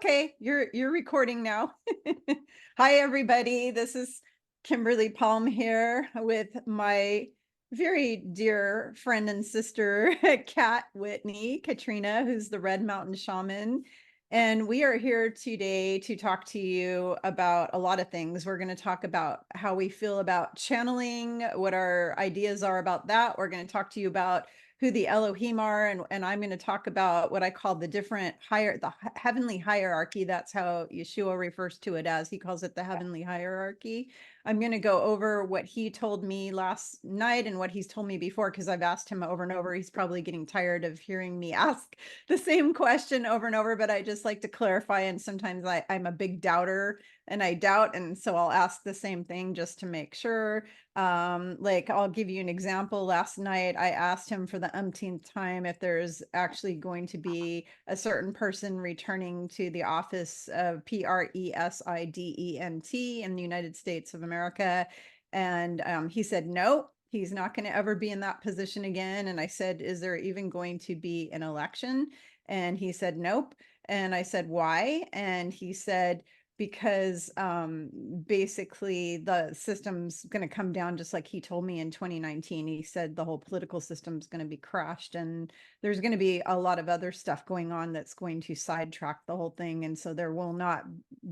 Okay, you're recording now. Hi everybody. This is Kimberly Palm here with my very dear friend and sister, Kat Whitney, Katrina, who's the Red Mountain Shaman. And we are here today to talk to you about a lot of things. We're going to talk about how we feel about channeling, what our ideas are about that. We're going to talk to you about who the Elohim are, and I'm going to talk about what I call the heavenly hierarchy. That's how Yeshua refers to it as. He calls it the heavenly hierarchy. I'm going to go over what he told me last night and what he's told me before, because I've asked him over and over. He's probably getting tired of hearing me ask the same question over and over, but I just like to clarify. And sometimes I'm a big doubter and I doubt. And so I'll ask the same thing just to make sure. Like I'll give you an example. Last night, I asked him for the umpteenth time if there's actually going to be a certain person returning to the office of President in the United States of America. And he said, no, he's not going to ever be in that position again. And I said, is there even going to be an election? And he said, nope. And I said, why? And he said, because basically the system's going to come down, just like he told me in 2019. He said the whole political system's going to be crashed and there's going to be a lot of other stuff going on that's going to sidetrack the whole thing. And so there will not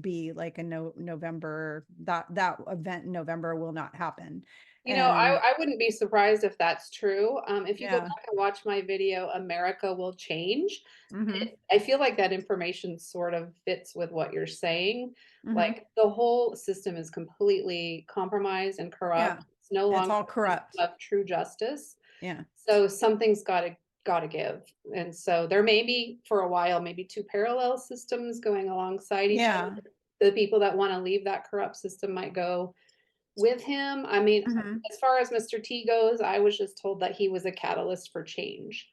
be like a November, that event in November will not happen. You know, I wouldn't be surprised if that's true. If you go Yeah. back and watch my video, America Will Change, Mm-hmm. I feel like that information sort of fits with what you're saying. Mm-hmm. Like the whole system is completely compromised and Yeah. corrupt. It's no It's longer all corrupt. of true justice. Yeah. So something's got to give. And so there may be for a while maybe two parallel systems going alongside each other. Yeah. The people that want to leave that corrupt system might go with him. I mean, Mm-hmm. as far as Mr. T goes, I was just told that he was a catalyst for change.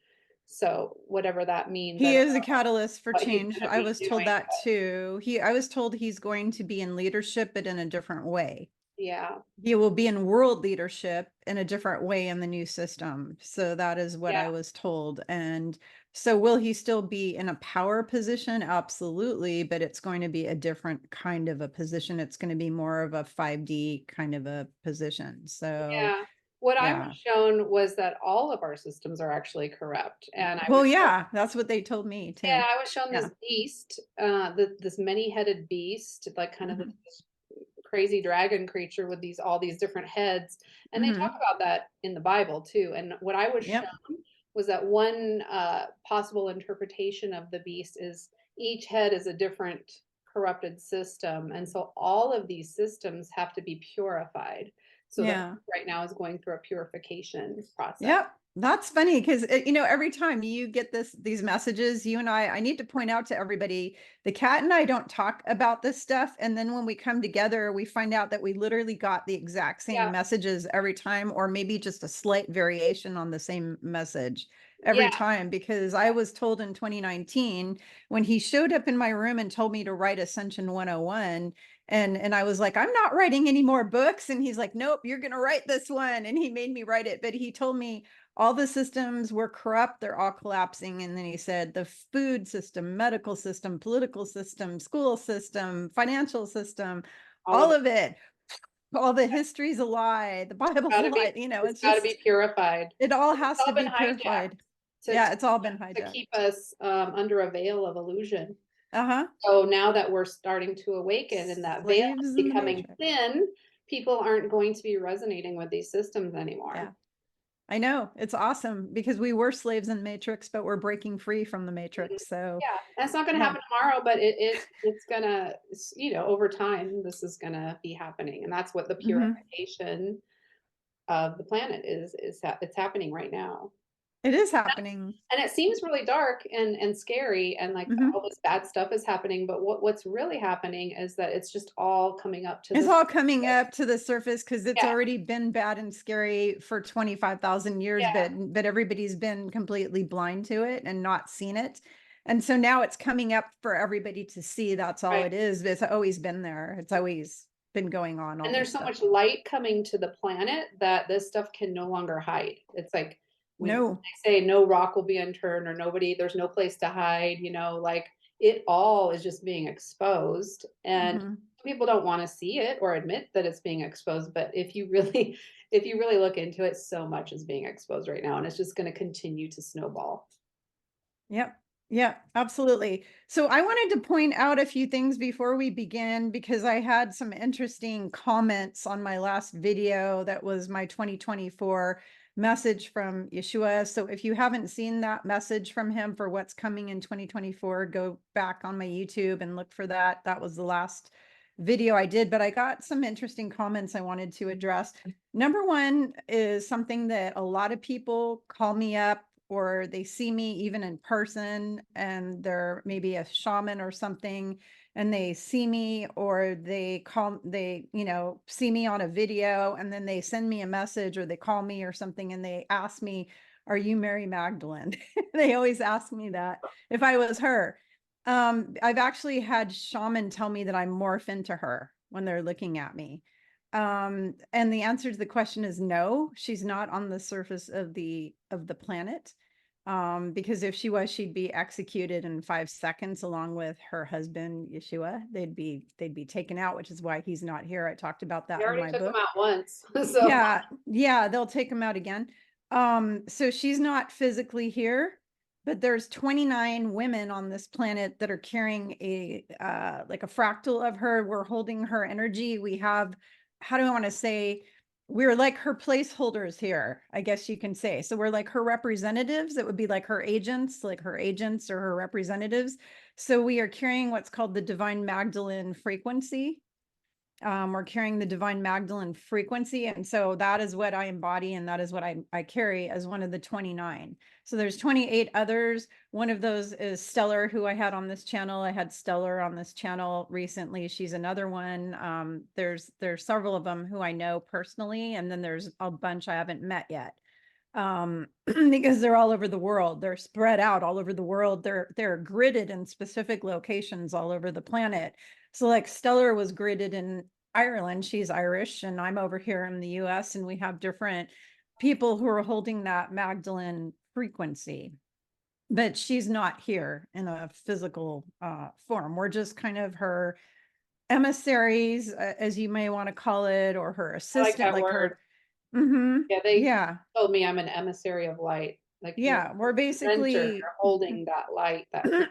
So whatever that means, I He don't is a know catalyst for what he's change. going to I be was told doing. that too. I was told he's going to be in leadership, but in a different way. Yeah. He will be in world leadership in a different way in the new system. So that is what Yeah. I was told. And so will he still be in a power position? Absolutely. But it's going to be a different kind of a position. It's going to be more of a 5D kind of a position. So Yeah. What I was yeah. shown was that all of our systems are actually corrupt. And I Well, was shown, yeah, that's what they told me yeah, too. I was shown Yeah. this beast, this many-headed beast, like kind of Hmm. this crazy dragon creature with these all these different heads. And they talk Hmm. about that in the Bible too. And what I was shown Yep. was that one possible interpretation of the beast is each head is a different corrupted system. And so all of these systems have to be purified. So that Yeah. right now is going through a purification process. Yep. That's funny because every time you get these messages, you and I need to point out to everybody, the cat and I don't talk about this stuff. And then when we come together, we find out that we literally got the exact same Yeah. messages every time, or maybe just a slight variation on the same message every Yeah. time. Because I was told in 2019, when he showed up in my room and told me to write Ascension 101, and I was like, I'm not writing any more books. And he's like, nope, you're going to write this one. And he made me write it. But he told me all the systems were corrupt. They're all collapsing. And then he said the food system, medical system, political system, school system, financial system, All of all it. of it, all the history's a lie. The Bible's a Gotta lie. be, it's It's gotta be just, purified. it all It's has to all been be hijacked purified. to, Yeah, to, it's all been to hijacked. keep us under a veil of illusion. Uh-huh. So now that we're starting to awaken and that veil is Slaves in the becoming matrix. thin, people aren't going to be resonating with these systems Yeah. anymore. I know, it's awesome because we were slaves in the matrix, but we're breaking free from the Mhm. matrix. So Yeah, that's not going to yeah. happen tomorrow, but it's gonna, over time, this is gonna be happening, and that's what the Hmm. purification of the planet is that it's happening right now. It is happening. And it seems really dark and scary and like all Hmm. this bad stuff is happening, but what's really happening is that it's just all coming up to It's this. all coming up to the surface because it's Yeah, already been bad and scary for 25,000 years, yeah, but everybody's been completely blind to it and not seen it. And so now it's coming up for everybody to see. That's all right. it is. It's always been there. It's always been going on, all And this there's so stuff. much light coming to the planet that this stuff can no longer hide. It's like when No. they say no rock will be unturned or nobody, there's no place to hide, like it all is just being exposed. And Mhm. people don't want to see it or admit that it's being exposed. But if you really, if you really look into it, so much is being exposed right now. And it's just going to continue to snowball. Yep. Yeah, absolutely. So I wanted to point out a few things before we begin because I had some interesting comments on my last video that was my 2024 message from Yeshua. So if you haven't seen that message from him for what's coming in 2024, go back on my YouTube and look for that. That was the last video I did, but I got some interesting comments I wanted to address. Number one is something that a lot of people call me up or they see me even in person and they're maybe a shaman or something and they see me or they see me on a video and then they send me a message or they call me or something and they ask me, are you Mary Magdalene? They always ask me that if I was her. I've actually had shaman tell me that I morph into her when they're looking at me. And the answer to the question is no, she's not on the surface of the planet. Because if she was, she'd be executed in 5 seconds along with her husband, Yeshua. They'd be taken out, which is why he's not here. I talked about They that in already my took them book. out once. So Yeah, yeah, they'll take him out again. So she's not physically here, but there's 29 women on this planet that are carrying a like a fractal of her. We're holding her energy. We have, how do I want to say, we're like her placeholders here, I guess you can say. So we're like her representatives. It would be like her agents or her representatives. So we are carrying what's called the Divine Magdalene frequency. We're carrying the Divine Magdalene frequency. And so that is what I embody. And that is what I carry as one of the 29. So there's 28 others. One of those is Stellar, who I had on this channel. I had Stellar on this channel recently. She's another one. There's several of them who I know personally. And then there's a bunch I haven't met yet. Because they're all over the world. They're spread out all over the world. They're gridded in specific locations all over the planet. So like Stellar was gridded in Ireland. She's Irish, and I'm over here in the US, and we have different people who are holding that Magdalene frequency. But she's not here in a physical form. We're just kind of her emissaries, as you may want to call it, or her I like assistant, that like word. her. Mm-hmm. Yeah, they Yeah. told me I'm an emissary of light. Like you're Yeah, we're center, basically you're holding that light, that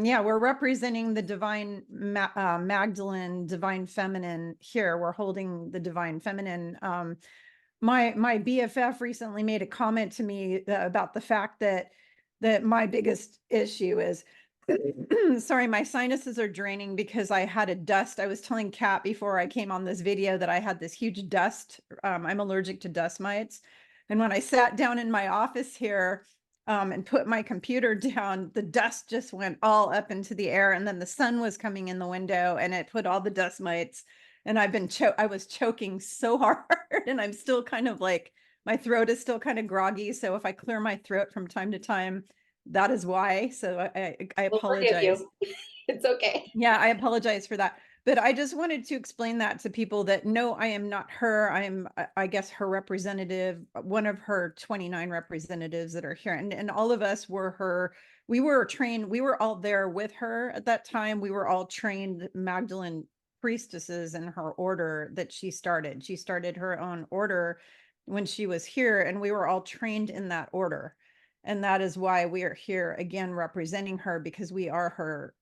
yeah, we're representing the divine Magdalene, divine feminine here. We're holding the divine feminine. My BFF recently made a comment to me about the fact that my biggest issue is sorry, my sinuses are draining because I had a dust. I was telling Kat before I came on this video that I had this huge dust. I'm allergic to dust mites. And when I sat down in my office here and put my computer down, the dust just went all up into the air. And then the sun was coming in the window and it put all the dust mites. And I was choking so hard and I'm still kind of like, my throat is still kind of groggy. So if I clear my throat from time to time, that is why. So I will forgive apologize. you. It's okay. Yeah, I apologize for that. But I just wanted to explain that to people that no, I am not her. I am, I guess, her representative, one of her 29 representatives that are here. And all of us were her. We were trained, we were all there with her at that time. We were all trained Magdalene priestesses in her order that she started. She started her own order when she was here, and we were all trained in that order. And that is why we are here again representing her, because we are her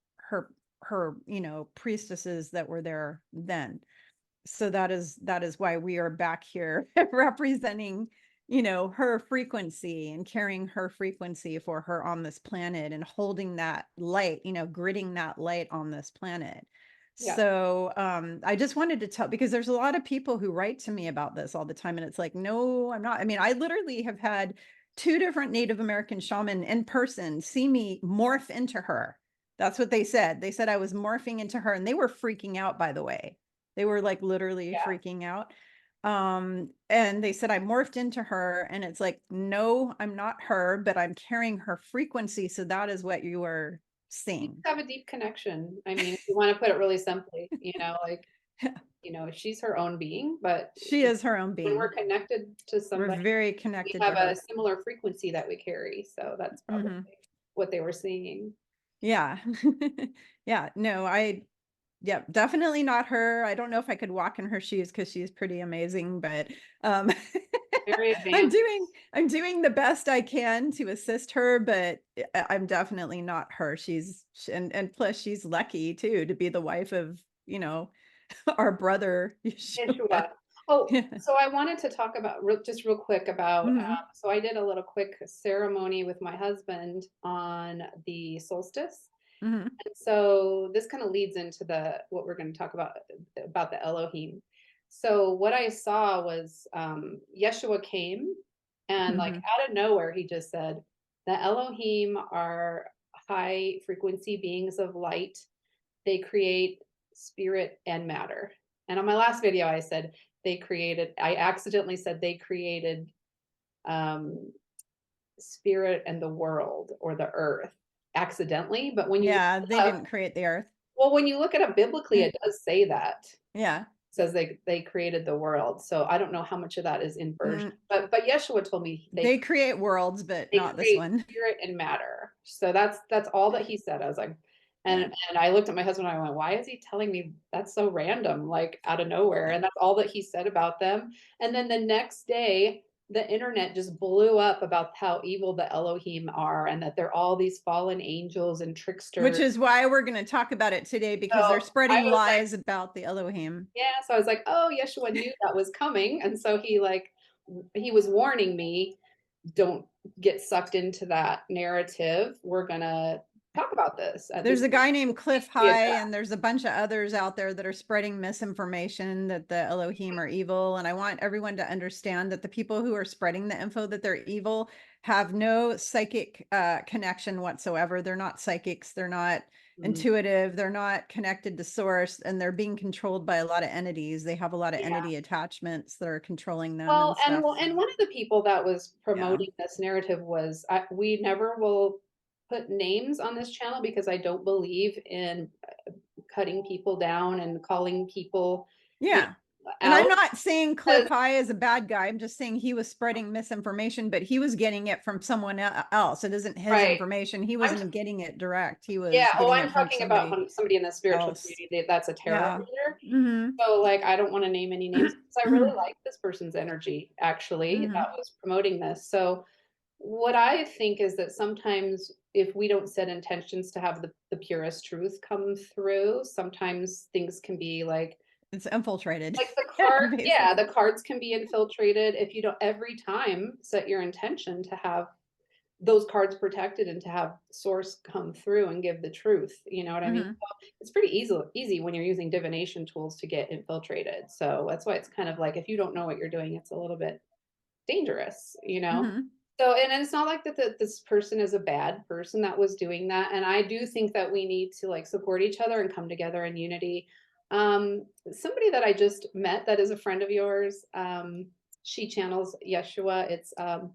priestesses that were there then. So that is why we are back here representing her frequency and carrying her frequency for her on this planet and holding that light, gridding that light on this planet. Yeah. So I just wanted to tell, because there's a lot of people who write to me about this all the time, and it's like, no, I'm not. I mean, I literally have had 2 different Native American shaman in person see me morph into her. That's what they said. They said I was morphing into her, and they were freaking out, by the way. They were like literally Yeah. freaking out. And they said I morphed into her, and it's like, no, I'm not her, but I'm carrying her frequency. So that is what you are You seeing. have a deep connection. I mean, if you want to put it really simply, like, she's her own being, but She is her own when we're being. connected to We're somebody, very we connected to have a her. similar frequency that we carry. So that's probably Mhm. what they were seeing. Yeah. Yeah. No, yeah, definitely not her. I don't know if I could walk in her shoes because she's pretty amazing, but um Very advanced. I'm doing the best I can to assist her, but I'm definitely not her. And plus she's lucky too to be the wife of, our brother Yeshua. Yeshua. Oh, Yeah. so I wanted to talk about just real quick about, Mhm. so I did a little quick ceremony with my husband on the solstice. Mhm. And so this kind of leads into what we're going to talk about the Elohim. So what I saw was Yeshua came and like Mhm. out of nowhere he just said the Elohim are high frequency beings of light. They create spirit and matter. And on my last video I said I accidentally said they created um spirit and the world or the earth accidentally, but when you look Yeah, it they up, didn't create the earth. well, when you look it up biblically, it does say that. It Yeah. says they created the world. So I don't know how much of that is inversion. Mm, But Yeshua told me they create worlds, but they not this create one. spirit and matter. So that's all that he said. I was like, Yeah. and I looked at my husband and I went, why is he telling me that's so random, like out of nowhere? Yeah. And that's all that he said about them. And then the next day, the internet just blew up about how evil the Elohim are and that they're all these fallen angels and Which tricksters. is why we're going to talk about it today because So they're I spreading was like, lies about the Elohim. yeah. So I was like, oh, Yeshua knew that was coming. And so he was warning me, don't get sucked into that narrative. We're gonna talk about this. There's a guy named Cliff Be High, attacked. and there's a bunch of others out there that are spreading misinformation that the Elohim are evil. And I want everyone to understand that the people who are spreading the info that they're evil have no psychic connection whatsoever. They're not psychics. They're not Mm, intuitive. They're not connected to source, and they're being controlled by a lot of entities. They have a lot of yeah. entity attachments that are controlling them and stuff. Well, and one of the people that was Yeah. promoting this narrative was we never will put names on this channel because I don't believe in cutting people down and calling people, you Yeah. know, And I'm out. not saying Cliff 'Cause- High is a bad guy. I'm just saying he was spreading misinformation, but he was getting it from someone else. It isn't his Right. information. He I'm wasn't getting it direct. He Yeah. was Oh, getting I'm it from talking about somebody somebody in the spiritual else. community that's a terror Yeah. leader. Mhm. So, like, I don't want to name any names because I really like this person's energy, actually, that Mhm. was promoting this. So, what I think is that sometimes if we don't set intentions to have the purest truth come through, sometimes things can be It's infiltrated, like the card, yeah, basically. the cards can be infiltrated if you don't every time set your intention to have those cards protected and to have source come through and give the truth. You know what I mean? Mhm. So it's pretty easy when you're using divination tools to get infiltrated. So that's why it's kind of like if you don't know what you're doing, it's a little bit dangerous, you know? Mhm. So, and it's not like that this person is a bad person that was doing that. And I do think that we need to like support each other and come together in unity. Somebody that I just met that is a friend of yours, she channels Yeshua. It's Michaela?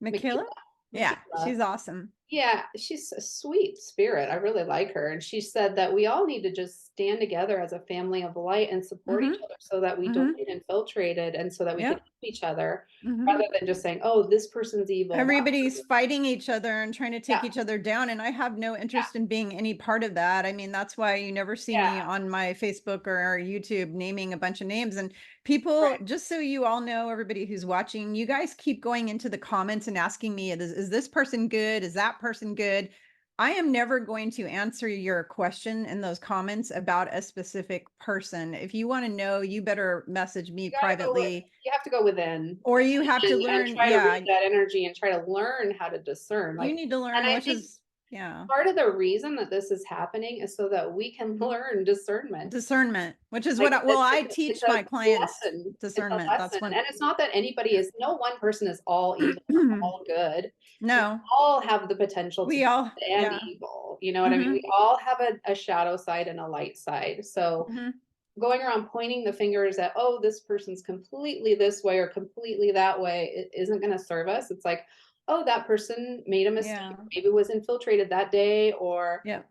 Michaela. Yeah, Michaela. she's awesome. Yeah, she's a sweet spirit. I really like her. And she said that we all need to just stand together as a family of light and support each Mhm. other so that we don't Mhm. get infiltrated and so that we can Yep. help each other rather Mhm. than just saying, oh, this person's evil. That Everybody's person. fighting each other and trying to Yeah, take each other down, and I have no yeah, interest in being any part of that. I mean, that's why you never see yeah. me on my Facebook or YouTube naming a bunch of names. And people, Right. just so you all know, everybody who's watching, you guys keep going into the comments and asking me, is this person good? Is that person good? I am never going to answer your question in those comments about a specific person. If you want to know, you better message me You gotta go with privately, you have to go within or you have to and learn. try to read Yeah, that energy and try to learn how to discern. you Like, need to and learn, I which think is, yeah. part of the reason that this is happening is so that we can learn discernment. Discernment, which is Like, what well, I it's teach a my clients lesson. It's a discernment. That's lesson, one. and it's not that anybody is no one person is all evil or all good. We No, all have the potential to we be all, good and yeah. evil, you know what I mean? Hmm. We all have a shadow side and a light side, so Hmm. going around pointing the fingers at, "Oh, this person's completely this way or completely that way," it isn't gonna serve us. It's like, "Oh, that person made a mistake, Yeah. maybe was infiltrated that day," or Yeah.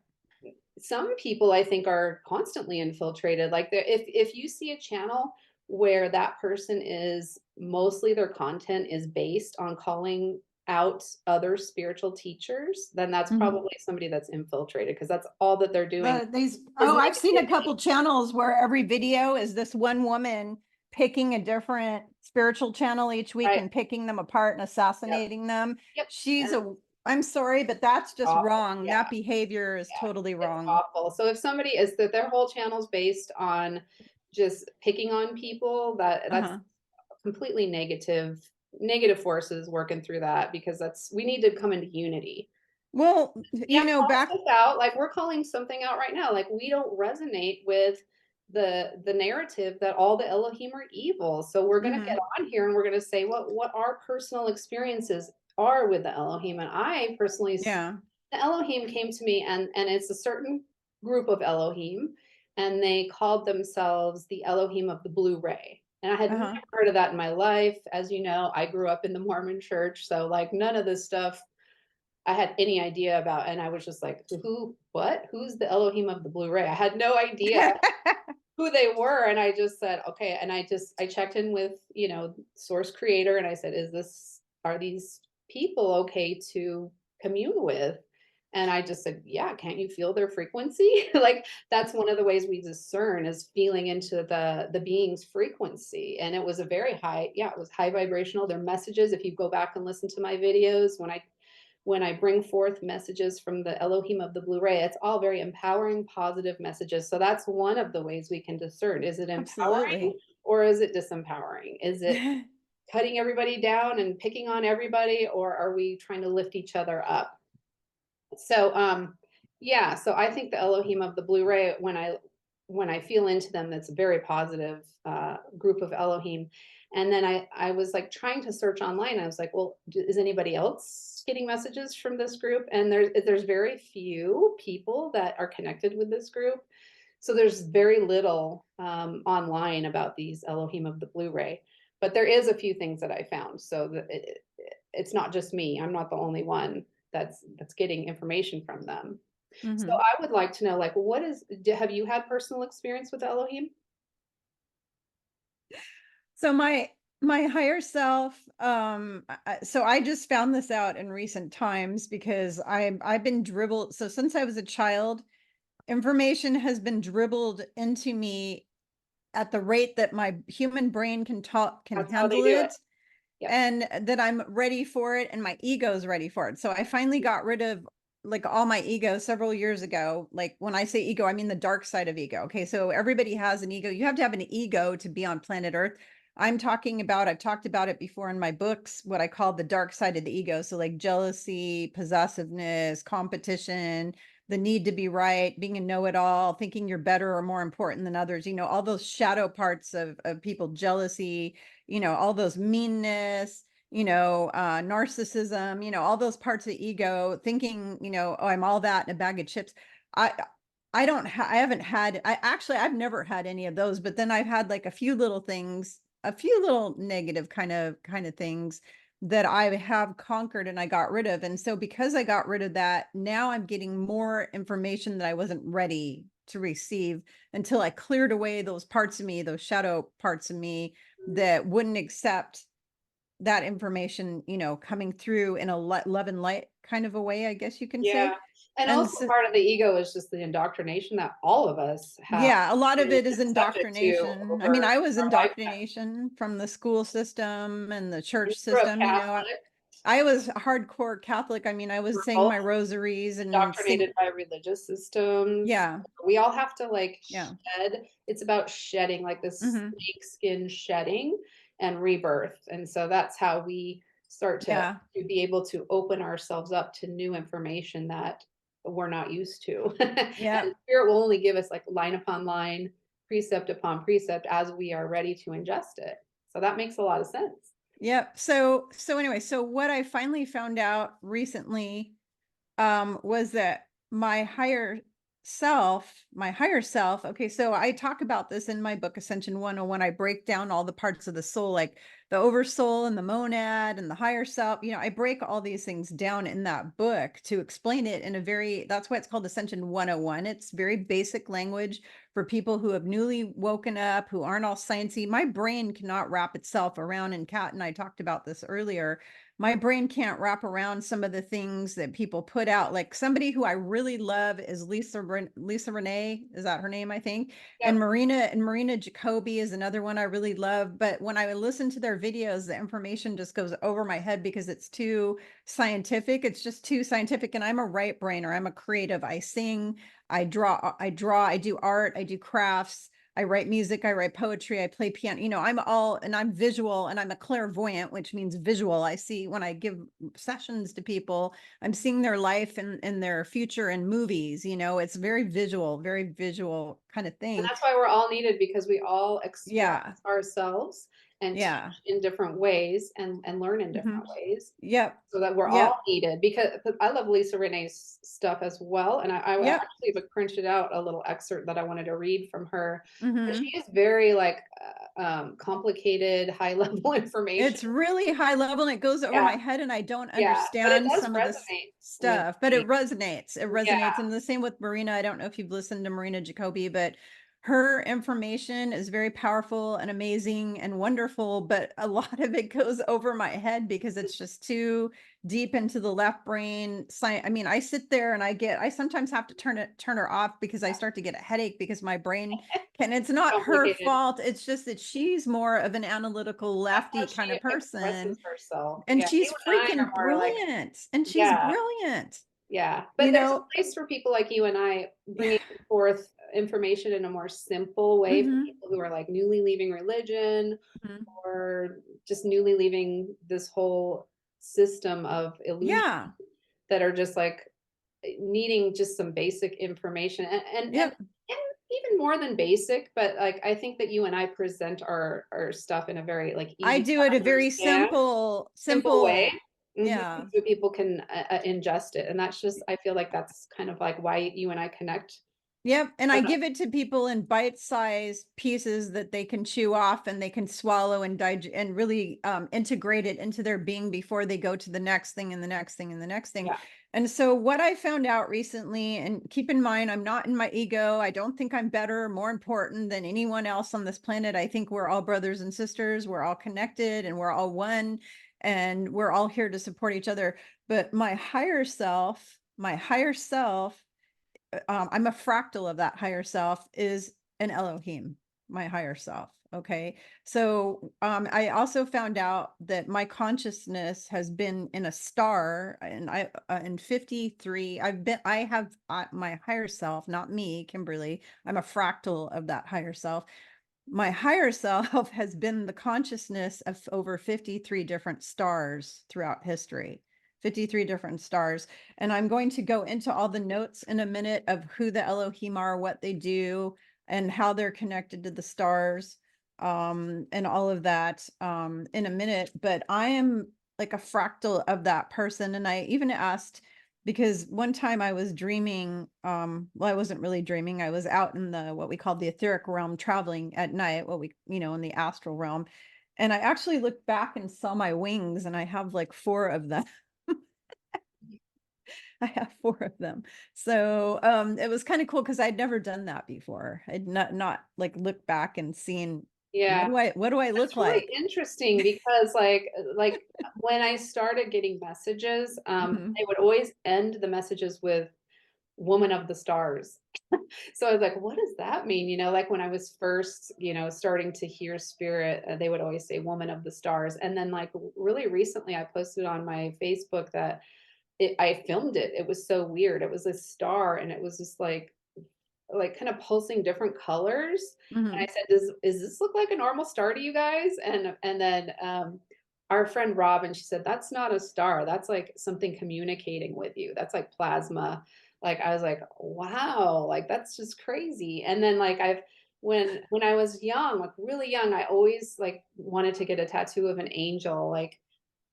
some people I think are constantly infiltrated. Like if you see a channel where that person is mostly their content is based on calling out other spiritual teachers, then that's Mhm. probably somebody that's infiltrated, because that's all that they're doing These is I've seen a negativity. couple channels where every video is this one woman picking a different spiritual channel each week Right. and picking them apart and Yep. assassinating them. Yep. She's And a I'm sorry, but that's just awful. wrong. Yeah. That behavior is Yeah, totally it's wrong. awful. So if somebody is that their whole channel's based on just picking on people, that's Uh-huh. completely negative forces working through that, because that's we need to come into unity. Well, Yeah, call back stuff out. Like, we're calling something out right now. Like, we don't resonate with the narrative that all the Elohim are evil. So we're gonna get mhm. on here and we're gonna say what our personal experiences are with the Elohim. And I personally Yeah. the Elohim came to me, and it's a certain group of Elohim, and they called themselves the Elohim of the Blue Ray. And I had never Uh-huh. heard of that in my life. As you know, I grew up in the Mormon church, so like none of this stuff I had any idea about. And I was just like, what? Who's the Elohim of the Blue Ray? I had no idea who they were. And I just said, okay. And I checked in with, source creator, and I said, are these people okay to commune with? And I just said, yeah, can't you feel their frequency? Like, that's one of the ways we discern, is feeling into the being's frequency. And it was a very high, yeah, it was high vibrational. Their messages, if you go back and listen to my videos, when I bring forth messages from the Elohim of the Blue Ray, it's all very empowering, positive messages. So that's one of the ways we can discern. Is it empowering Absolutely. or is it disempowering? Is it cutting everybody down and picking on everybody, or are we trying to lift each other up? So yeah, so I think the Elohim of the Blue Ray, when I feel into them, that's a very positive group of Elohim. And then I was like trying to search online. I was like, well, is anybody else getting messages from this group? And there's very few people that are connected with this group. So there's very little online about these Elohim of the Blue Ray. But there is a few things that I found. So it's not just me. I'm not the only one that's getting information from them. So Mhm. I would like to know, like, have you had personal experience with Elohim? So my higher self, so I just found this out in recent times because I've been dribbled. So since I was a child, information has been dribbled into me at the rate that my human brain can That's how they handle do it. it, Yep. and that I'm ready for it, and my ego is ready for it. So I finally got rid of like all my ego several years ago. Like when I say ego, I mean the dark side of ego. Okay, so everybody has an ego. You have to have an ego to be on planet Earth. I've talked about it before in my books, what I call the dark side of the ego. So like jealousy, possessiveness, competition, the need to be right, being a know-it-all, thinking you're better or more important than others, all those shadow parts of people, jealousy, all those meanness, narcissism, all those parts of ego, thinking, oh, I'm all that in a bag of chips. I I haven't had, I've never had any of those, but then I've had like a few little things, a few little negative kind of things that I have conquered and I got rid of. And so because I got rid of that, now I'm getting more information that I wasn't ready to receive until I cleared away those parts of me, those shadow parts of me that wouldn't accept that information, coming through in a love and light kind of a way, I guess you can Yeah. say. And And also so, part of the ego is just the indoctrination that all of us have yeah, a lot of been it is subject to indoctrination. I mean, over I was our lifetime. indoctrination from the school system and the You church grew up system, Catholic, I was hardcore Catholic. I mean, I we're was saying both my rosaries and indoctrinated sing. by religious systems. Yeah, We all have to like yeah. shed. It's about shedding, like this Hmm. snake skin shedding and rebirth. And so that's how we start Yeah, to be able to open ourselves up to new information that we're not used to. And yeah. spirit will only give us like line upon line, precept upon precept as we are ready to ingest it. So that makes a lot of sense. Yep. So anyway, so what I finally found out recently was that my higher self, okay, so I talk about this in my book Ascension 101. I break down all the parts of the soul, like the oversoul and the monad and the higher self. You know, I break all these things down in that book to explain it in a very, that's why it's called Ascension 101. It's very basic language for people who have newly woken up, who aren't all sciencey. My brain cannot wrap itself around, and Kat and I talked about this earlier. My brain can't wrap around some of the things that people put out. Like somebody who I really love is Lisa Renee, is that her name, I think? And Yep. Marina Jacoby is another one I really love. But when I listen to their videos, the information just goes over my head because it's too scientific. It's just too scientific. And I'm a right brainer. I'm a creative. I sing, I draw, I do art, I do crafts. I write music, I write poetry, I play piano. You know, I'm visual, and I'm a clairvoyant, which means visual. I see when I give sessions to people, I'm seeing their life and their future in movies. You know, it's very visual kind of And thing. that's why we're all needed, because we all express Yeah. ourselves and teach Yeah. in different ways and learn in Hmm. different ways. Yep. So that we're all Yep. needed, because I love Lisa Renee's stuff as well. And I Yep. actually have printed out a little excerpt that I wanted to read from her. But Hmm. she is very like complicated, high level information. It's really high level and it goes over Yeah, my head, and I don't yeah. But it understand does some of this resonate with stuff, but me. it resonates. It Yeah. resonates. And the same with Marina. I don't know if you've listened to Marina Jacoby, but her information is very powerful and amazing and wonderful, but a lot of it goes over my head because it's just too deep into the left brain. I mean, I sit there and I sometimes have to turn her off because I start to get a headache because my brain can, it's not her Complicated. fault. It's just that she's more of an analytical That's how lefty kind she of person, expresses herself. and Yeah, you she's and I freaking are more like, brilliant. And she's yeah, brilliant, yeah. you But there's a know. place for people like you and I, Yeah. bringing forth information in a more simple way for Hmm. people who are like newly leaving religion, Hmm. or just newly leaving this whole system of illusion, Yeah. that are just like needing just some basic information, Yep. and even more than basic. But like, I think that you and I present our stuff in a very like I easy do it a to very understand, simple way. simple. Yeah. So people can ingest it. And that's just, I feel like that's kind of like why you and I connect. Yep. And So I much. give it to people in bite-sized pieces that they can chew off and they can swallow and digest and really integrate it into their being before they go to the next thing and the next thing and the next thing. Yeah. And so what I found out recently, and keep in mind, I'm not in my ego. I don't think I'm better, more important than anyone else on this planet. I think we're all brothers and sisters. We're all connected and we're all one, and we're all here to support each other. But my higher self, I'm a fractal of that higher self, is an Elohim, my higher self. Okay. So I also found out that my consciousness has been in a star, and in 53, I have my higher self, not me, Kimberly. I'm a fractal of that higher self. My higher self has been the consciousness of over 53 different stars throughout history. 53 different stars. And I'm going to go into all the notes in a minute of who the Elohim are, what they do, and how they're connected to the stars, and all of that in a minute. But I am like a fractal of that person. And I even asked, because one time I was dreaming, well, I wasn't really dreaming. I was out in the, what we call the etheric realm, traveling at night, in the astral realm. And I actually looked back and saw my wings, and I have like four of them. I have four of them. So it was kind of cool because I'd never done that before. I'd not like looked back and seen, Yeah. what do I That's look really like? interesting, because like when I started getting messages, Mhm. they would always end the messages with "woman of the stars." So I was like, what does that mean? Like when I was first, starting to hear spirit, they would always say "woman of the stars." And then like really recently, I posted on my Facebook that I filmed it. It was so weird. It was a star, and it was just like kind of pulsing different colors. And I Mhm. said, "Does this look like a normal star to you guys?" And then our friend Robin, she said, "That's not a star. That's like something communicating with you. That's like plasma." Like I was like, "Wow, like that's just crazy." And then like when I was young, like really young, I always like wanted to get a tattoo of an angel, like.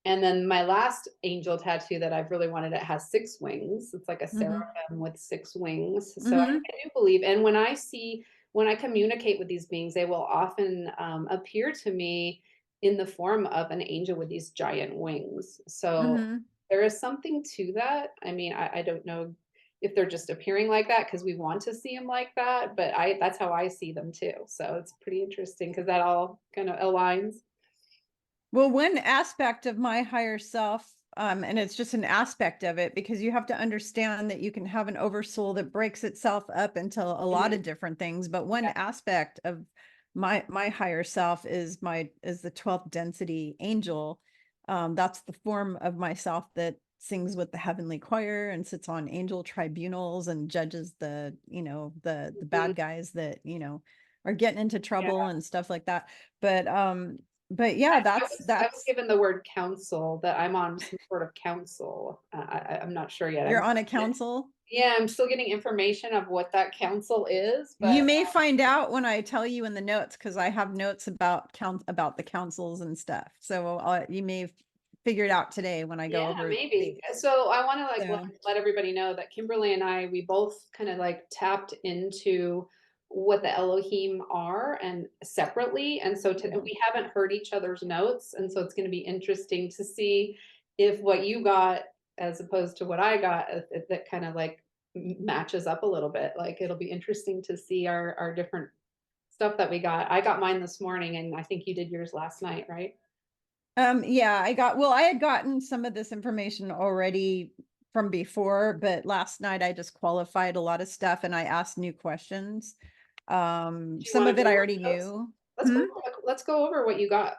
And then my last angel tattoo that I've really wanted, it has six wings. It's like a Mhm. seraphim with six wings. So Mhm. I do believe, and when I communicate with these beings, they will often appear to me in the form of an angel with these giant wings. So Mm-hmm. there is something to that. I mean, I don't know if they're just appearing like that because we want to see them like that, but I that's how I see them too. So it's pretty interesting because that all kind of aligns. Well, one aspect of my higher self, and it's just an aspect of it because you have to understand that you can have an oversoul that breaks itself up into a lot Mhm. of different things. But one Yeah. aspect of my higher self is the 12th density angel. That's the form of myself that sings with the heavenly choir and sits on angel tribunals and judges the Mhm. bad guys that, are getting into Yeah. trouble and stuff like that. But but yeah, that's I was that's given the word council, that I'm on some sort of council. I'm not sure yet. you're on a council. Yeah, I'm still getting information of what that council is, You but may find out when I tell you in the notes because I have notes about the councils and stuff. So you may figure it out today when I go yeah, over maybe. these. So I want to like So, let everybody know that Kimberly and I, we both kind of like tapped into what the Elohim are and separately. And so mhm. we haven't heard each other's notes. And so it's going to be interesting to see if what you got as opposed to what I got, that kind of like matches up a little bit. Like it'll be interesting to see our different stuff that we got. I got mine this morning and I think you did yours last night, right? Yeah, I had gotten some of this information already from before, but last night I just qualified a lot of stuff and I asked new questions. Do you Some want of to it go I over already those? knew. Let's go Hmm? let's go over what you got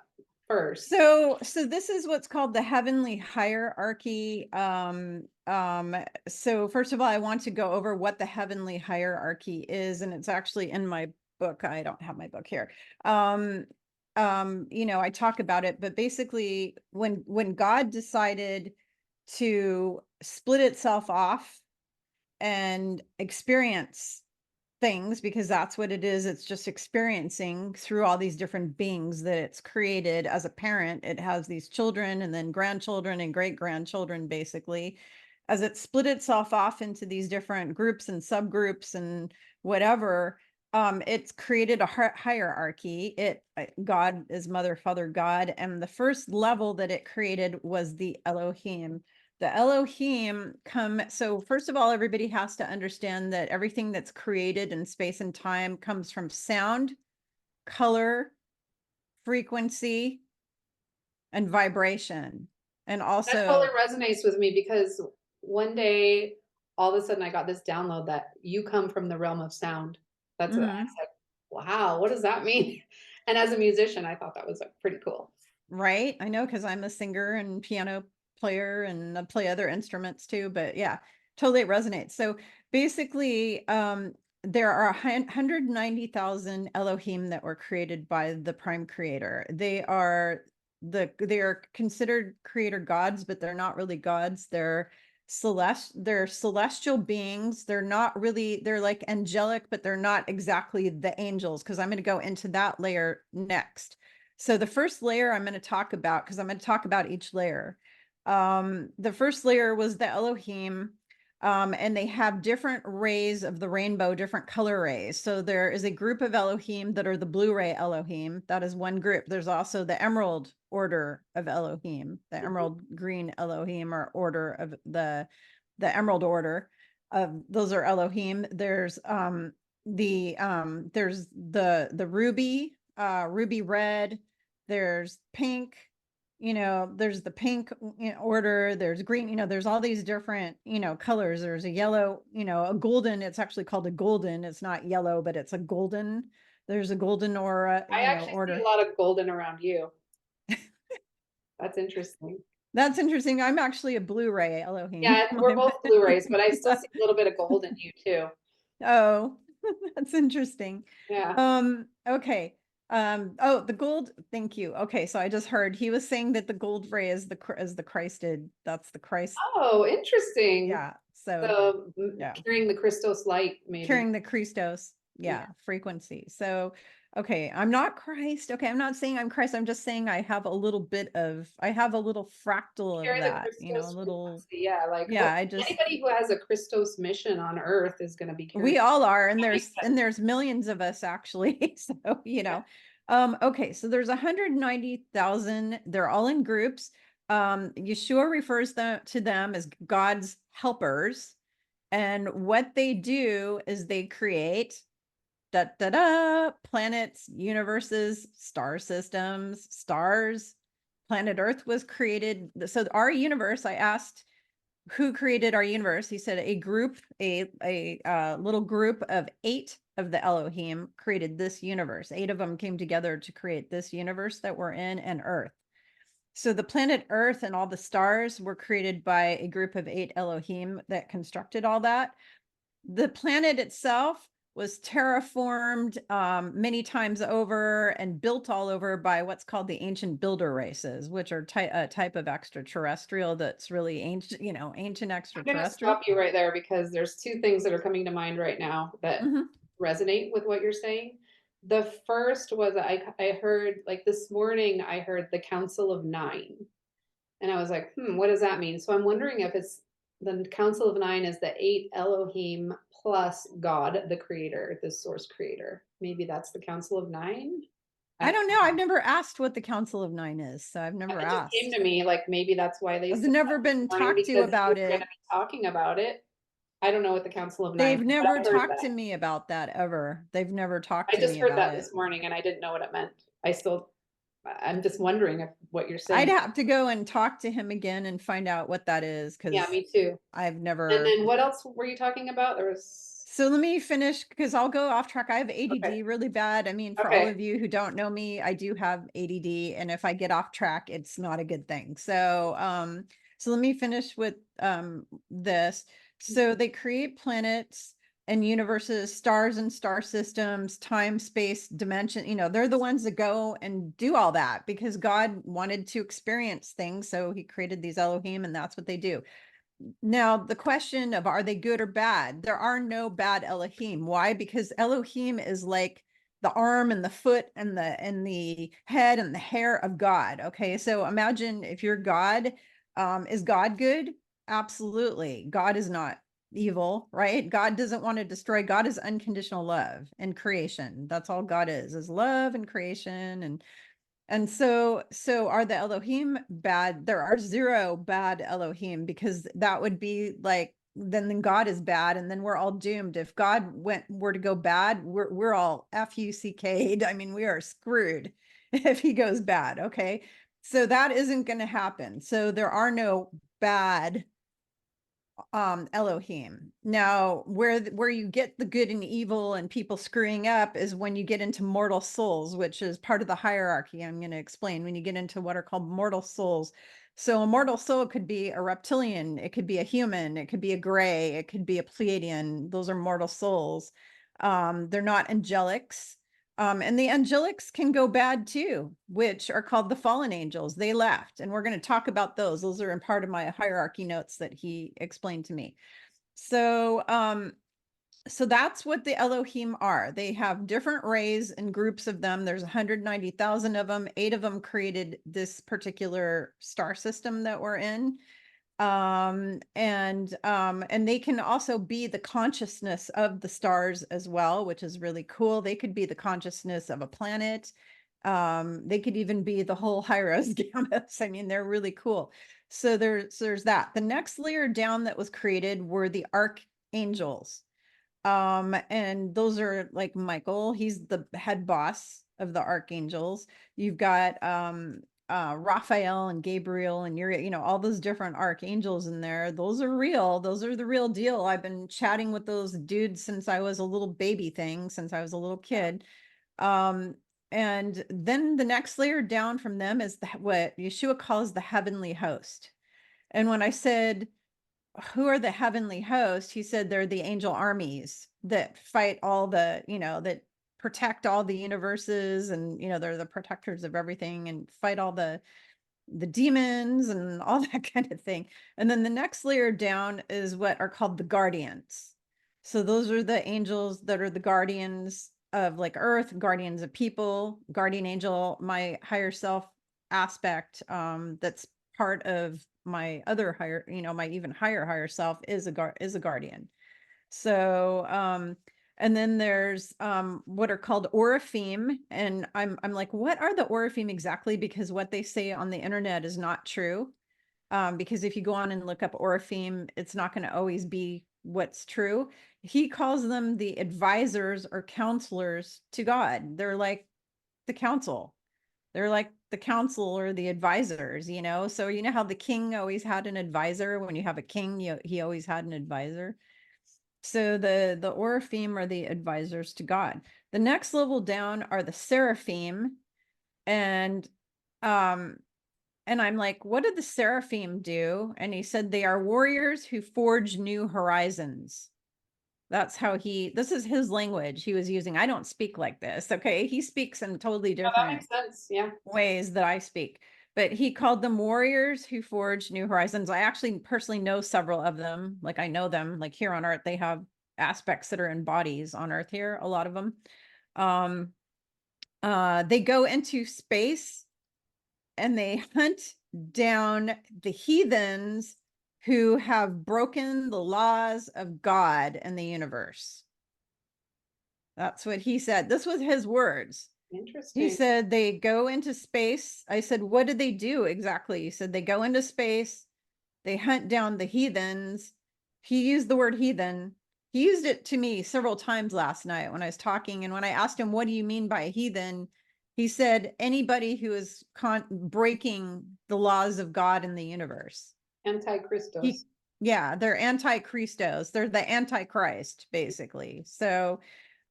first. So this is what's called the heavenly hierarchy. So first of all, I want to go over what the heavenly hierarchy is, and it's actually in my book. I don't have my book here. I talk about it, but basically when God decided to split itself off and experience things because that's what it is. It's just experiencing through all these different beings that it's created as a parent. It has these children and then grandchildren and great grandchildren, basically. As it split itself off into these different groups and subgroups and whatever, it's created a hierarchy. God is mother, father, God. And the first level that it created was the Elohim. The Elohim so first of all, everybody has to understand that everything that's created in space and time comes from sound, color, frequency, and vibration. And That totally also, resonates with me because one day all of a sudden I got this download that you come from the realm of sound. That's what I mhm, said, wow, what does that mean? And as a musician, I thought that was like pretty cool. right? I know because I'm a singer and piano player and I play other instruments too, but yeah, totally it resonates. So basically, there are 190,000 Elohim that were created by the prime creator. They are considered creator gods, but they're not really gods. They're celestial beings. They're like angelic, but they're not exactly the angels, because I'm going to go into that layer next. So the first layer I'm going to talk about, because I'm going to talk about each layer. The first layer was the Elohim, and they have different rays of the rainbow, different color rays. So there is a group of Elohim that are the blue ray Elohim. That is one group. There's also the emerald order of Elohim, the Mhm. emerald green Elohim, or order of the emerald order of those are Elohim. There's the ruby, ruby red, there's pink, there's the pink order, there's green, there's all these different, colors. There's a yellow, a golden, it's actually called a golden. It's not yellow, but it's a golden. There's a golden aura, I actually see a order. lot of golden around you. That's interesting. That's interesting. I'm actually a Blu-ray Elohim. Yeah, we're both Blu-rays, but I still see a little bit of gold in you too. Oh, that's interesting. Yeah. Okay. Oh, the gold, thank you. Okay, so I just heard he was saying that the gold ray is the Christed. That's the Christ. Oh, interesting. Yeah. So So yeah, carrying the Christos light, maybe. carrying the Christos, Yeah. yeah, frequency. So okay, I'm not Christ. Okay, I'm not saying I'm Christ. I'm just saying I have a little fractal of Carry the that, a Christos little, frequency. Yeah, like yeah, I just anybody who has a Christos mission on Earth is going to be carrying. we all are, and That makes there's sense. millions of us actually. So, Yeah. Okay, so there's 190,000. They're all in groups. Yeshua refers to them as God's helpers. And what they do is they create planets, universes, star systems, stars. Planet Earth was created. So our universe, I asked who created our universe. He said a little group of 8 of the Elohim created this universe. 8 of them came together to create this universe that we're in, and Earth. So the planet Earth and all the stars were created by a group of 8 Elohim that constructed all that. The planet itself was terraformed many times over and built all over by what's called the ancient builder races, which are a type of extraterrestrial that's really ancient, ancient I'm gonna extraterrestrial. stop you right there because there's two things that are coming to mind right now that Mhm. resonate with what you're saying. The first was I heard like this morning I heard the Council of Nine, and I was like, what does that mean? So I'm wondering if it's the Council of Nine is the 8 Elohim plus God, the creator, the source creator. Maybe that's the Council of Nine. I I don't don't know. I've never asked what the Council of Nine is, so I've never It just came asked. to me like maybe that's why they I've said never that this been morning talked to because you about were going to it. be talking about it. I don't know what the Council of Nine They've is, but never I heard talked that. to me about that ever. They've never talked I to just me heard about that it. this morning and I didn't know what it meant. I'm just wondering if what you're I'd saying. have to go and talk to him again and find out what that is, Yeah, because me too. I've And never. then what else were you talking about? There was So let me finish because I'll go off track. I have okay. ADD really bad. I mean, for all Okay. of you who don't know me, I do have ADD, and if I get off track, it's not a good thing. So let me finish with this. So they create planets and universes, stars and star systems, time, space, dimension. They're the ones that go and do all that because God wanted to experience things. So he created these Elohim, and that's what they do. Now, the question of are they good or bad? There are no bad Elohim. Why? Because Elohim is like the arm and the foot and the head and the hair of God. Okay, so imagine if you're God, is God good? Absolutely. God is not evil, right? God doesn't want to destroy. God is unconditional love and creation. That's all God is love and creation. And so are the Elohim bad? There are 0 bad Elohim, because that would be like, then God is bad, and then we're all doomed. If God were to go bad, we're all FUCK'd. I mean, we are screwed if he goes bad. Okay. So that isn't going to happen. So there are no bad Elohim. Now, where you get the good and evil and people screwing up is when you get into mortal souls, which is part of the hierarchy. I'm going to explain when you get into what are called mortal souls. So a mortal soul could be a reptilian, it could be a human, it could be a gray, it could be a Pleiadian. Those are mortal souls. They're not angelics. And the angelics can go bad too, which are called the fallen angels. They left, and we're going to talk about those. Those are in part of my hierarchy notes that he explained to me. So that's what the Elohim are. They have different rays and groups of them. There's 190,000 of them. 8 of them created this particular star system that we're in. And they can also be the consciousness of the stars as well, which is really cool. They could be the consciousness of a planet. They could even be the whole Hyros gammas. I mean, they're really cool. So there's that. The next layer down that was created were the archangels. And those are like Michael, he's the head boss of the archangels. You've got Raphael and Gabriel and Uriel, all those different archangels in there. Those are real. Those are the real deal. I've been chatting with those dudes since I was a little baby thing, since I was a little kid. And then the next layer down from them is what Yeshua calls the heavenly host. And when I said, who are the heavenly hosts? He said they're the angel armies that fight all that protect all the universes, and they're the protectors of everything and fight all the demons and all that kind of thing. And then the next layer down is what are called the guardians. So those are the angels that are the guardians of like earth, guardians of people, guardian angel, my higher self aspect, that's part of my other higher, my even higher self is a guardian. So And then there's what are called Orifim. And I'm like, what are the Orifim exactly? Because what they say on the internet is not true. Because if you go on and look up Orifim, it's not going to always be what's true. He calls them the advisors or counselors to God. They're like the council. They're like the council or the advisors, you know? So you know how the king always had an advisor? When you have a king, he always had an advisor. So the Orifim are the advisors to God. The next level down are the Seraphim. And um and I'm like, what did the Seraphim do? And he said they are warriors who forge new horizons. That's how this is his language he was using. I don't speak like this. Okay. He speaks in totally Oh, that different makes sense. Yeah. ways that I speak, but he called them warriors who forge new horizons. I actually personally know several of them. Like I know them, like here on Earth, they have aspects that are in bodies on Earth here, a lot of them. They go into space and they hunt down the heathens who have broken the laws of God and the universe. That's what he said. This was his words. He Interesting. said they go into space. I said, what did they do exactly? He said they go into space, they hunt down the heathens. He used the word heathen. He used it to me several times last night when I was talking. And when I asked him, what do you mean by heathen? He said, anybody who is breaking the laws of God in the universe. Antichristos. Yeah, they're antichristos. They're the antichrist, basically. So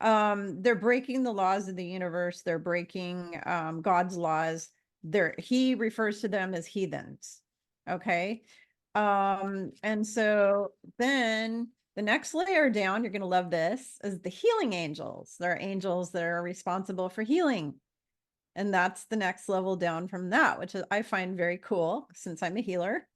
they're breaking the laws of the universe. They're breaking God's laws. He refers to them as heathens. Okay. And so then the next layer down, you're going to love this, is the healing angels. They're angels that are responsible for healing. And that's the next level down from that, which I find very cool since I'm a healer.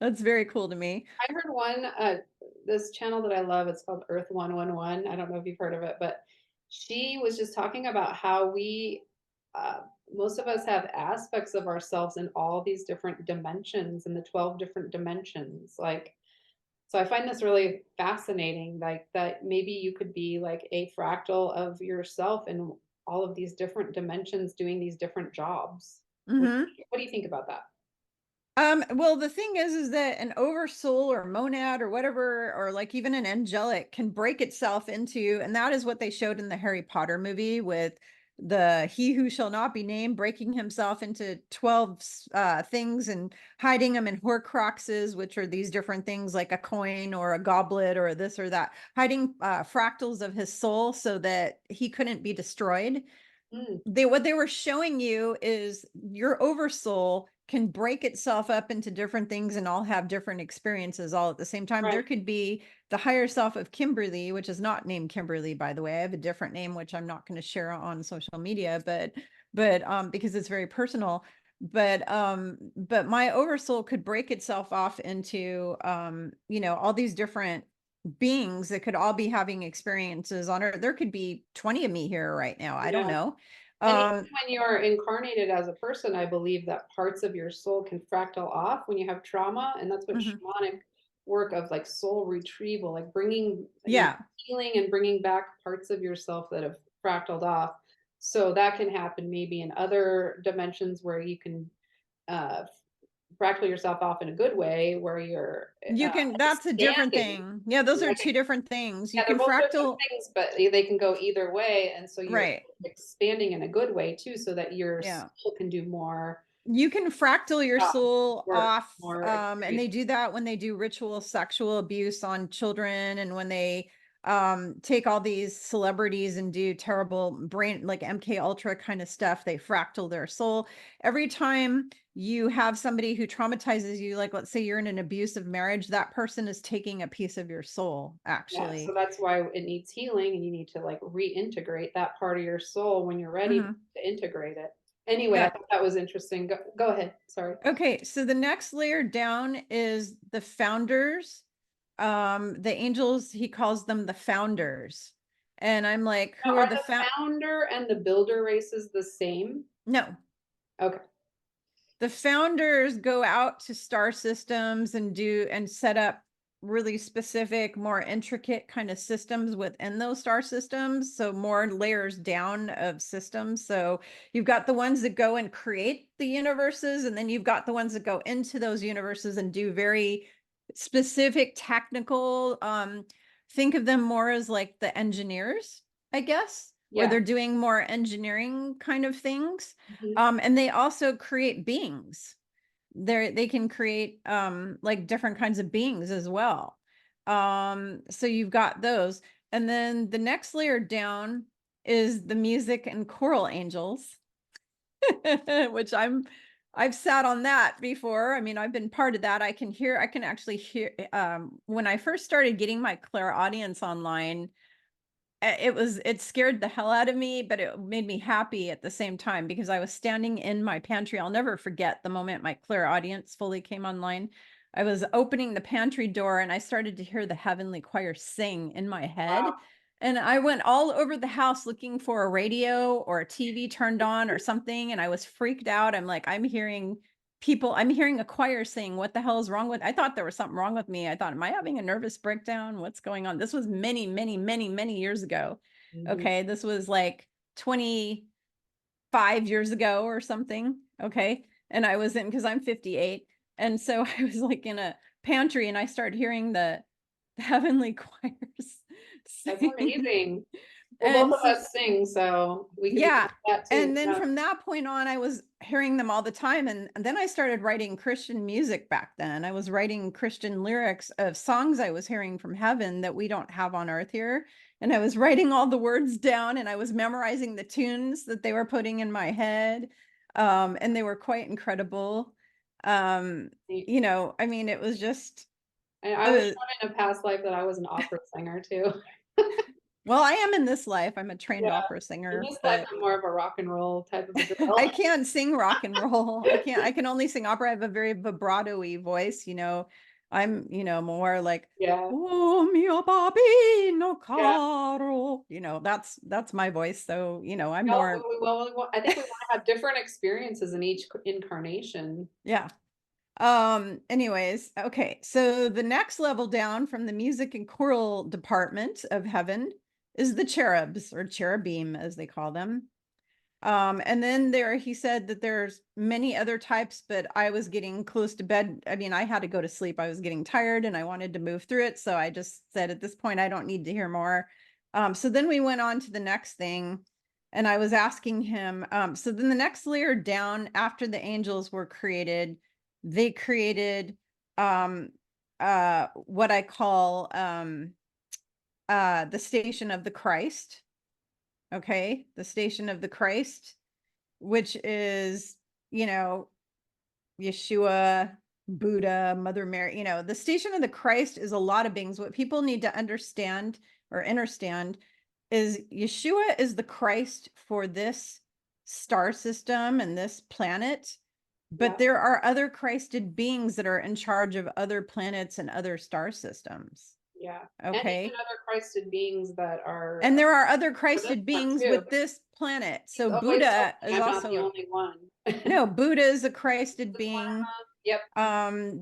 That's very cool to me. I heard this channel that I love, it's called Earth 111. I don't know if you've heard of it, but she was just talking about how uh, most of us have aspects of ourselves in all these different dimensions, in the 12 different dimensions. Like, so I find this really fascinating, like that maybe you could be like a fractal of yourself in all of these different dimensions doing these different jobs. Mm-hmm. What do you think about that? Well, the thing is that an oversoul or monad or whatever, or like even an angelic can break itself into, and that is what they showed in the Harry Potter movie with the he who shall not be named breaking himself into 12 things and hiding them in horcruxes, which are these different things like a coin or a goblet or this or that, hiding fractals of his soul so that he couldn't be destroyed. Mm, What they were showing you is your oversoul can break itself up into different things and all have different experiences all at the same time. right. There could be the higher self of Kimberly, which is not named Kimberly, by the way. I have a different name, which I'm not going to share on social media, but because it's very personal. But my oversoul could break itself off into all these different beings that could all be having experiences on Earth. There could be 20 of me here right now. I don't Yeah. know. And even Um, when you're incarnated as a person, I believe that parts of your soul can fractal off when you have trauma. And that's what mhm. shamanic work of like soul retrieval, like bringing, Yeah. healing and bringing back parts of yourself that have fractaled off. So that can happen maybe in other dimensions where you can uh, fractal yourself off in a good way, where you're That's a different expanding. thing. Yeah, those are Like, two different things. yeah, You they're can both different fractal, things, but they can go either way. And so you're right. expanding in a good way too, so that your Yeah. soul can do more You can fractal your job, soul work, off. more And they experience. do that when they do ritual sexual abuse on children and when they take all these celebrities and do terrible brain like MK Ultra kind of stuff. They fractal their soul. Every time you have somebody who traumatizes you, like let's say you're in an abusive marriage, that person is taking a piece of your soul, Yeah, so actually. that's why it needs healing, and you need to like reintegrate that part of your soul when you're ready Mhm. to integrate it. Anyway, I Yeah. thought that was interesting. Go ahead. Sorry. Okay, so the next layer down is the founders. The angels, he calls them the founders. And I'm like, Now, who are are the the founder and the builder races the same? No, Okay. the founders go out to star systems and set up really specific, more intricate kind of systems within those star systems. So more layers down of systems. So you've got the ones that go and create the universes, and then you've got the ones that go into those universes and do very specific technical, think of them more as like the engineers, I guess, where Yeah. they're doing more engineering kind of things. Mhm. And they also create beings. They can create like different kinds of beings as well. So you've got those. And then the next layer down is the music and choral angels, which I've sat on that before. I mean, I've been part of that. I can actually hear, when I first started getting my clairaudience online, it scared the hell out of me, but it made me happy at the same time because I was standing in my pantry. I'll never forget the moment my clairaudience fully came online. I was opening the pantry door and I started to hear the heavenly choir sing in my head. Wow. And I went all over the house looking for a radio or a TV turned on or something. And I was freaked out. I'm like, I'm hearing a choir sing. What the hell is wrong with? I thought there was something wrong with me. I thought, am I having a nervous breakdown? What's going on? This was many, many, many, many years ago. Mhm. Okay. This was like 25 years ago or something. Okay. And I was in, because I'm 58. And so I was like in a pantry and I started hearing the heavenly choirs That's sing. amazing. Well, both And of so us sing, so we can yeah. attest to that too. And then Yeah. from that point on, I was hearing them all the time. And then I started writing Christian music back then. I was writing Christian lyrics of songs I was hearing from heaven that we don't have on earth here. And I was writing all the words down and I was memorizing the tunes that they were putting in my head. And they were quite incredible. Um, Neat. I mean, it was just, And I it was was, shown in a past life that I was an opera singer too. well, I am in this life. I'm a trained Yeah. opera In singer, this life, but I'm more of a rock and roll type of a girl. I can't sing rock and roll. I can only sing opera. I have a very vibrato-y voice, I'm, more like, Yeah. oh mio babino Yeah. caro. That's my voice. So, I'm No, more, I think we want to have different experiences in each incarnation. yeah. Anyways, okay. So the next level down from the music and choral department of heaven is the cherubs, or cherubim as they call them. And then he said that there's many other types, but I was getting close to bed. I mean, I had to go to sleep. I was getting tired and I wanted to move through it. So I just said, at this point, I don't need to hear more. So then we went on to the next thing and I was asking him, so then the next layer down after the angels were created, they created, what I call, the station of the Christ. Okay. The station of the Christ, which is, you know, Yeshua, Buddha, Mother Mary, the station of the Christ is a lot of beings. What people need to understand or understand is Yeshua is the Christ for this star system and this planet, Yeah. but there are other Christed beings that are in charge of other planets and other star systems. Yeah. And even Okay. other Christed beings that are And there are other for this Christed one beings too. with this planet. He's So always told Buddha me is I'm not also the only one. no, Buddha is a Christed being. Yep.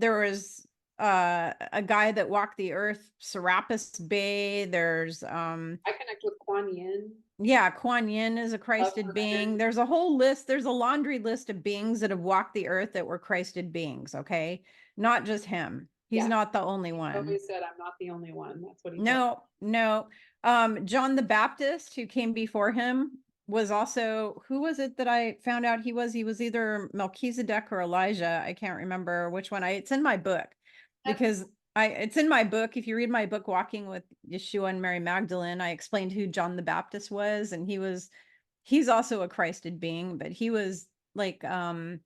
There was a guy that walked the earth, Serapis Bay. There's I connect with Kuan Yin. yeah, Kuan Yin is a Love Christed her being. energy. There's a whole list, there's a laundry list of beings that have walked the earth that were Christed beings, okay? Not just him. He's Yeah. not the only He's one. always said I'm not the only one. That's what he told No, no. John the Baptist, who came before him, was also, who was it that I found out he was? He was either Melchizedek or Elijah. I can't remember which one. It's in my book me. because it's in my book. If you read my book, Walking with Yeshua and Mary Magdalene, I explained who John the Baptist was, and he's also a Christed being, but he was like, um,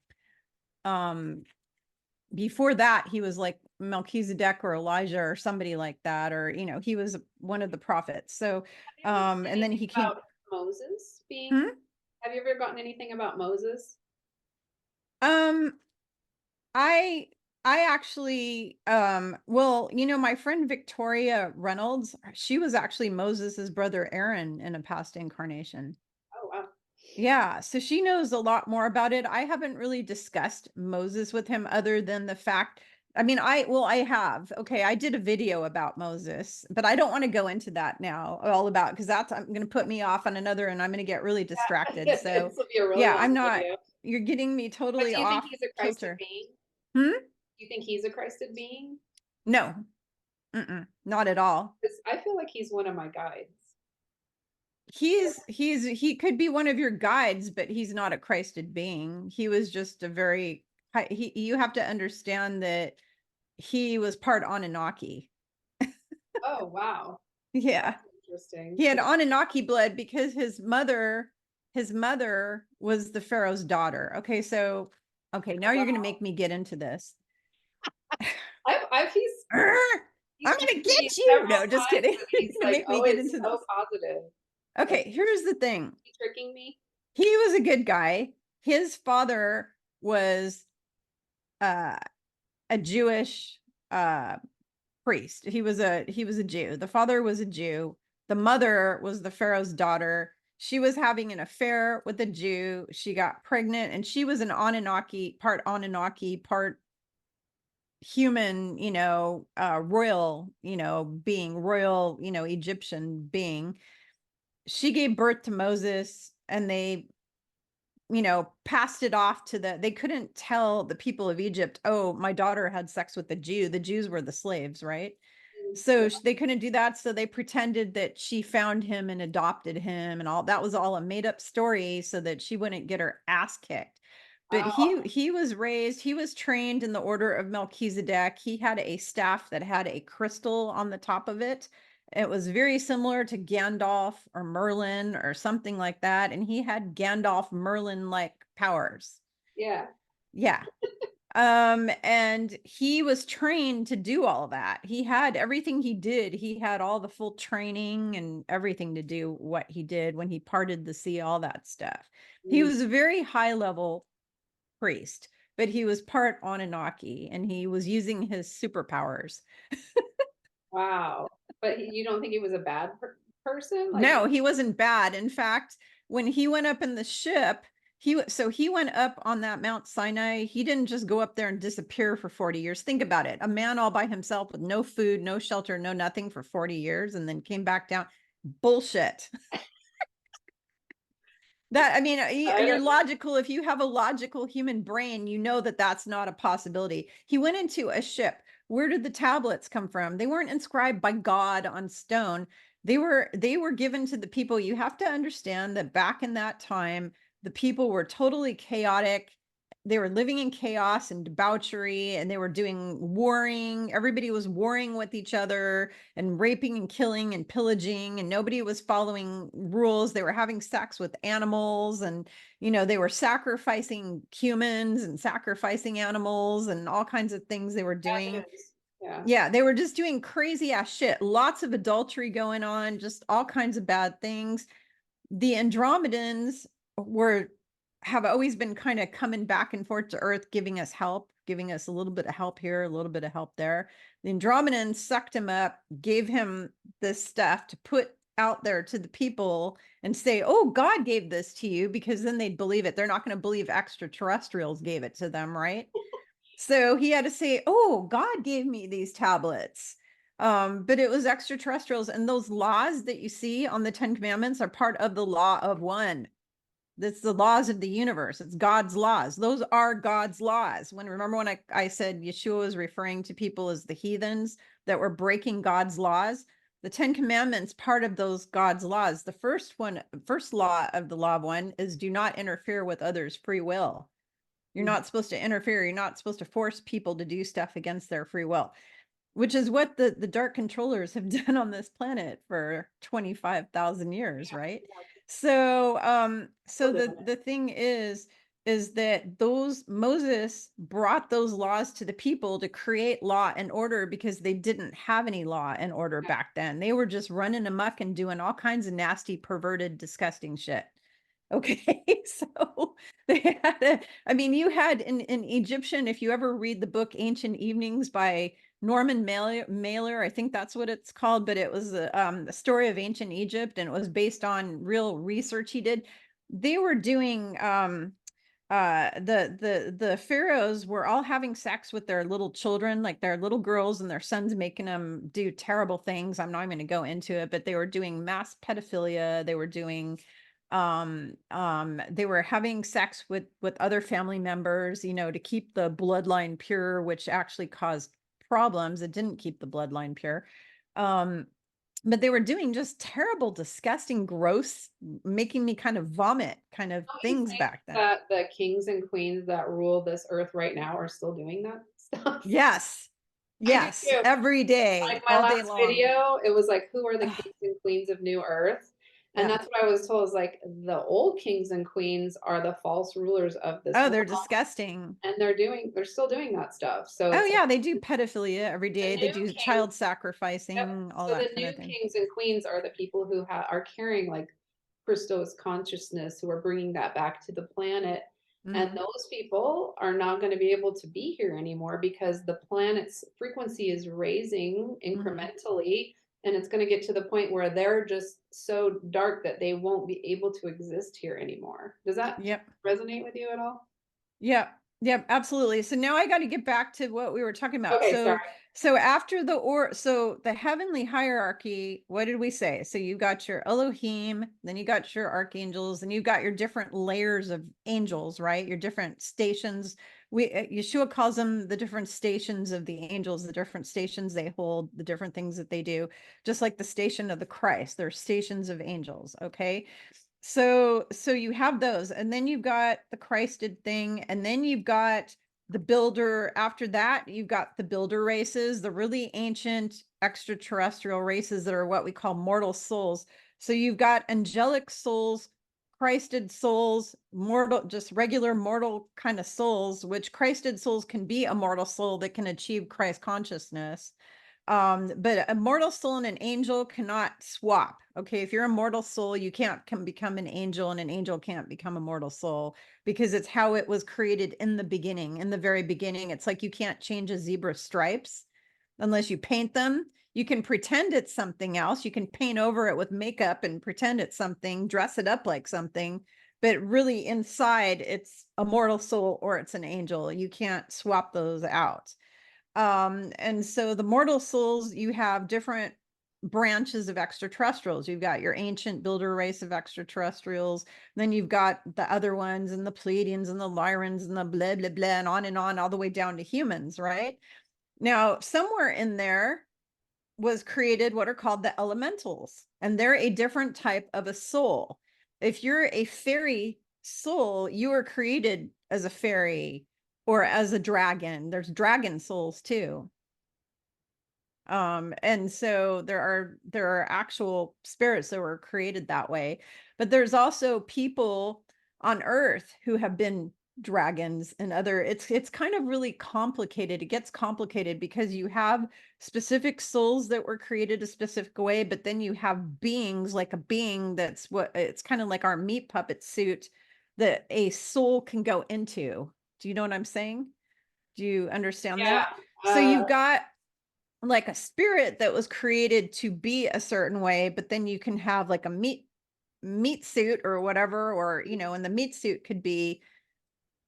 before that, he was like Melchizedek or Elijah or somebody like that, or, he was one of the prophets. So, Have you ever gotten and then anything he came, about Moses being? hmm? Have you ever gotten anything about Moses? Um, I, I actually, well, my friend Victoria Reynolds, she was actually Moses's brother Aaron in a past incarnation. Oh wow. Yeah, so she knows a lot more about it. I haven't really discussed Moses with him other than the fact I mean, I have. Okay, I did a video about Moses, but I don't want to go into that now, all about, because that's I'm going to put me off on another, and I'm going to get really distracted. So, This will be a really yeah, I'm long not. video. You're getting me But totally do you think off he's a Christed kilter. being? Hmm? Do you think he's a Christed being? No, not at all. Because I feel like he's one of my guides. He could be one of your guides, but he's not a Christed being. He was just a very you have to understand that he was part Anunnaki. Oh, wow. Yeah. That's interesting. He had Anunnaki blood because his mother was the Pharaoh's daughter. Okay, so okay, now you're gonna make me get into this. He's I'm gonna tricked me get you. several No, just times, kidding. and You're he's gonna like make me get always into so this. positive. Like, Okay, here's the thing. he tricking me? He was a good guy. His father was uh, a Jewish priest. He was a Jew. The father was a Jew. The mother was the Pharaoh's daughter. She was having an affair with a Jew. She got pregnant, and she was an Anunnaki, part human, royal, being, royal, Egyptian being. She gave birth to Moses, and they passed it off to they couldn't tell the people of Egypt, oh, my daughter had sex with the Jew. The Jews were the slaves, right? So Yeah. they couldn't do that. So they pretended that she found him and adopted him, and all that was all a made up story so that she wouldn't get her ass kicked. But Wow. he was trained in the order of Melchizedek. He had a staff that had a crystal on the top of it. It was very similar to Gandalf or Merlin or something like that. And he had Gandalf Merlin like powers. Yeah. Yeah. And he was trained to do all of that. He had everything he did. He had all the full training and everything to do what he did when he parted the sea, all that stuff. He Mm, was a very high level priest, but he was part Anunnaki, and he was using his superpowers. wow. But you don't think he was a bad person? Like, No, he wasn't bad. In fact, when he went up in the ship, he went up on that Mount Sinai. He didn't just go up there and disappear for 40 years. Think about it. A man all by himself with no food, no shelter, no nothing for 40 years, and then came back down. Bullshit. That, I mean, I you're don't, logical. If you have a logical human brain, you know that that's not a possibility. He went into a ship. Where did the tablets come from? They weren't inscribed by God on stone. They were given to the people. You have to understand that back in that time, the people were totally chaotic. They were living in chaos and debauchery, and they were doing warring. Everybody was warring with each other and raping and killing and pillaging, and nobody was following rules. They were having sex with animals, and they were sacrificing humans and sacrificing animals and all kinds of things they were doing. that is, yeah. Yeah, they were just doing crazy ass shit. Lots of adultery going on, just all kinds of bad things. The Andromedans were have always been kind of coming back and forth to Earth, giving us help, giving us a little bit of help here, a little bit of help there. The Andromedans sucked him up, gave him this stuff to put out there to the people and say, oh, God gave this to you, because then they'd believe it. They're not going to believe extraterrestrials gave it to them, right? So he had to say, oh, God gave me these tablets. But it was extraterrestrials, and those laws that you see on the Ten Commandments are part of the law of one. That's the laws of the universe. It's God's laws. Those are God's laws. Remember when I said Yeshua was referring to people as the heathens that were breaking God's laws? The Ten Commandments, part of those God's laws. The first law of the law of one is do not interfere with others' free will. You're not supposed to interfere. You're not supposed to force people to do stuff against their free will, which is what the dark controllers have done on this planet for 25,000 years, right? So the thing is that those Moses brought those laws to the people to create law and order, because they didn't have any law and order back then. They were just running amok and doing all kinds of nasty, perverted, disgusting shit. Okay, so they had I mean, you had in Egyptian, if you ever read the book Ancient Evenings by Norman Mailer, I think that's what it's called, but it was the story of ancient Egypt, and it was based on real research he did. They were doing the pharaohs were all having sex with their little children, like their little girls and their sons, making them do terrible things. I'm not even going to go into it, but they were doing mass pedophilia. They were doing they were having sex with other family members, you know, to keep the bloodline pure, which actually caused problems. It didn't keep the bloodline pure. But they were doing just terrible, disgusting, gross, making me kind of vomit kind of Don't you things think back then. that the kings and queens that rule this earth right now are still doing that stuff? Yes. I do Yes. too. Every Like day, my all day last long. video, it was like, who are the Ugh, kings and queens of New Earth? And yeah. that's what I was told is like the old kings and queens are the false rulers of this Oh, realm. they're disgusting. And they're still doing that stuff. So Oh it's like yeah, they do pedophilia every the day. They new do kings. child Yep. sacrificing, all So the that kind new of thing. kings and queens are the people who are carrying like Christos consciousness, who are bringing that back to the planet. And Hmm. those people are not going to be able to be here anymore because the planet's frequency is raising Hmm. incrementally. And it's going to get to the point where they're just so dark that they won't be able to exist here anymore. Does that Yep. resonate with you at all? Yep. Yep, absolutely. So now I got to get back to what we were talking about. Okay, sorry. So after so the heavenly hierarchy, what did we say? So you got your Elohim, then you got your archangels, and you got your different layers of angels, right? Your different stations. Yeshua calls them the different stations of the angels, the different stations they hold, the different things that they do, just like the station of the Christ. They're stations of angels, okay? So you have those, and then you've got the Christed thing, and then you've got the builder. After that, you've got the builder races, the really ancient extraterrestrial races that are what we call mortal souls. So you've got angelic souls, Christed souls, mortal, just regular mortal kind of souls, which Christed souls can be a mortal soul that can achieve Christ consciousness. But a mortal soul and an angel cannot swap. Okay, if you're a mortal soul, you can't become an angel, and an angel can't become a mortal soul because it's how it was created in the beginning. In the very beginning, it's like you can't change a zebra stripes unless you paint them. You can pretend it's something else. You can paint over it with makeup and pretend it's something, dress it up like something, but really inside it's a mortal soul or it's an angel. You can't swap those out. And so the mortal souls, you have different branches of extraterrestrials. You've got your ancient builder race of extraterrestrials, then you've got the other ones, and the Pleiadians and the Lyrans and the blah blah blah, and on, all the way down to humans, right? Now, somewhere in there was created what are called the elementals, and they're a different type of a soul. If you're a fairy soul, you were created as a fairy or as a dragon. There's dragon souls too. And so there are actual spirits that were created that way, but there's also people on earth who have been dragons and other. It's kind of really complicated. It gets complicated because you have specific souls that were created a specific way, but then you have beings, like a being that's what it's kind of like our meat puppet suit that a soul can go into. Do you know what I'm saying? Do you understand Yeah. that? So you've got like a spirit that was created to be a certain way, but then you can have like a meat suit or whatever, or and the meat suit could be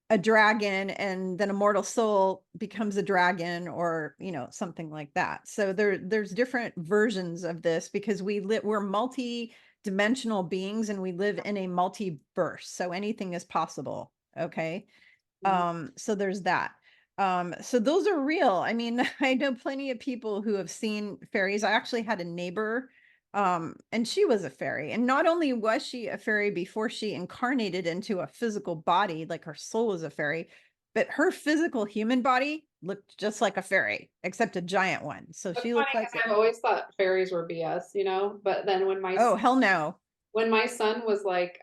a dragon, and then a mortal soul becomes a dragon, or something like that. So there's different versions of this because we're multi-dimensional beings, and we live in a multiverse, so anything is possible. Okay. So there's that. So those are real. I mean, I know plenty of people who have seen fairies. I actually had a neighbor, and she was a fairy. And not only was she a fairy before she incarnated into a physical body, like her soul was a fairy, but her physical human body looked just like a fairy, except a giant one. So That's she funny looked like because I've always thought fairies were BS, you know. But then oh, hell no. when my son was like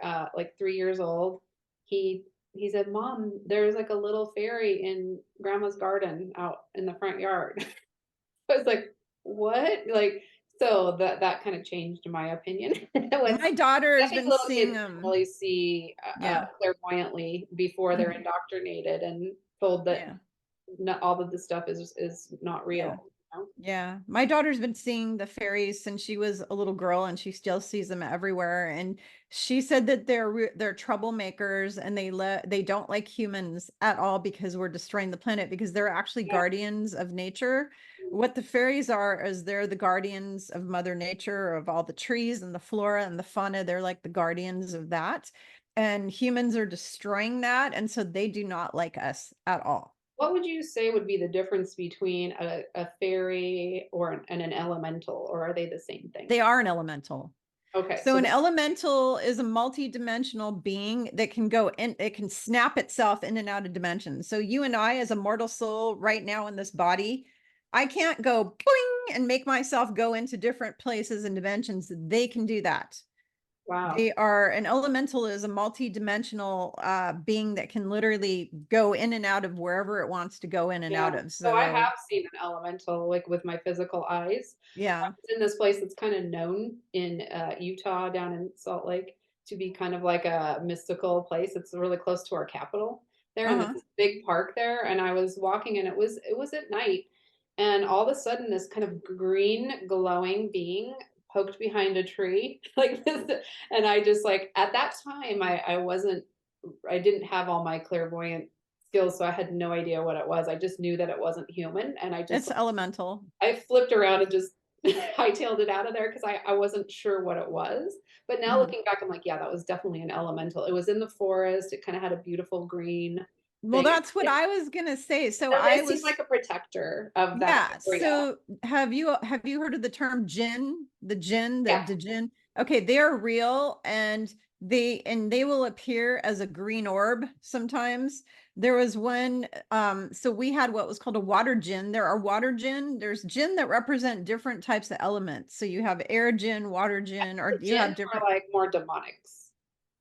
3 years old, he said, "Mom, there's like a little fairy in Grandma's garden out in the front yard." I was like, "What?" Like, so that kind of changed my opinion. When My daughter I has think been little seeing kids can them. really see Yeah. clairvoyantly before they're Mhm. indoctrinated and told that Yeah. not all of this stuff is not Yeah. real. know? Yeah, my daughter's been seeing the fairies since she was a little girl, and she still sees them everywhere. And she said that they're troublemakers, and they don't like humans at all because we're destroying the planet, because they're actually Yeah. guardians of nature. What the fairies are is they're the guardians of Mother Nature, of all the trees and the flora and the fauna. They're like the guardians of that. And humans are destroying that, and so they do not like us at all. What would you say would be the difference between a fairy or an elemental, or are they the same thing? They are an elemental. Okay, So so an the elemental is a multi-dimensional being that can go in, it can snap itself in and out of dimensions. So you and I, as a mortal soul right now in this body, I can't go boing and make myself go into different places and dimensions. They can do that. wow. They are, an elemental is a multi-dimensional being that can literally go in and out of wherever it wants to go in and Yeah. out of. So I So have seen an elemental, like, with my physical eyes. I yeah. was in this place that's kinda known in, Utah, down in Salt Lake, to be kind of like a mystical place. It's really close to our capital there, and there's Uh-huh. this big park there, and I was walking, and it was at night, and all of a sudden, this kind of green glowing being poked behind a tree like this, and I just, like, at that time, I didn't have all my clairvoyant skills, so I had no idea what it was. I just knew that it wasn't human, and It's elemental. I flipped around and just hightailed it out of there because I wasn't sure what it was. But now Mhm. looking back, I'm like, yeah, that was definitely an elemental. It was in the forest. It kind of had a beautiful green Well, thing. that's what I was gonna say. So I It seemed was like a protector of that Yeah. area. So have you heard of the term jinn? The jinn, Yeah, the jinn. Okay, they are real, and they will appear as a green orb sometimes. There was one, so we had what was called a water jinn. There are water jinn. There's jinn that represent different types of elements. So you have air jinn, water jinn, or the you jinn have were different. like more demonics.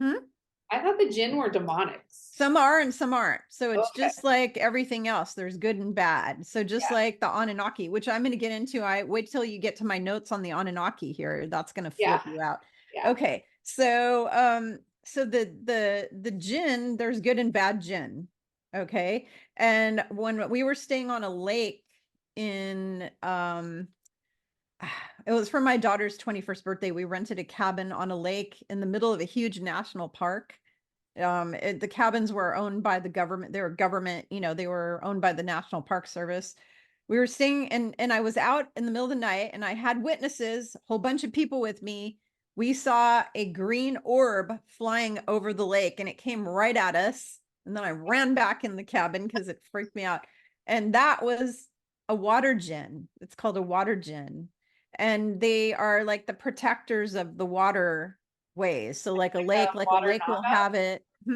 Hmm? I thought the jinn were demonics. Some are and some aren't. So it's Okay, just like everything else. There's good and bad. So just yeah, like the Anunnaki, which I'm going to get into. I wait till you get to my notes on the Anunnaki here. That's going to yeah, flip you out. yeah. Okay. So so the jinn, there's good and bad jinn. Okay. And when we were staying on a lake in it was for my daughter's 21st birthday, we rented a cabin on a lake in the middle of a huge national park. The cabins were owned by the government. They were government, they were owned by the National Park Service. We were staying, and I was out in the middle of the night, and I had witnesses, a whole bunch of people with me. We saw a green orb flying over the lake, and it came right at us. And then I ran back in the cabin because it freaked me out. And that was a water gin. It's called a water gin. And they are like the protectors of the water ways. So like Like a a water lake will naga, have it. Hmm?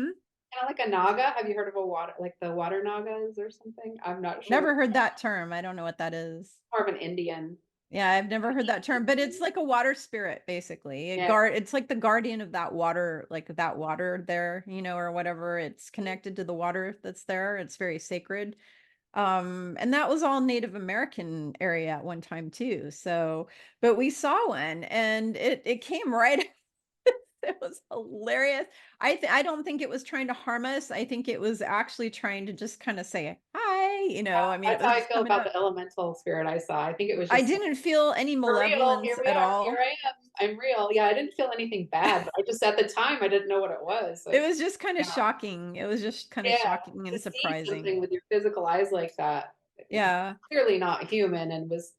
kind of like a naga. Have you heard of a water, like the water nagas or something? I'm not sure. Never heard that term. I don't know what that is. More of an Indian. Yeah, I've never heard that term, but it's like a water spirit, basically. Yeah. It's like the guardian of that water, like that water there, or whatever. It's connected to the water that's there. It's very sacred. And that was all Native American area at one time too. So, but we saw one, and it came right. It was hilarious. I don't think it was trying to harm us. I think it was actually trying to just kind of say hi, I mean, it That's was how I just feel coming about up. the elemental spirit I saw. I think it was I just didn't feel any for real. Here malevolence we at are. Here all. I am. I'm real. Yeah, I didn't feel anything bad, but I just at the time I didn't know what it was. It Like, was just kind of yeah, shocking. It was just kind of yeah. shocking To and see surprising. something with your physical eyes like that, Yeah. clearly not human and was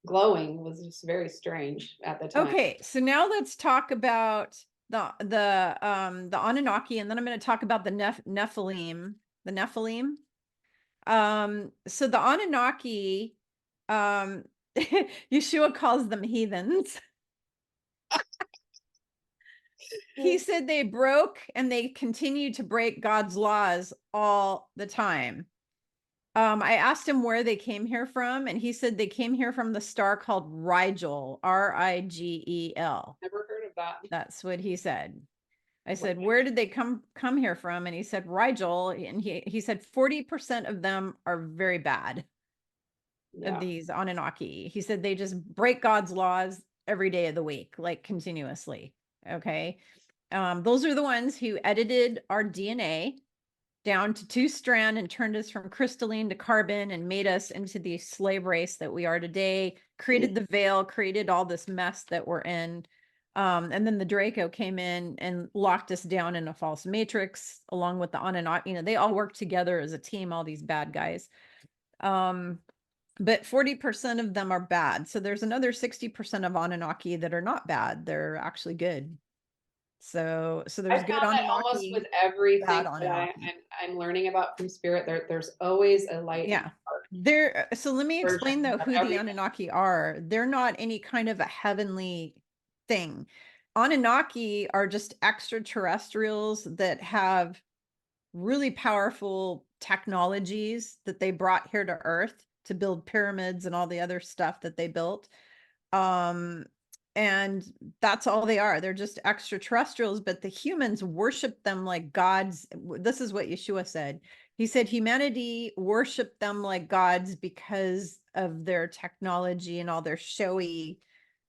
glowing, was just very strange at the time. Okay, so now let's talk about the Anunnaki, and then I'm going to talk about the Nephilim. The Nephilim. So the Anunnaki, um, Yeshua calls them heathens. He said they broke and they continue to break God's laws all the time. I asked him where they came here from, and he said they came here from the star called Rigel, Rigel. Never heard of that. That's what he said. I What- said, where did they come here from? And he said Rigel, and he said 40% of them are very bad, of Yeah. these Anunnaki. He said they just break God's laws every day of the week, like continuously. Okay. Those are the ones who edited our DNA. down to 2 strand and turned us from crystalline to carbon and made us into the slave race that we are today, created the veil, created all this mess that we're in. And then the Draco came in and locked us down in a false matrix along with the Annunaki. You know, they all work together as a team, all these bad guys. But 40% of them are bad. So there's another 60% of Anunnaki that are not bad. They're actually good. So I there's good found that almost Anunnaki, with everything bad that Anunnaki. I'm learning about from spirit, there's always a light and Yeah. a dark So let me explain version though of who the everything. Anunnaki are. They're not any kind of a heavenly thing. Anunnaki are just extraterrestrials that have really powerful technologies that they brought here to Earth to build pyramids and all the other stuff that they built. And that's all they are. They're just extraterrestrials, but the humans worship them like gods. This is what Yeshua said. He said humanity worshiped them like gods because of their technology and all their showy,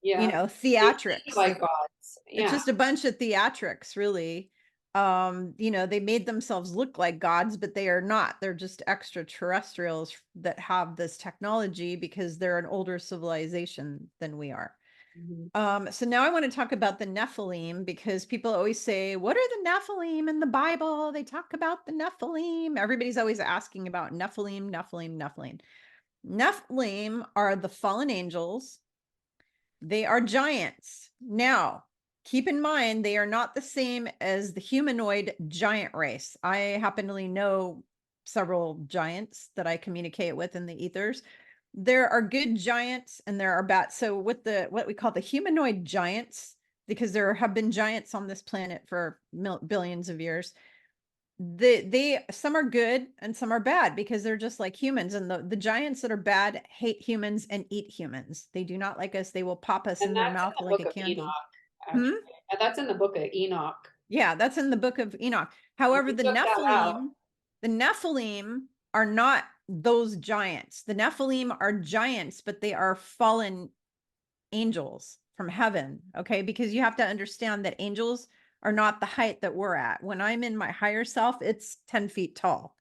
Yeah. They think theatrics. like gods. It's Yeah. just a bunch of theatrics, really. They made themselves look like gods, but they are not. They're just extraterrestrials that have this technology because they're an older civilization than we are. Mhm. So now I want to talk about the Nephilim because people always say, what are the Nephilim in the Bible? They talk about the Nephilim. Everybody's always asking about Nephilim, Nephilim, Nephilim. Nephilim are the fallen angels. They are giants. Now, keep in mind, they are not the same as the humanoid giant race. I happen to know several giants that I communicate with in the ethers. There are good giants and there are bad. So with what we call the humanoid giants, because there have been giants on this planet for billions of years, they some are good and some are bad because they're just like humans, and the giants that are bad hate humans and eat humans. They do not like us. They will pop us And in their that's in mouth the like book a of candy. Enoch, Hmm? actually. And that's in the book of Enoch. Yeah, that's in the book of Enoch. However, We took that out. The Nephilim are not those giants. The Nephilim are giants, but they are fallen angels from heaven. Okay. Because you have to understand that angels are not the height that we're at. When I'm in my higher self, it's 10 feet tall.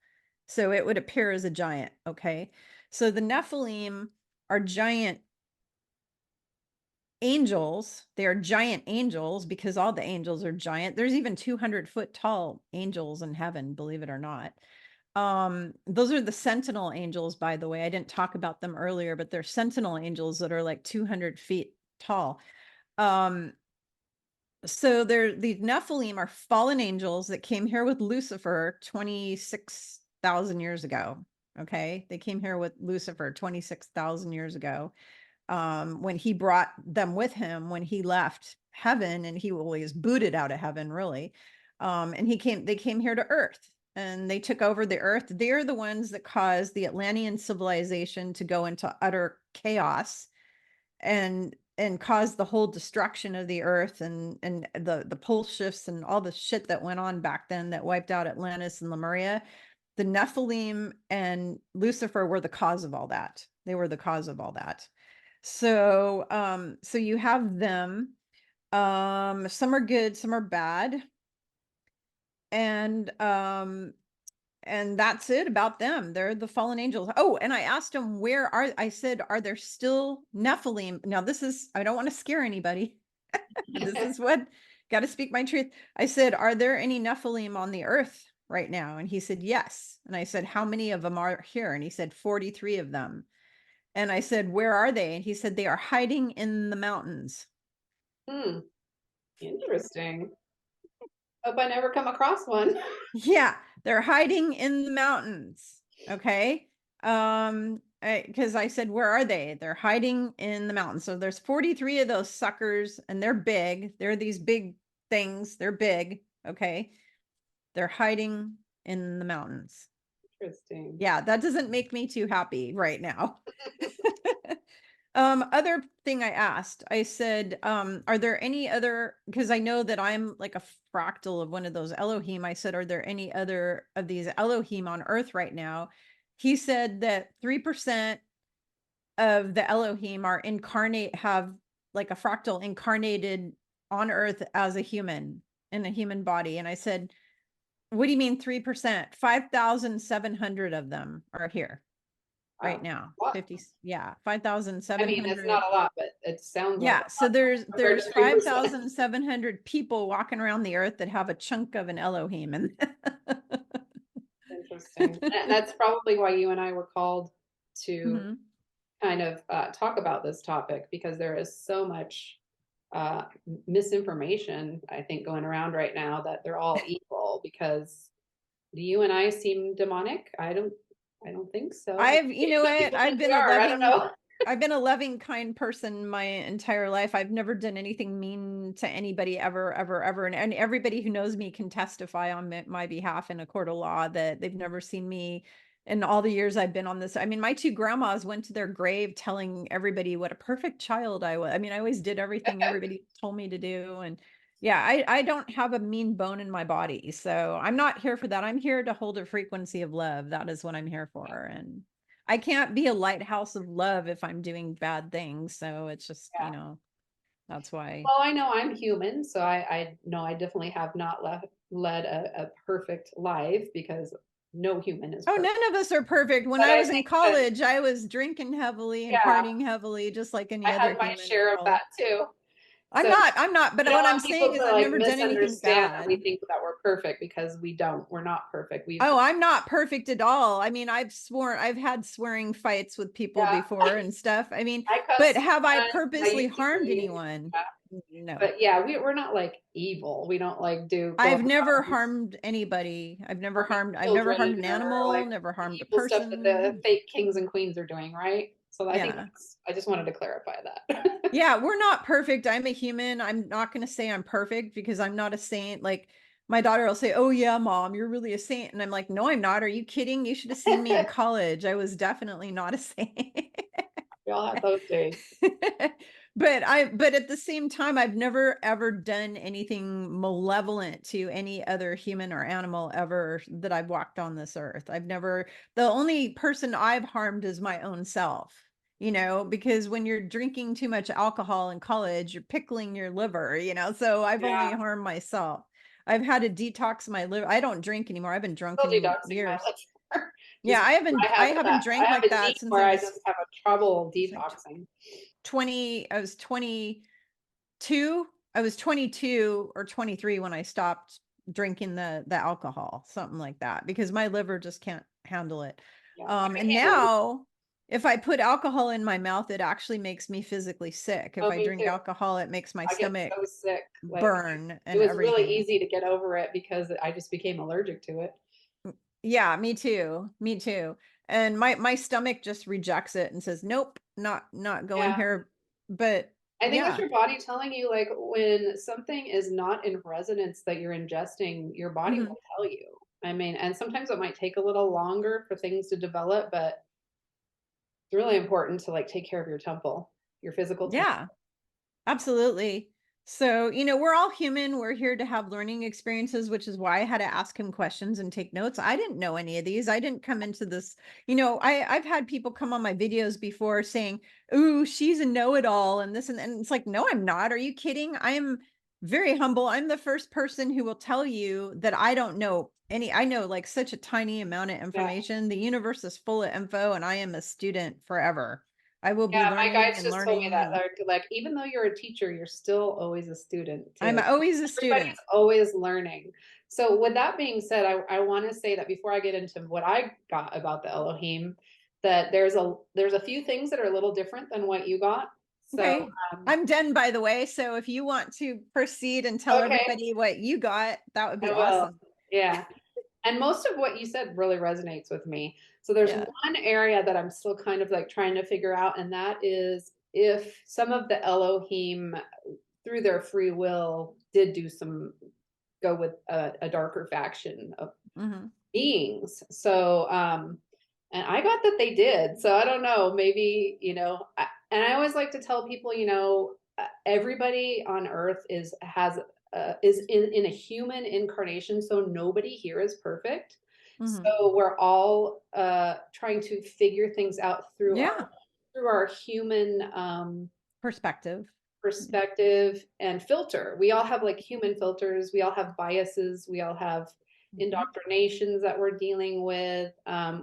So it would appear as a giant. Okay. So the Nephilim are giant angels. They are giant angels because all the angels are giant. There's even 200-foot tall angels in heaven, believe it or not. Those are the sentinel angels, by the way. I didn't talk about them earlier, but they're sentinel angels that are like 200 feet tall. So these Nephilim are fallen angels that came here with Lucifer 26,000 years ago. Okay. They came here with Lucifer 26,000 years ago. When he brought them with him, when he left heaven, and he was booted out of heaven, really. And they came here to Earth and they took over the Earth. They're the ones that caused the Atlantean civilization to go into utter chaos and caused the whole destruction of the Earth and the pole shifts and all the shit that went on back then that wiped out Atlantis and Lemuria. The Nephilim and Lucifer were the cause of all that. They were the cause of all that. So you have them. Some are good, some are bad. And that's it about them. They're the fallen angels. Oh, and I asked him, I said, are there still Nephilim? Now, I don't want to scare anybody. This is what, got to speak my truth. I said, are there any Nephilim on the earth right now? And he said, yes. And I said, how many of them are here? And he said, 43 of them. And I said, where are they? And he said, they are hiding in the mountains. Hmm. Interesting. Hope I never come across one. Yeah, they're hiding in the mountains. Okay. Because I said, where are they? They're hiding in the mountains. So there's 43 of those suckers, and they're big. They're these big things. They're big. Okay. They're hiding in the mountains. Interesting. Yeah, that doesn't make me too happy right now. Other thing I asked, I said, are there any other, because I know that I'm like a fractal of one of those Elohim. I said, are there any other of these Elohim on earth right now? He said that 3% of the Elohim have like a fractal incarnated on earth as a human in a human body. And I said, What do you mean 3%? 5,700 of them are here right Wow. now. What? 50, yeah, I mean, it's 5,700. not a lot, but it sounds like a Yeah, so lot compared there's to 3%. 5,700 people walking around the earth that have a chunk of an Elohim, and Interesting. That's probably why you and I were called to Mhm. kind of talk about this topic, because there is so much misinformation, I think, going around right now that they're all evil. Because do you and I seem demonic? I don't think so. You know Maybe some what? people think we are. I don't know. I've been a loving, kind person my entire life. I've never done anything mean to anybody ever, ever, ever. And everybody who knows me can testify on my behalf in a court of law that they've never seen me in all the years I've been on this. I mean, my two grandmas went to their grave telling everybody what a perfect child I was. I mean, I always did everything everybody told me to do. And yeah, I don't have a mean bone in my body. So I'm not here for that. I'm here to hold a frequency of love. That is what I'm here for. And I can't be a lighthouse of love if I'm doing bad things. So it's just, Yeah. that's why. Well, I know I'm human, so I know I definitely have not led a perfect life, because no human is Oh, perfect. none of us are perfect. When But I I was in think that, college, I was drinking heavily and yeah, partying heavily, just like I any had other my human in share of college. that too. I'm So not, I'm not, but I don't what I'm want saying people is to I've like never done anything misunderstand that we bad. think that we're perfect, because we don't. We're not perfect. We've, Oh, I'm not perfect at all. I mean, I've had swearing fights with people yeah, before and stuff. I mean, I but cuss have I sometimes. I purposely used to harmed drink. anyone? Yeah. No. But yeah, we're not like evil. We don't like do go I've never around harmed anybody. harming I've never harmed children, an or animal, like never the harmed a evil stuff that the person. fake kings and queens are doing, right? So I think Yeah. I just wanted to clarify that. Yeah, we're not perfect. I'm a human. I'm not going to say I'm perfect because I'm not a saint. Like my daughter will say, "Oh yeah, mom, you're really a saint." And I'm like, "No, I'm not. Are you kidding? You should have seen me in college. I was definitely not a saint." We all have those days. But at the same time, I've never ever done anything malevolent to any other human or animal ever that I've walked on this earth. The only person I've harmed is my own self, because when you're drinking too much alcohol in college, you're pickling your liver, so I've only Yeah, harmed myself. I've had to detox my liver. I don't drink anymore. I've been drunk still in detoxing my years. liver. Yeah, Just I haven't I drank have like a gene that since where I just have a trouble detoxing. 20, I was 22. I was 22 or 23 when I stopped drinking the alcohol, something like that, because my liver just can't handle it. Yeah, I And can't really. now if I put alcohol in my mouth, it actually makes me physically sick. If Oh, I me drink too. alcohol, it makes my I get stomach so sick. Like, burn it and was really everything. easy to get over it because I just became allergic to it. Yeah, me too. Me too. And my stomach just rejects it and says, "Nope, not going Yeah. here." But I think that's yeah. your body telling you, like, when something is not in resonance that you're ingesting, your body Mhm. will tell you. I mean, and sometimes it might take a little longer for things to develop, but it's really important to like take care of your temple, your physical temple. Yeah. Absolutely. So, we're all human. We're here to have learning experiences, which is why I had to ask him questions and take notes. I didn't know any of these. I didn't come into this, I've had people come on my videos before saying, "Ooh, she's a know-it-all," and this and it's like, no, I'm not. Are you kidding? I am very humble. I'm the first person who will tell you that I don't know I know like such a tiny amount of Yeah. information. The universe is full of info, and I am a student forever. I will be Yeah, my learning guides and just told me learning, that. and Like, even though you're a teacher, you're still always a student I'm too. always a Everybody's student. always learning. So with that being said, I want to say that before I get into what I got about the Elohim, that there's a few things that are a little different than what you got. So Okay. I'm done, by the way. So if you want to proceed and tell okay, everybody what you got, that would be I will. awesome. Yeah. And most of what you said really resonates with me. So there's Yeah. one area that I'm still kind of like trying to figure out, and that is if some of the Elohim, through their free will, did go with a darker faction of Hmm. beings. So, and I got that they did. So I don't know, maybe, and I always like to tell people, everybody on earth is in a human incarnation. So nobody here is perfect. Hmm. So we're all trying to figure things out Yeah. through our human Perspective. perspective and filter. We all have like human filters. We all have biases. We all have Mhm. indoctrinations that we're dealing with.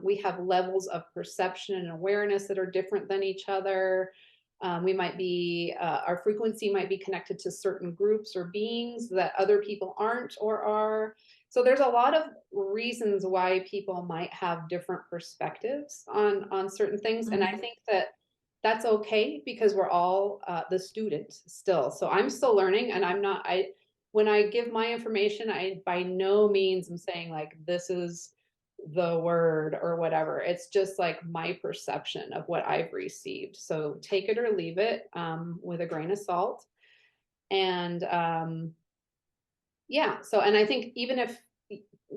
We have levels of perception and awareness that are different than each other. We might be, our frequency might be connected to certain groups or beings that other people aren't or are. So there's a lot of reasons why people might have different perspectives on certain things, and I Mhm. think that that's okay because we're all the students still. So I'm still learning, and I'm not. I when I give my information, I by no means am saying like this is the word or whatever. It's just like my perception of what I've received. So take it or leave it with a grain of salt. And yeah, so and I think even if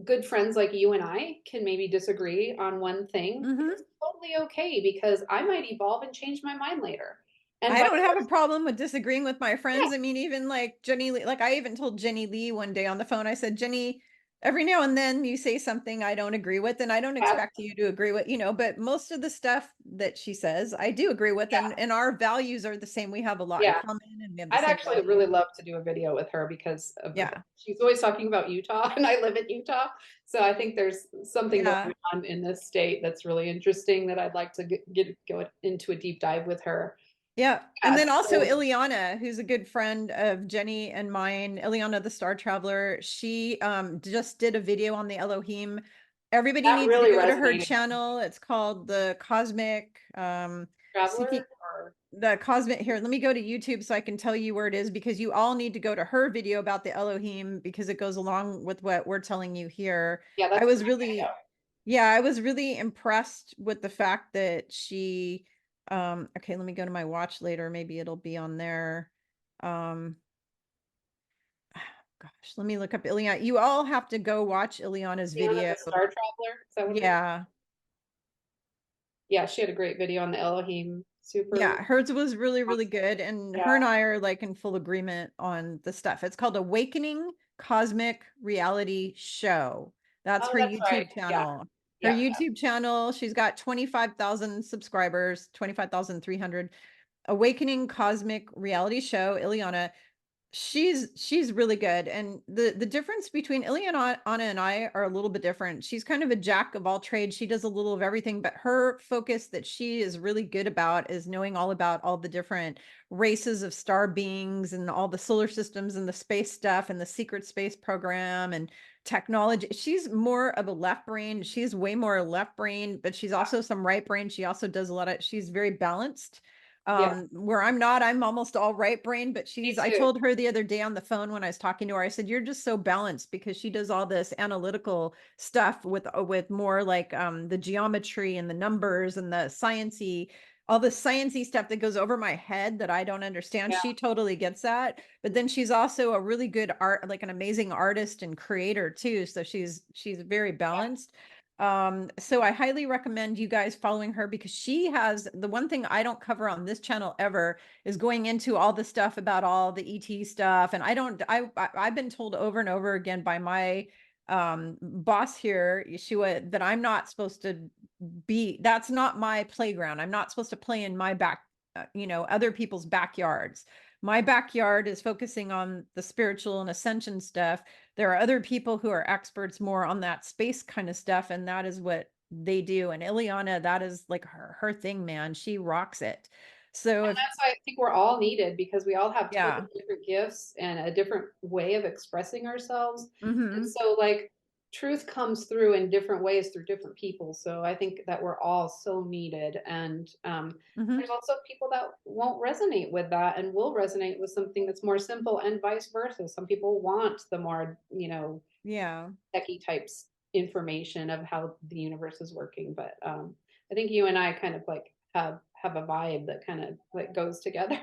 good friends like you and I can maybe disagree on one thing, it's Mhm. totally okay because I might evolve and change my mind later. And I vice don't have a versa. problem with disagreeing with my Yeah, friends. I mean, even like Jenny Lee, like I even told Jenny Lee one day on the phone, I said, Jenny, every now and then you say something I don't agree with, and I don't yeah, expect you to agree with, but most of the stuff that she says, I do agree with, yeah, and our values are the same. We have a lot in yeah. common and we have the I'd same actually value. really love to do a video with her because of Yeah. she's always talking about Utah and I live in Utah. So I think there's something Yeah. going on in this state that's really interesting that I'd like to go into a deep dive with her. Yeah. And Yeah, then also so Ileana, who's a good friend of Jenny and mine, Ileana the Star Traveler, she just did a video on the Elohim. Everybody that needs to really go to her resonated. channel. It's called the Cosmic Seeking Traveler or the Cosmic here. Let me go to YouTube so I can tell you where it is, because you all need to go to her video about the Elohim because it goes along with what we're telling you here. yeah, I that's a was great video. really Yeah, I was really impressed with the fact that she okay, let me go to my watch later. Maybe it'll be on there. Um gosh, let me look up Ileana. You all have to go watch Ileana's Fiona video. the Star Traveler, is that what it is? Yeah. Yeah, she had a great video on the Elohim. Super Yeah, hers was really, really awesome. good. And Yeah. her and I are like in full agreement on the stuff. It's called Awakening Cosmic Reality Show. That's Oh, her that's right. YouTube Yeah. channel. Her Yeah. YouTube channel, she's got 25,000 subscribers, 25,300. Awakening Cosmic Reality Show, Ileana. She's really good. And the difference between Ileana Anna and I are a little bit different. She's kind of a jack of all trades. She does a little of everything, but her focus that she is really good about is knowing all about all the different races of star beings and all the solar systems and the space stuff and the secret space program and technology. She's more of a left brain. She's way more left brain, but she's also some right brain. She also does a lot of, she's very balanced. Yeah. Where I'm not, I'm almost all right brain, but Me I too. told her the other day on the phone when I was talking to her, I said, you're just so balanced, because she does all this analytical stuff with more like the geometry and the numbers and the sciency, all the sciencey stuff that goes over my head that I don't understand. Yeah. She totally gets that. But then she's also a really good art, like an amazing artist and creator too. So she's very balanced. So I highly recommend you guys following her, because she has the one thing I don't cover on this channel ever is going into all the stuff about all the ET stuff. And I've been told over and over again by my boss here, Yeshua, that I'm not supposed to that's not my playground. I'm not supposed to play in my other people's backyards. My backyard is focusing on the spiritual and ascension stuff. There are other people who are experts more on that space kind of stuff, and that is what they do. And Ileana, that is like her thing, man. She rocks it. So if That's why I think we're all needed because we all have totally yeah. different gifts and a different way of expressing ourselves. And Mm-hmm. so, like, truth comes through in different ways through different people. So I think that we're all so needed. And Mm-hmm. there's also people that won't resonate with that and will resonate with something that's more simple and vice versa. Some people want the more, Yeah. techie types information of how the universe is working. But I think you and I kind of like have a vibe that kind of like goes together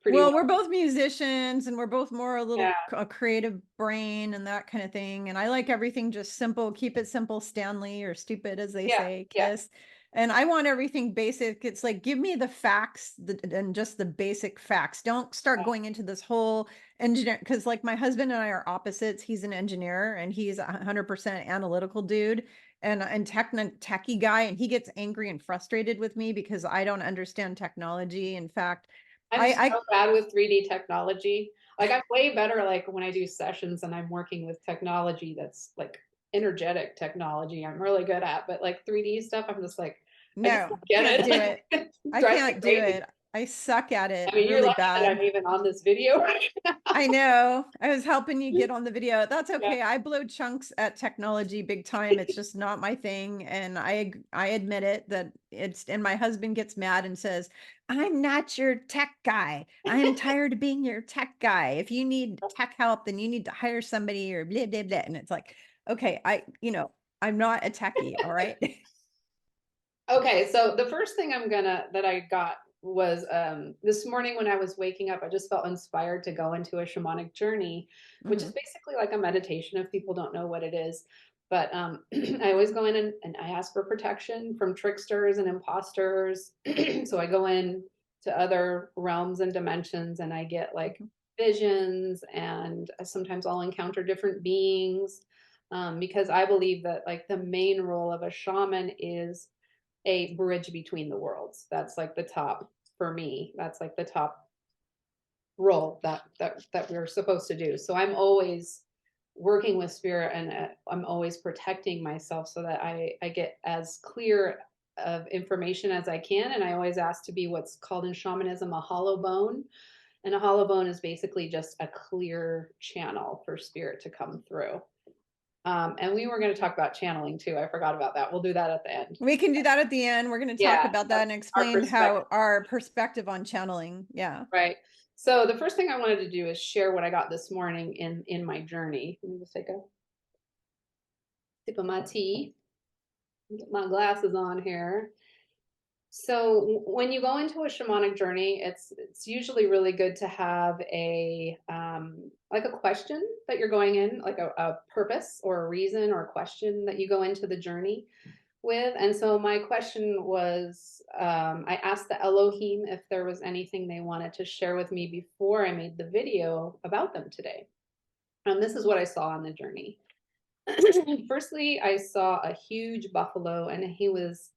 pretty Well, we're well. both musicians and we're both more a Yeah, little a creative brain and that kind of thing. And I like everything just simple, keep it simple, Stanley, or stupid, as they yeah, say, yeah, Kiss. And I want everything basic. It's like, give me the facts and just the basic facts. Don't start going into this whole engineer. Because like my husband and I are opposites. He's an engineer and he's 100% analytical dude and techie guy. And he gets angry and frustrated with me because I don't understand technology. In fact, I'm so I bad with 3D technology. Like I'm way better like when I do sessions and I'm working with technology that's like energetic technology I'm really good at, but like 3D stuff, I'm just like, I just No, don't get can't it. do Like, it. it I drives me can't do crazy. it. I suck at I it mean, you're really lucky that bad. I'm even on this video right now. I know. I was helping you get on the video. That's Yeah. okay. I blow chunks at technology big time. It's just not my thing. And I admit it that it's, and my husband gets mad and says, I'm not your tech guy. I'm tired of being your tech guy. If you need tech help, then you need to hire somebody or blah, blah, blah. And it's like, okay, I'm not a techie. All right. Okay, so the first thing that I got was this morning when I was waking up, I just felt inspired to go into a shamanic journey, which is Mhm. basically like a meditation if people don't know what it is. But I always go in and I ask for protection from tricksters and imposters. So I go in to other realms and dimensions and I get like Mhm. visions, and sometimes I'll encounter different beings, because I believe that like the main role of a shaman is a bridge between the worlds. That's like the top for me. That's like the top role that we're supposed to do. So I'm always working with spirit, and I'm always protecting myself so that I get as clear of information as I can. And I always ask to be what's called in shamanism a hollow bone. And a hollow bone is basically just a clear channel for spirit to come through. And we were going to talk about channeling too. I forgot about that. We'll do that at the end. We can do that at the end. We're going to talk Yeah, about that and our explain perspective. how our perspective on channeling. Yeah. Right. So the first thing I wanted to do is share what I got this morning in my journey. Let me just take a sip of my tea. Get my glasses on here. So when you go into a shamanic journey, it's usually really good to have a like a question that you're going in, like a purpose or a reason or a question that you go into the journey with. And so my question was, I asked the Elohim if there was anything they wanted to share with me before I made the video about them today. And this is what I saw on the journey. Firstly, I saw a huge buffalo, and he was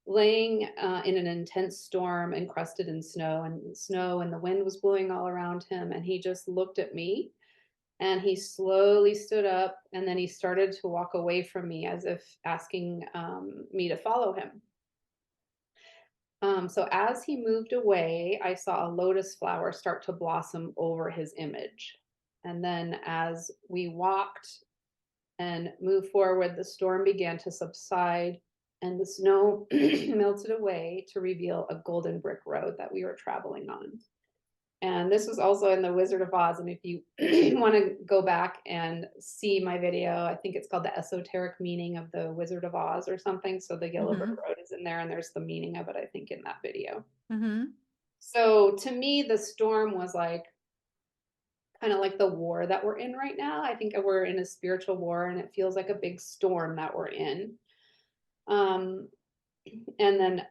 laying in an intense storm encrusted in snow, and the wind was blowing all around him. And he just looked at me, and he slowly stood up, and then he started to walk away from me as if asking me to follow him. So as he moved away, I saw a lotus flower start to blossom over his image. And then as we walked and moved forward, the storm began to subside and the snow melted away to reveal a golden brick road that we were traveling on. And this was also in the Wizard of Oz. And if you want to go back and see my video, I think it's called The Esoteric Meaning of the Wizard of Oz or something. So the Yellow Brick Mm-hmm. Road is in there, and there's the meaning of it, I think, in that video. Mm-hmm. So to me, the storm was like kind of like the war that we're in right now. I think we're in a spiritual war, and it feels like a big storm that we're in. Um, and then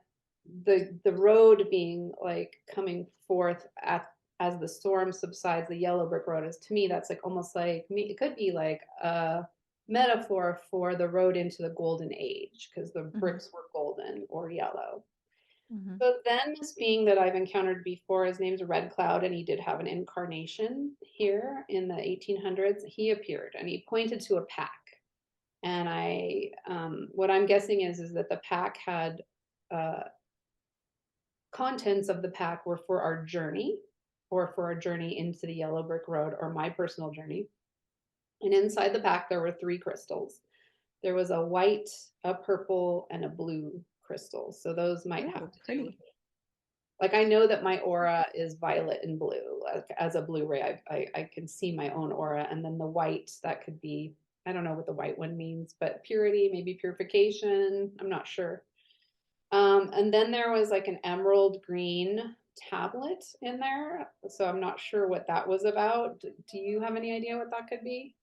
the road being like coming forth at as the storm subsides, the yellow brick road is, to me, that's like almost like me, it could be like a metaphor for the road into the golden age, because the Mm-hmm. bricks were golden or yellow. Mm-hmm. So then this being that I've encountered before, his name's Red Cloud, and he did have an incarnation here in the 1800s. He appeared and he pointed to a pack. And what I'm guessing is that the pack had uh, contents of the pack were for our journey, or for our journey into the yellow brick road, or my personal journey. And inside the pack, there were three crystals. There was a white, a purple, and a blue crystal. So those might have Oh, to do with, pretty. like, I know that my aura is violet and blue. Like, as a Blu-ray, I can see my own aura. And then the white, that could be, I don't know what the white one means, but purity, maybe purification. I'm not sure. And then there was like an emerald green tablet in there. So I'm not sure what that was about. Do you have any idea what that could be?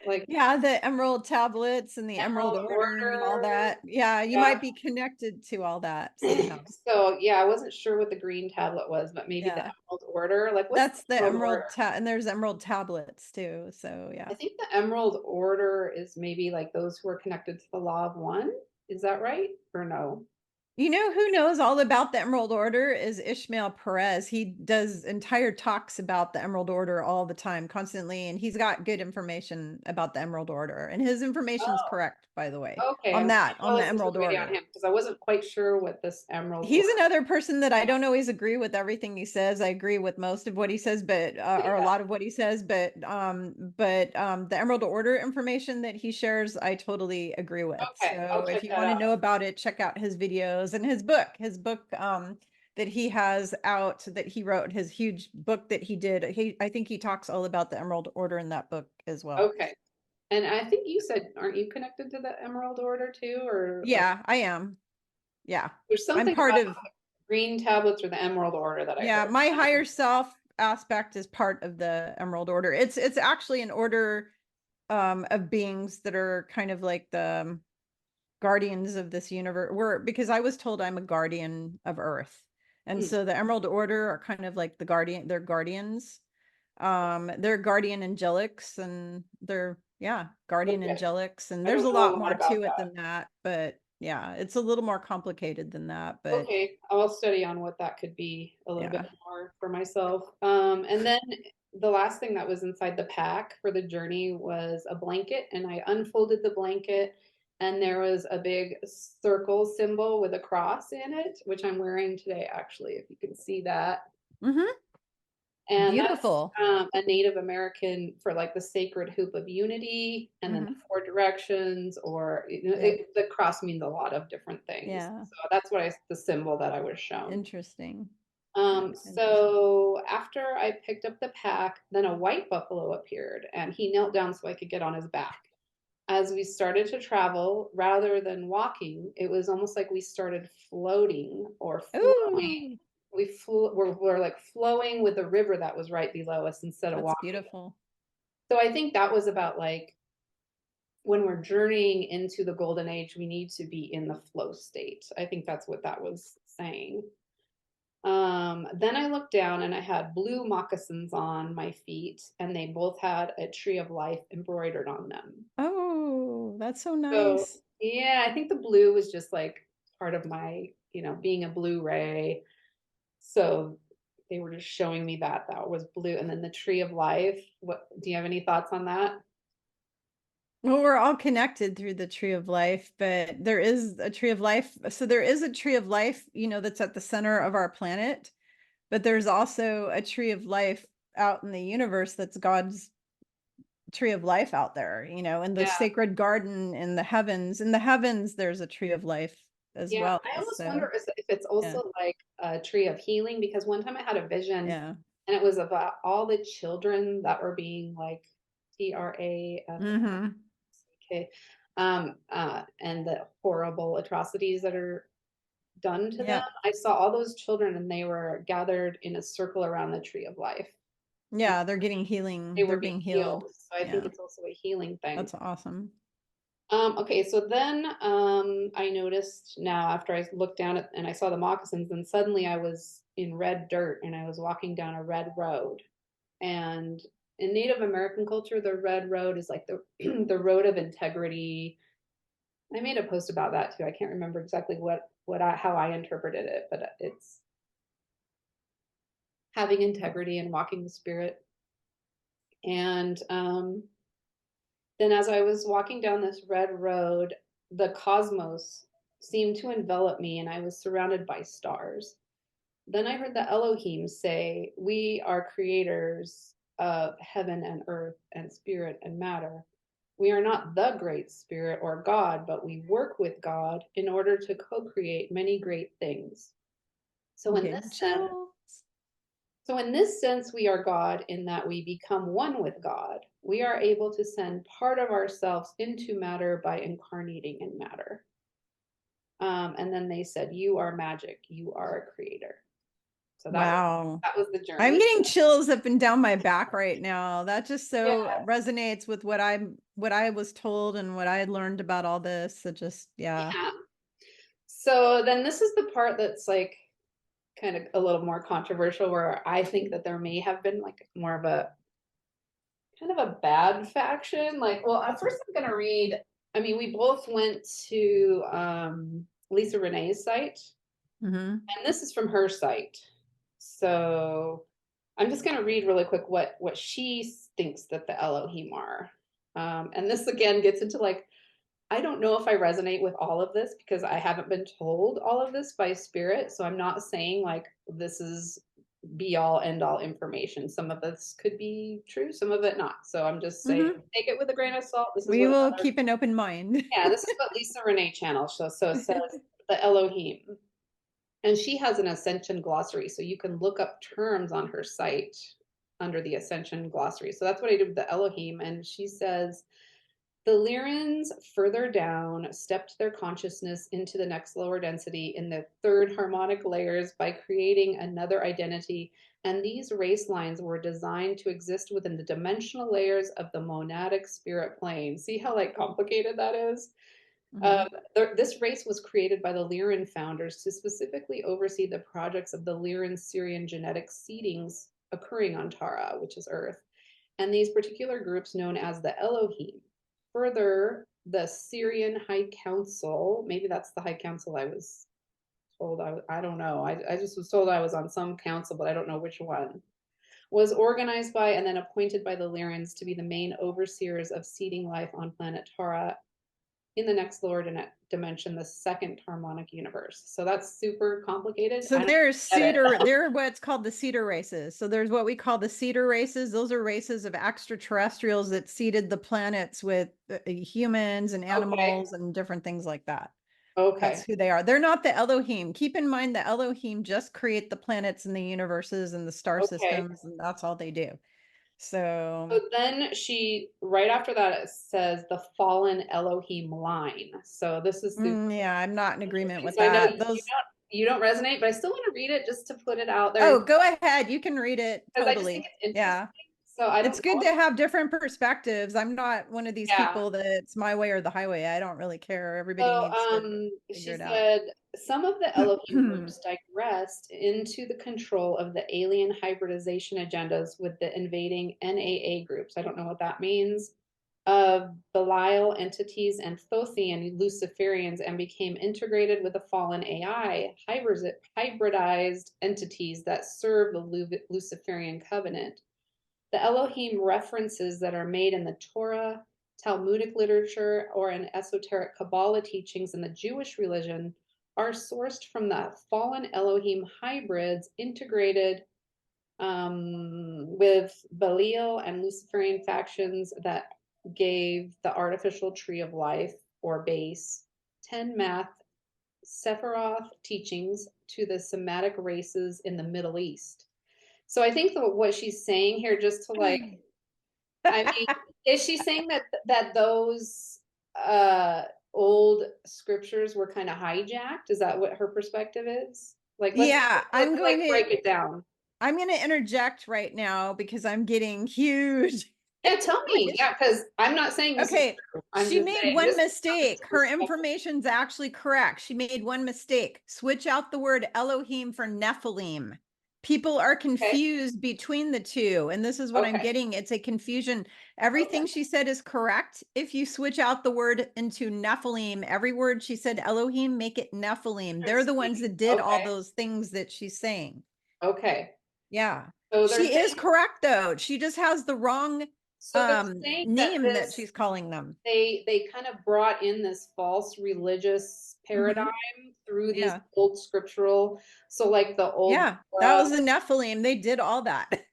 Like Yeah, the emerald tablets and the emerald emerald order and all order? that. Yeah, you Yeah. might be connected to all that somehow. So yeah, I wasn't sure what the green tablet was, but maybe the Yeah. emerald order. Like, what's the That's the emerald order? emerald and there's emerald tablets too. So I yeah. think the emerald order is maybe like those who are connected to the law of one. Is that right? Or no? You know who knows all about the Emerald Order is Ishmael Perez. He does entire talks about the Emerald Order all the time, constantly, and he's got good information about the Emerald Order. And his information's correct, by the way, Okay, on I'm that, on the listen to Emerald the video on Order. him because I wasn't quite sure what this emerald He's order. another person that I don't always agree with everything he says. I agree with most of what he says, but or a Yeah. lot of what he says, but the Emerald Order information that he shares, I totally agree with. Okay, I'll So if check you that want to out. know about it, check out his videos and his book. That he has out, that he wrote, his huge book that he did. I think he talks all about the Emerald Order in that book as well. Okay, and I think you said, aren't you connected to the Emerald Order too, or like Yeah, I am. Yeah. there's I'm something part about of green tablets or the Emerald Order that I Yeah, heard. my higher self aspect is part of the Emerald Order. It's actually an order of beings that are kind of like the guardians of this universe. We're Because I was told I'm a guardian of Earth. And Hmm, so the Emerald Order are kind of like they're guardians. They're guardian angelics, and they're, yeah, guardian okay, angelics, and I there's don't a know a lot lot more about to it that. than that, but yeah, it's a little more complicated than that, but Okay, I'll study on what that could be a little bit yeah. more for myself. And then the last thing that was inside the pack for the journey was a blanket, and I unfolded the blanket, and there was a big circle symbol with a cross in it, which I'm wearing today, actually, if you can see that. Hmm. And that's Beautiful. a Native American for like the sacred hoop of unity, and then the Hmm. four directions, or Yep. the cross means a lot of different things. Yeah. So that's what the symbol that I was shown. Interesting. That's interesting. So after I picked up the pack, then a white buffalo appeared and he knelt down so I could get on his back. As we started to travel, rather than walking, it was almost like we started floating or flowing. Ooh, We're like flowing with the river that was right below us instead of that's walking. beautiful. So I think that was about like when we're journeying into the golden age, we need to be in the flow state. I think that's what that was saying. Then I looked down and I had blue moccasins on my feet, and they both had a tree of life embroidered on them. Oh, that's so So, nice. yeah, I think the blue was just like part of my, being a blue ray. So they were just showing me that that was blue. And then the tree of life. What do you have any thoughts on that? Well, we're all connected through the tree of life, but there is a tree of life. So there is a tree of life, that's at the center of our planet, but there's also a tree of life out in the universe that's God's tree of life out there, in the Yeah. sacred garden in the heavens. In the heavens, there's a tree of life as Yeah. well. I almost So, wonder if it's yeah, also like a tree of healing, because one time I had a vision yeah. and it was about all the children that were being like TRAFK, Hmm. and the horrible atrocities that are done to them. Yeah. I saw all those children and they were gathered in a circle around the tree of life. And Yeah, they're getting they healing. They're were being being healed. healed. So I think Yeah, it's also a healing thing. that's awesome. Okay, so then I noticed now after I looked down at and I saw the moccasins, and suddenly I was in red dirt and I was walking down a red road. And in Native American culture, the red road is like the the road of integrity. I made a post about that too. I can't remember exactly how I interpreted it, but it's having integrity and walking the spirit. And then as I was walking down this red road, the cosmos seemed to envelop me and I was surrounded by stars. Then I heard the Elohim say, "We are creators of heaven and earth and spirit and matter. We are not the great spirit or God, but we work with God in order to co create many great things. So, I'm in getting this sense, chills. so, in this sense, we are God in that we become one with God. We are able to send part of ourselves into matter by incarnating in matter." And then they said, "You are magic. You are a creator." So Wow. that was the I'm journey. getting chills up and down my back right now. That just Yeah. so resonates with what I was told and what I had learned about all this. It just, yeah. Yeah. So then this is the part that's like kind of a little more controversial, where I think that there may have been like more of a kind of a bad faction. Like, well, at first I'm going to read. I mean, we both went to Lisa Renee's site, Mhm. and this is from her site. So I'm just going to read really quick what she thinks that the Elohim are. And this again gets into like, I don't know if I resonate with all of this because I haven't been told all of this by spirit. So I'm not saying like this is be all end all information. Some of this could be true, some of it not. So I'm just saying Mhm. take it with a grain of salt. This is We what will other, keep an open mind. yeah, this is what Lisa Renee channel. So it says the Elohim. And she has an Ascension glossary. So you can look up terms on her site under the Ascension glossary. So that's what I did with the Elohim. And she says the Lyrans further down stepped their consciousness into the next lower density in the third harmonic layers by creating another identity. And these race lines were designed to exist within the dimensional layers of the monadic spirit plane. See how like complicated that is? Mhm. This race was created by the Lyran founders to specifically oversee the projects of the Lyran Syrian genetic seedings occurring on Tara, which is Earth, and these particular groups known as the Elohim. Further, the Syrian High Council, maybe that's the High Council I was told, I don't know. I just was told I was on some council, but I don't know which one, was organized by and then appointed by the Lyrans to be the main overseers of seeding life on planet Tara in the next lower dimension, the second harmonic universe. So that's super complicated. So I don't there's get it. cedar, they're what's called the cedar races. So there's what we call the cedar races. Those are races of extraterrestrials that seeded the planets with humans and Okay. animals and different things like that. That's Okay. who they are. They're not the Elohim. Keep in mind the Elohim just create the planets and the universes and the star Okay. systems, and that's all they do. So So then she, right after that, it says the fallen Elohim line. So this is super yeah, I'm not in agreement interesting. with So I know that. Those you don't resonate, but I still want to read it just to put it out there Oh, go ahead. You can read it because I just think totally. it's interesting. Yeah. So I don't It's good know. to have different perspectives. I'm not one of these Yeah. people that it's my way or the highway. I don't really care. Everybody So needs to figure she it out. said some of the Elohim groups digressed into the control of the alien hybridization agendas with the invading NAA groups. I don't know what that means. Of Belial entities and Thothian Luciferians and became integrated with the fallen AI hybridized entities that serve the Luciferian covenant. The Elohim references that are made in the Torah, Talmudic literature, or in esoteric Kabbalah teachings in the Jewish religion are sourced from the fallen Elohim hybrids integrated with Belial and Luciferian factions that gave the artificial tree of life or base 10 math Sephiroth teachings to the Semitic races in the Middle East. So I think what she's saying here, just to like, I mean, is she saying that those old scriptures were kind of hijacked? Is that what her perspective is? Like, Yeah, let's like break it down. I'm going to interject right now because I'm getting huge Yeah, tell me. information. Yeah, because I'm not saying this is Okay, true. I'm she just made saying one this is something mistake. to Her respect. information's actually correct. She made one mistake. Switch out the word Elohim for Nephilim. People are Okay. confused between the two, and this is what I'm Okay. getting. It's a confusion. Okay. Everything she said is correct. If you switch out the word into Nephilim, every word she said Elohim, make it Nephilim. They're the ones that did all Okay. those things that she's saying. Okay. Yeah. So they're She is saying correct though. She just has the wrong that name that this she's calling them. they kind of brought in this false religious paradigm Mhm. through these Yeah. old scriptural. So like the old Yeah. That was the Nephilim. They did all that.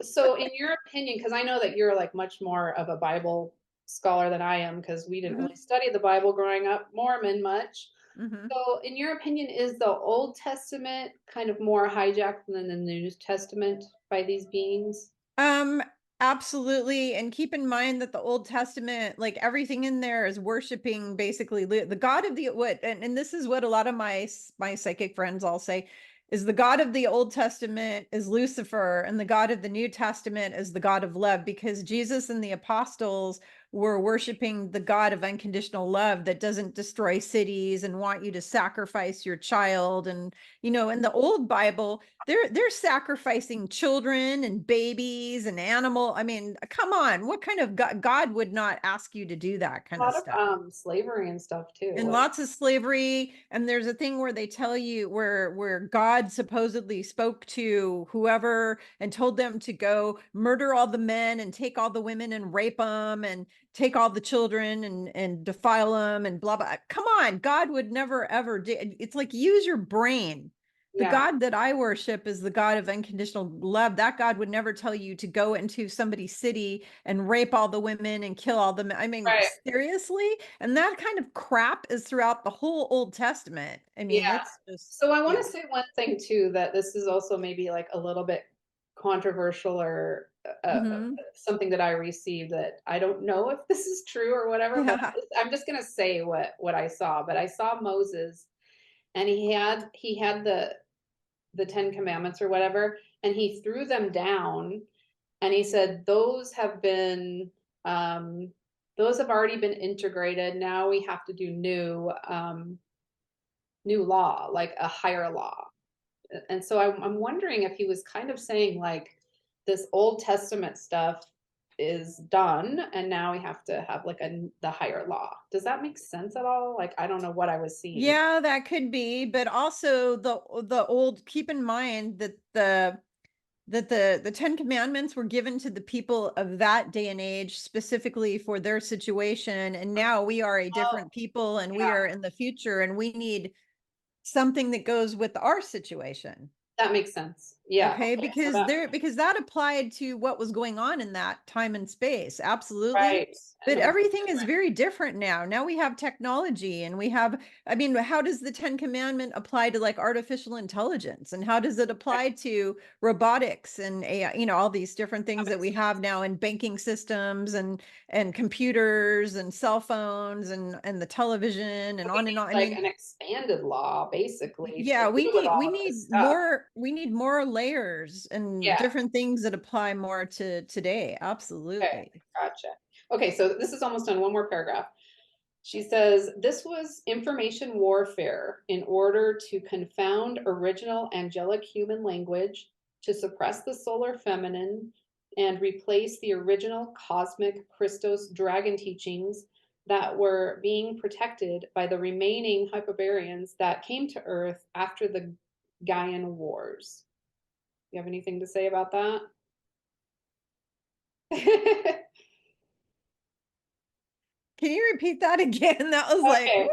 so in your opinion, because I know that you're like much more of a Bible scholar than I am, because we didn't really Mhm. study the Bible growing up, Mormon much. Mhm. So, in your opinion, is the Old Testament kind of more hijacked than the New Testament by these beings? Um, Absolutely. And keep in mind that the Old Testament, like everything in there is worshiping basically the God of the what, and this is what a lot of my psychic friends all say is the God of the Old Testament is Lucifer and the God of the New Testament is the God of love because Jesus and the apostles were worshiping the God of unconditional love that doesn't destroy cities and want you to sacrifice your child. And, in the old Bible, they're sacrificing children and babies and animal. I mean, come on, what kind of God would not ask you to do that A kind of lot stuff? of slavery and stuff too. And Like, lots of slavery. And there's a thing where they tell you where God supposedly spoke to whoever and told them to go murder all the men and take all the women and rape them and take all the children and defile them and blah blah. Come on, God would never ever do. It's like, use your brain. The yeah, God that I worship is the God of unconditional love. That God would never tell you to go into somebody's city and rape all the women and kill all the men. I mean, right. seriously? And that kind of crap is throughout the whole Old Testament. I mean, Yeah. it's just, So I want to yeah. say one thing too, that this is also maybe like a little bit controversial or Hmm. something that I received that I don't know if this is true or whatever, but Yeah. I'm just going to say what I saw. But I saw Moses, and he had the 10 commandments or whatever, and he threw them down, and he said um those have already been integrated. Now we have to do new law, like a higher law. And so I'm wondering if he was kind of saying like this Old Testament stuff is done, and now we have to have like the higher law. Does that make sense at all? Like, I don't know what I was seeing. Yeah, that could be, but also the old, keep in mind that the 10 commandments were given to the people of that day and age specifically for their situation, and now we are a Oh, different people and we yeah, are in the future and we need something that goes with our situation. that makes sense. Yeah, Okay, okay. So that because that applied to what was going on in that time and space. Absolutely. right. But And it was everything is different. very different now. Now we have technology and we have, I mean, how does the 10 commandment apply to like artificial intelligence? And how does it Right. apply to robotics and AI, all these different That things that makes we have sense. now in banking systems and computers and cell phones and the television So and we on and need on. I like mean, an expanded law basically to yeah, we deal with need all we of this need stuff. more we need more layers and Yeah. different things that apply more to today. Okay. Absolutely. Gotcha. Okay, so this is almost on one more paragraph. She says this was information warfare in order to confound original angelic human language, to suppress the solar feminine, and replace the original cosmic Christos dragon teachings that were being protected by the remaining Hyperbaryans that came to Earth after the Gaian Wars. You have anything to say about that? Can you repeat that again? That was like, woo, Okay.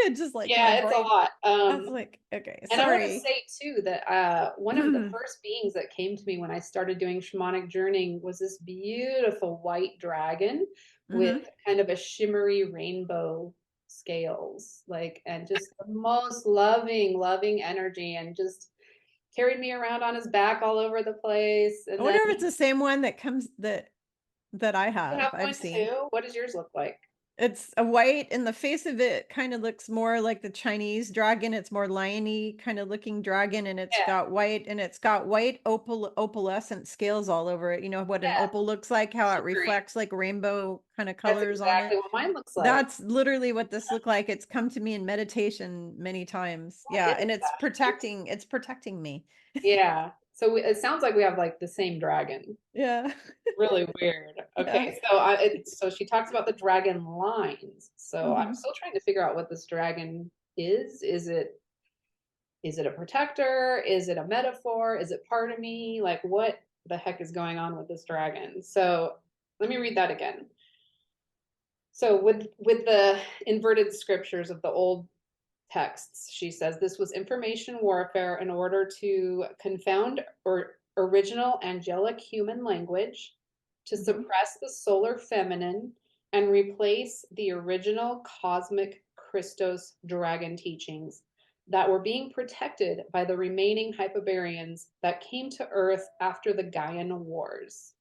it just like my Yeah, it's a brain. lot. I was like, okay, And I want to sorry. say too that one of the first beings that came to me when I started doing shamanic journeying was this beautiful white dragon with Hmm. kind of a shimmery rainbow scales, like, and just the most loving, loving energy, and just carried me around on his back all over the place. I And then wonder if it's he, the same one that comes that I you have. have I've one seen. too. What does yours look like? It's a white, and the face of it kind of looks more like the Chinese dragon. It's more liony kind of looking dragon, and Yeah, it's got white opalescent scales all over it. You know what an yeah, opal looks like, how it shimmery. reflects like rainbow kind of That's colors on exactly it. what mine looks like. That's literally what this looked like. It's come to me in meditation many times. What Yeah, is and that? it's protecting me. Yeah. So it sounds like we have like the same dragon. Yeah. Really weird. Yeah. Okay, so so she talks about the dragon lines. So I'm Hmm. still trying to figure out what this dragon is. Is it a protector? Is it a metaphor? Is it part of me? Like, what the heck is going on with this dragon? So let me read that again. So with the inverted scriptures of the old texts, she says this was information warfare in order to confound or original angelic human language, to Hmm. suppress the solar feminine, and replace the original cosmic Christos dragon teachings that were being protected by the remaining Hyperbaryans that came to Earth after the Gaian Wars.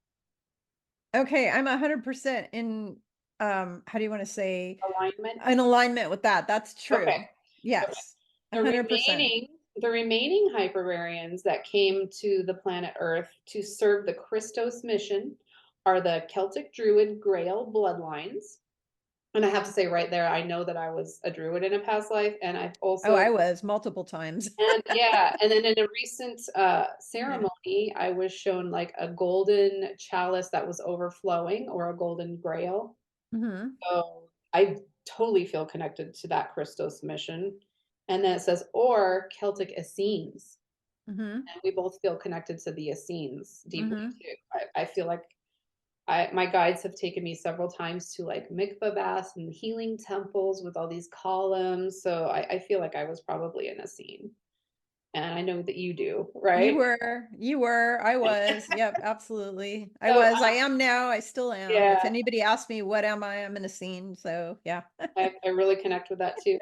Okay, I'm 100% in how do you want to say, Alignment? in alignment with that. That's Okay. true. Yes. The 100%. remaining hypervariants that came to the planet Earth to serve the Christos mission are the Celtic Druid Grail bloodlines. And I have to say right there, I know that I was a Druid in a past life, and I've Oh, also I was multiple times. and yeah, and then in a recent Yeah. ceremony, I was shown like a golden chalice that was overflowing, or a golden grail. Hmm. So I totally feel connected to that Christos mission. And then it says, or Celtic Essenes. Hmm. And we both feel connected to the Essenes deeply Hmm. too. I feel like my guides have taken me several times to like mikvah baths and healing temples with all these columns. So I feel like I was probably in a scene. And I know that you do, right? I was. Yep, absolutely. I So was, I am now, I still am. If yeah, anybody asks me what am I, I'm in a scene. So yeah. I really connect with that too.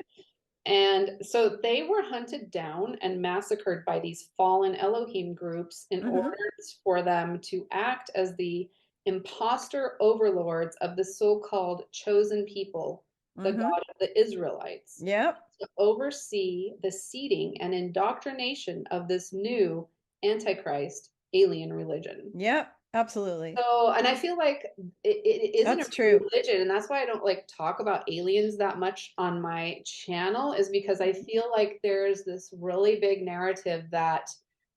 And so they were hunted down and massacred by these fallen Elohim groups in order Hmm. for them to act as the imposter overlords of the so-called chosen people, the Hmm. God of the Israelites, Yep. to oversee the seeding and indoctrination of this new Antichrist alien religion. Yep. Absolutely. So, and I feel like it isn't a That's true. religion, and that's why I don't like talk about aliens that much on my channel, is because I feel like there's this really big narrative that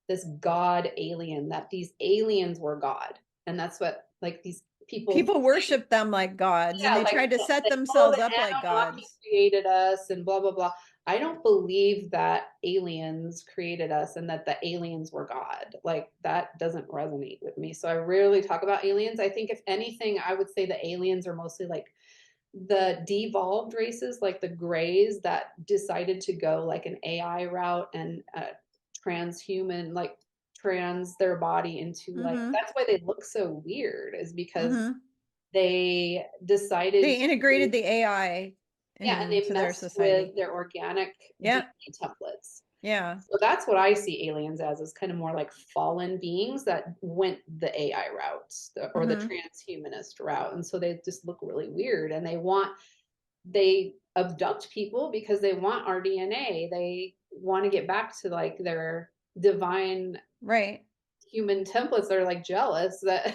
this God alien, that these aliens were God. And that's what like these people People worship them like gods and yeah, they like, tried to set like, oh, themselves the up like Anunnaki gods. created us and blah blah blah. I don't believe that aliens created us and that the aliens were God. Like that doesn't resonate with me. So I rarely talk about aliens. I think if anything, I would say the aliens are mostly like the devolved races, like the grays that decided to go like an AI route and transhuman, like trans their body into like Hmm. that's why they look so weird, is because Hmm. they decided They to integrated the AI yeah, and they into their messed with society. their organic Yep. DNA templates. Yeah. So that's what I see aliens as, is kind of more like fallen beings that went the AI route, or the Hmm. transhumanist route. And so they just look really weird, and they abduct people because they want our DNA. They want to get back to like their divine Right. human templates. They're like jealous that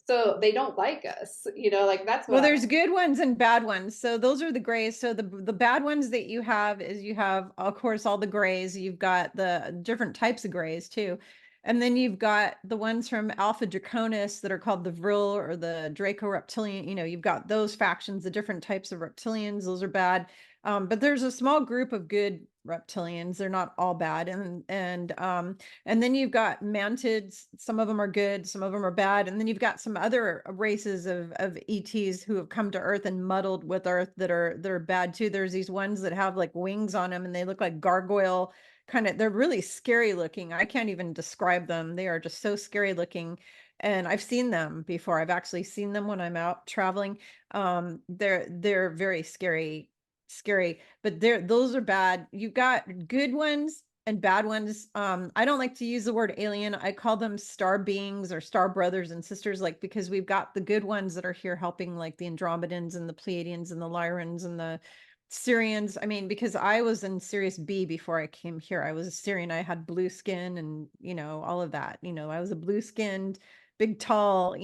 so they don't like us, like that's what Well, I there's good ones and bad ones. So those are the grays. So the bad ones that you have is you have, of course, all the grays. You've got the different types of grays too. And then you've got the ones from Alpha Draconis that are called the Vril or the Draco Reptilian. You've got those factions, the different types of reptilians. Those are bad. But there's a small group of good reptilians. They're not all bad. And then you've got mantids. Some of them are good, some of them are bad. And then you've got some other races of ETs who have come to Earth and muddled with Earth that are bad too. There's these ones that have like wings on them and they look like gargoyle kind of, they're really scary looking. I can't even describe them. They are just so scary looking. And I've seen them before. I've actually seen them when I'm out traveling. They're very scary, but those are bad. You've got good ones and bad ones. I don't like to use the word alien. I call them star beings or star brothers and sisters, like because we've got the good ones that are here helping, like the Andromedans and the Pleiadians and the Lyrans and the Syrians. I mean, because I was in Sirius B before I came here. I was a Syrian. I had blue skin and, all of that. I was a blue skinned, big, tall,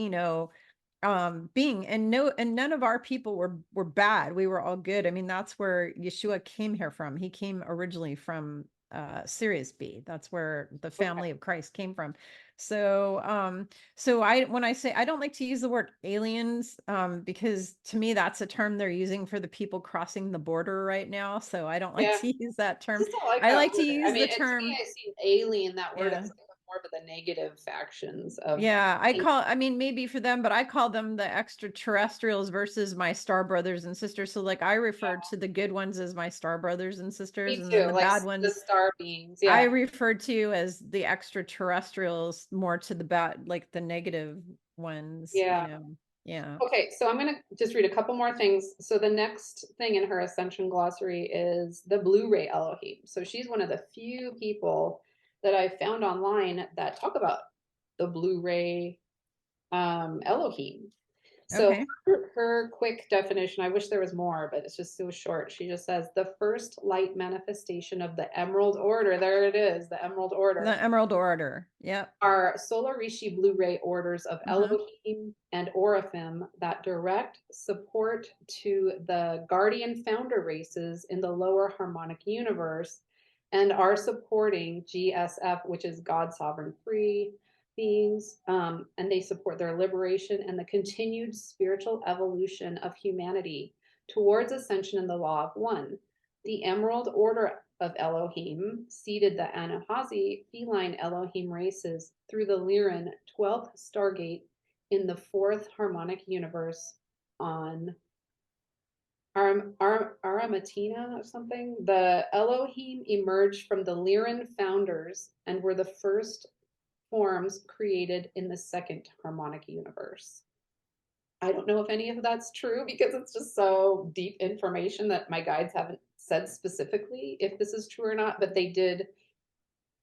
being, and no, and none of our people were bad. We were all good. I mean, that's where Yeshua came here from. He came originally from Sirius B. That's where the okay. family of Christ came from. So I when I say, I don't like to use the word aliens, because to me that's a term they're using for the people crossing the border right now. So I don't like Yeah. to use that I term. just don't like I that like to word. I use mean, the to me, term, I see alien, that word, yeah. as like more of the negative factions of Yeah, I mean, maybe for them, but I call them the extraterrestrials versus my star brothers and sisters. So, like, I refer yeah, to the good ones as my star brothers and sisters, me and then too. the Like bad the ones star beings. I Yeah. refer to as the extraterrestrials, more to the bad, like the negative ones. Yeah. Yeah. Okay, so I'm going to just read a couple more things. So the next thing in her Ascension glossary is the Blu-ray Elohim. So she's one of the few people that I found online that talk about the Blu-ray Elohim. So Okay. her quick definition, I wish there was more, but it's just so short. She just says the first light manifestation of the Emerald Order. There it is, the Emerald Order. The Emerald Order. Yep. Are solar Rishi Blu-ray orders of Hmm. Elohim and Oraphim that direct support to the guardian founder races in the lower harmonic universe and are supporting GSF, which is God Sovereign Free beings, and they support their liberation and the continued spiritual evolution of humanity towards ascension in the law of one. The Emerald Order of Elohim seeded the Anahazi feline Elohim races through the Lyran 12th Stargate in the fourth harmonic universe on Aramatina or something. The Elohim emerged from the Lyran founders and were the first forms created in the second harmonic universe. I don't know if any of that's true because it's just so deep information that my guides haven't said specifically if this is true or not, but they did.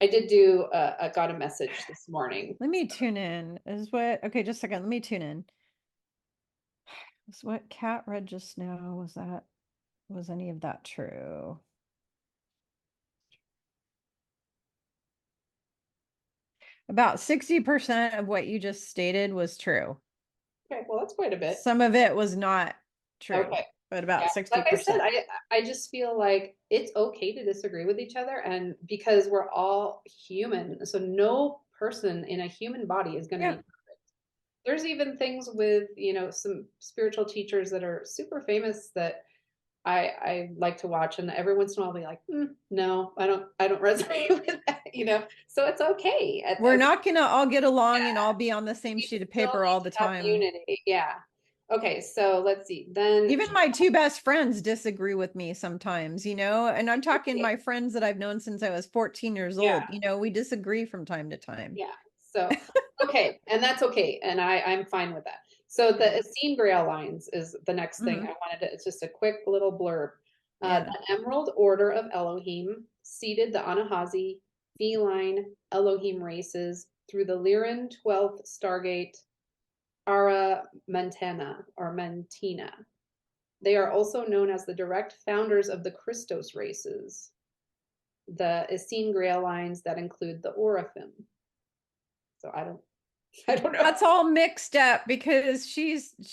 I did do got a message this morning. Let me tune in. Is what, okay, just a second. Let me tune in. Was what Kat read just now, was any of that true? About 60% of what you just stated was true. Okay, well that's quite a bit. Some of it was not true, Okay. but Yeah, about like I said, 60%. I just feel like it's okay to disagree with each other, and because we're all human, so no person in a human body is going to be Yeah. perfect. There's even things with, some spiritual teachers that are super famous that I like to watch, and every once in a while I'll be like, no, I don't resonate with that. So it's okay. We're not gonna all get along and all Yeah, be on the same you sheet of still paper need all to the have time. unity. Yeah. Okay, so let's see. Then Even my two best friends disagree with me sometimes, and I'm talking my friends that I've known since I was 14 years yeah, old. We disagree from time to time. yeah. So okay, and that's okay, and I'm fine with that. So the Yeah. Essene Grail lines is the next thing Hmm. I wanted to. It's just a quick little blurb. Yeah. The Emerald Order of Elohim seeded the Anahazi feline Elohim races through the Lyran 12th Stargate Ara Mentana or Mentina. They are also known as the direct founders of the Christos races, the Essene Grail lines that include the Oraphim. So I don't know. That's all mixed up because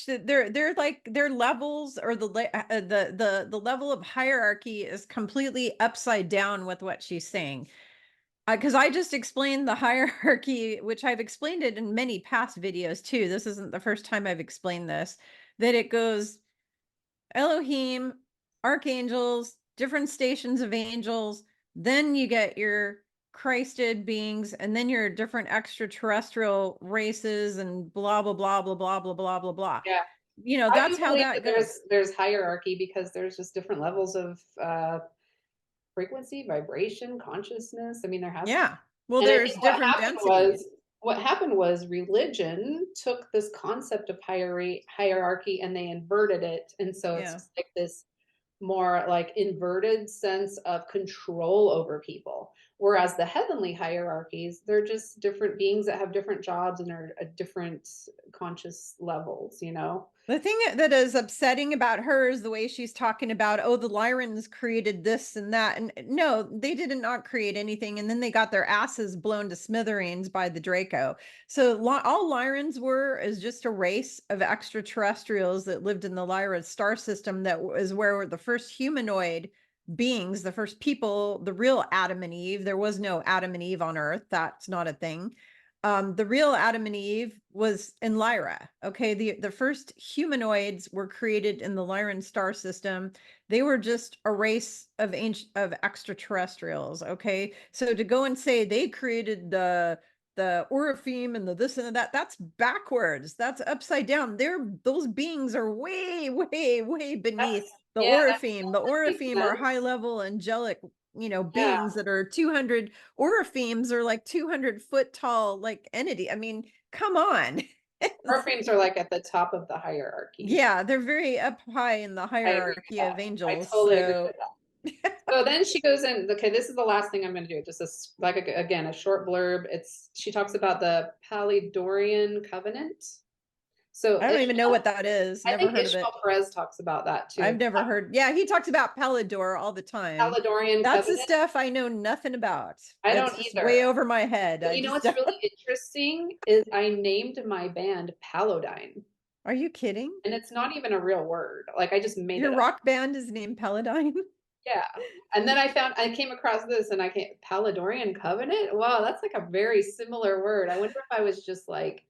they're like their levels or the level of hierarchy is completely upside down with what she's saying. Because I just explained the hierarchy, which I've explained it in many past videos too. This isn't the first time I've explained this, that it goes Elohim, archangels, different stations of angels. Then you get your Christed beings, and then your different extraterrestrial races, and blah blah blah blah blah blah blah blah blah. Yeah. I That's do how believe that that goes. there's hierarchy because there's just different levels of frequency, vibration, consciousness. I mean, there has to be. Yeah. Well, And I there's think what different happened densities. was religion took this concept of hierarchy and they inverted it, and so it's Yeah. just like this more like inverted sense of control over people. Whereas the heavenly hierarchies, they're just different beings that have different jobs and are at different conscious levels. The thing that is upsetting about her is the way she's talking about, oh, the Lyrans created this and that. And no, they did not create anything. And then they got their asses blown to smithereens by the Draco. So all Lyrans were is just a race of extraterrestrials that lived in the Lyra star system. That is where the first humanoid beings, the first people, the real Adam and Eve. There was no Adam and Eve on Earth. That's not a thing. The real Adam and Eve was in Lyra. Okay, the first humanoids were created in the Lyran star system. They were just a race of extraterrestrials. Okay, so to go and say they created the Oraphim and the this and that, that's backwards. That's upside down. Those beings are way, way, way beneath That's the yeah, Oraphim. The that makes Oraphim are high sense. level angelic, Yeah. beings that are 200. Oraphemes are like 200-foot tall, like entity. I mean, come on. Orphans are like at the top of the hierarchy. Yeah, they're very up high in the I agree with hierarchy of that. I angels. totally agree So with that. So then she goes in. Okay, this is the last thing I'm going to do. Just like again a short blurb. She talks about the Palindorian covenant. So I don't even know what that is. I Never think heard of Ishmael it. Perez talks about that too. I've never heard. Yeah, he talks about Pallador all the time. Caledonian That's the Covenant. stuff I know nothing about. I That's don't just either. way over my head. But I you know just what's really interesting is I named my band Paladine, Are you kidding? and it's not even a real word. Like I just made Your it up. rock band is named Paladine? Yeah. And then I came across this and I came Paladorian Covenant. Wow, that's like a very similar word. I wonder if I was just like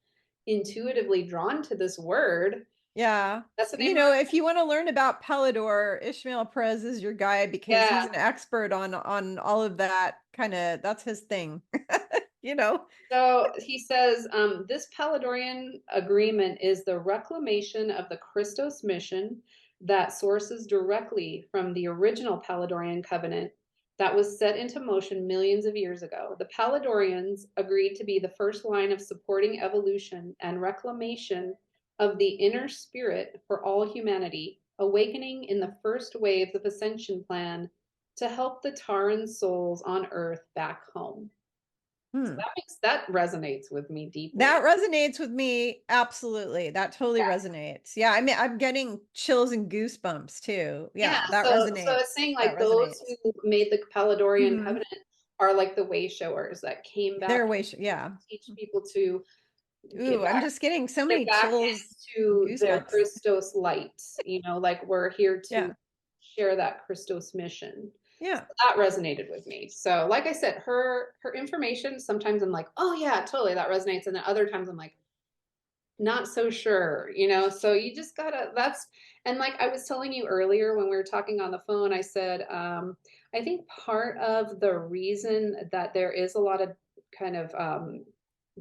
intuitively drawn to this word. Yeah. That's the name You of know, my if you want to learn about Pallador, Ishmael Perez is your guy because yeah. he's an expert on all of that kind of, that's his thing. You know. So he says, this Paladorian agreement is the reclamation of the Christos mission that sources directly from the original Paladorian covenant that was set into motion millions of years ago. The Paladorians agreed to be the first line of supporting evolution and reclamation of the inner spirit for all humanity, awakening in the first waves of ascension plan to help the Taran souls on Earth back home. So Hmm. that resonates with me deeply. That resonates with me. Absolutely. That totally Yeah. resonates. Yeah. I mean, I'm getting chills and goosebumps too. Yeah. Yeah. That So it's resonates. saying That like those resonates. who made the Paladorian Hmm. covenant are like the way showers that came back They're way, to yeah. teach people to Ooh, I'm just getting so get many back chills, into their goosebumps. Christos light. You know, like we're here to Yeah. share that Christos mission. Yeah. That resonated with me. So like I said, her information, sometimes I'm like, oh yeah, totally, that resonates. And then other times I'm like, not so sure, you know? So you just gotta, and like I was telling you earlier when we were talking on the phone, I said, I think part of the reason that there is a lot of kind of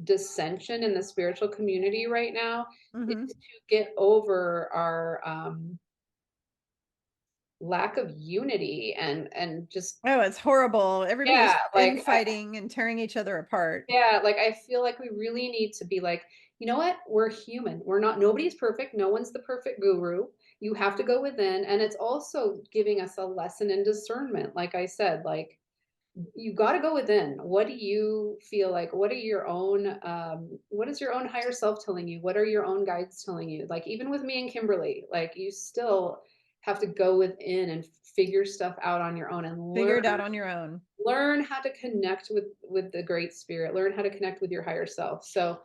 dissension in the spiritual community right now is Hmm. to get over our lack of unity and just, Oh, it's horrible. Everybody's yeah, infighting and tearing each other apart. yeah, like I feel like we really need to be like, you know what? We're human. We're not, nobody's perfect. No one's the perfect guru. You have to go within. And it's also giving us a lesson in discernment. Like I said, like you got to go within. What do you feel like? What are your own, what is your own higher self telling you? What are your own guides telling you? Like even with me and Kimberly, like you still have to go within and figure stuff out on your own and Figure it out on your own. learn how to connect with the great spirit, learn how to connect with your higher self. So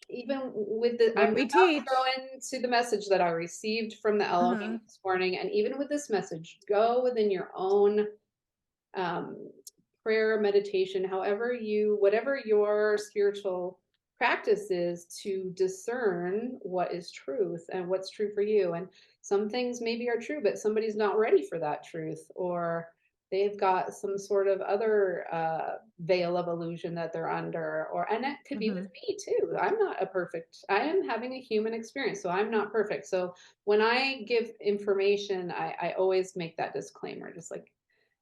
even with the, I'm What we about to teach. go into the message that I received from the Elohim Hmm. this morning, and even with this message, go within your own um, prayer, meditation, however you, whatever your spiritual practice is, to discern what is truth and what's true for you. And some things maybe are true, but somebody's not ready for that truth, or they've got some sort of other veil of illusion that they're under, or, and it could be with Hmm. me too. I'm not a perfect, I am having a human experience, so I'm not perfect. So when I give information, I always make that disclaimer, just like,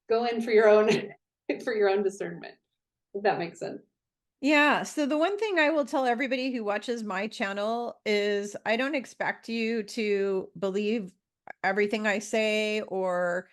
go in for your own for your own discernment, if that makes sense. Yeah. So the one thing I will tell everybody who watches my channel is I don't expect you to believe everything I say or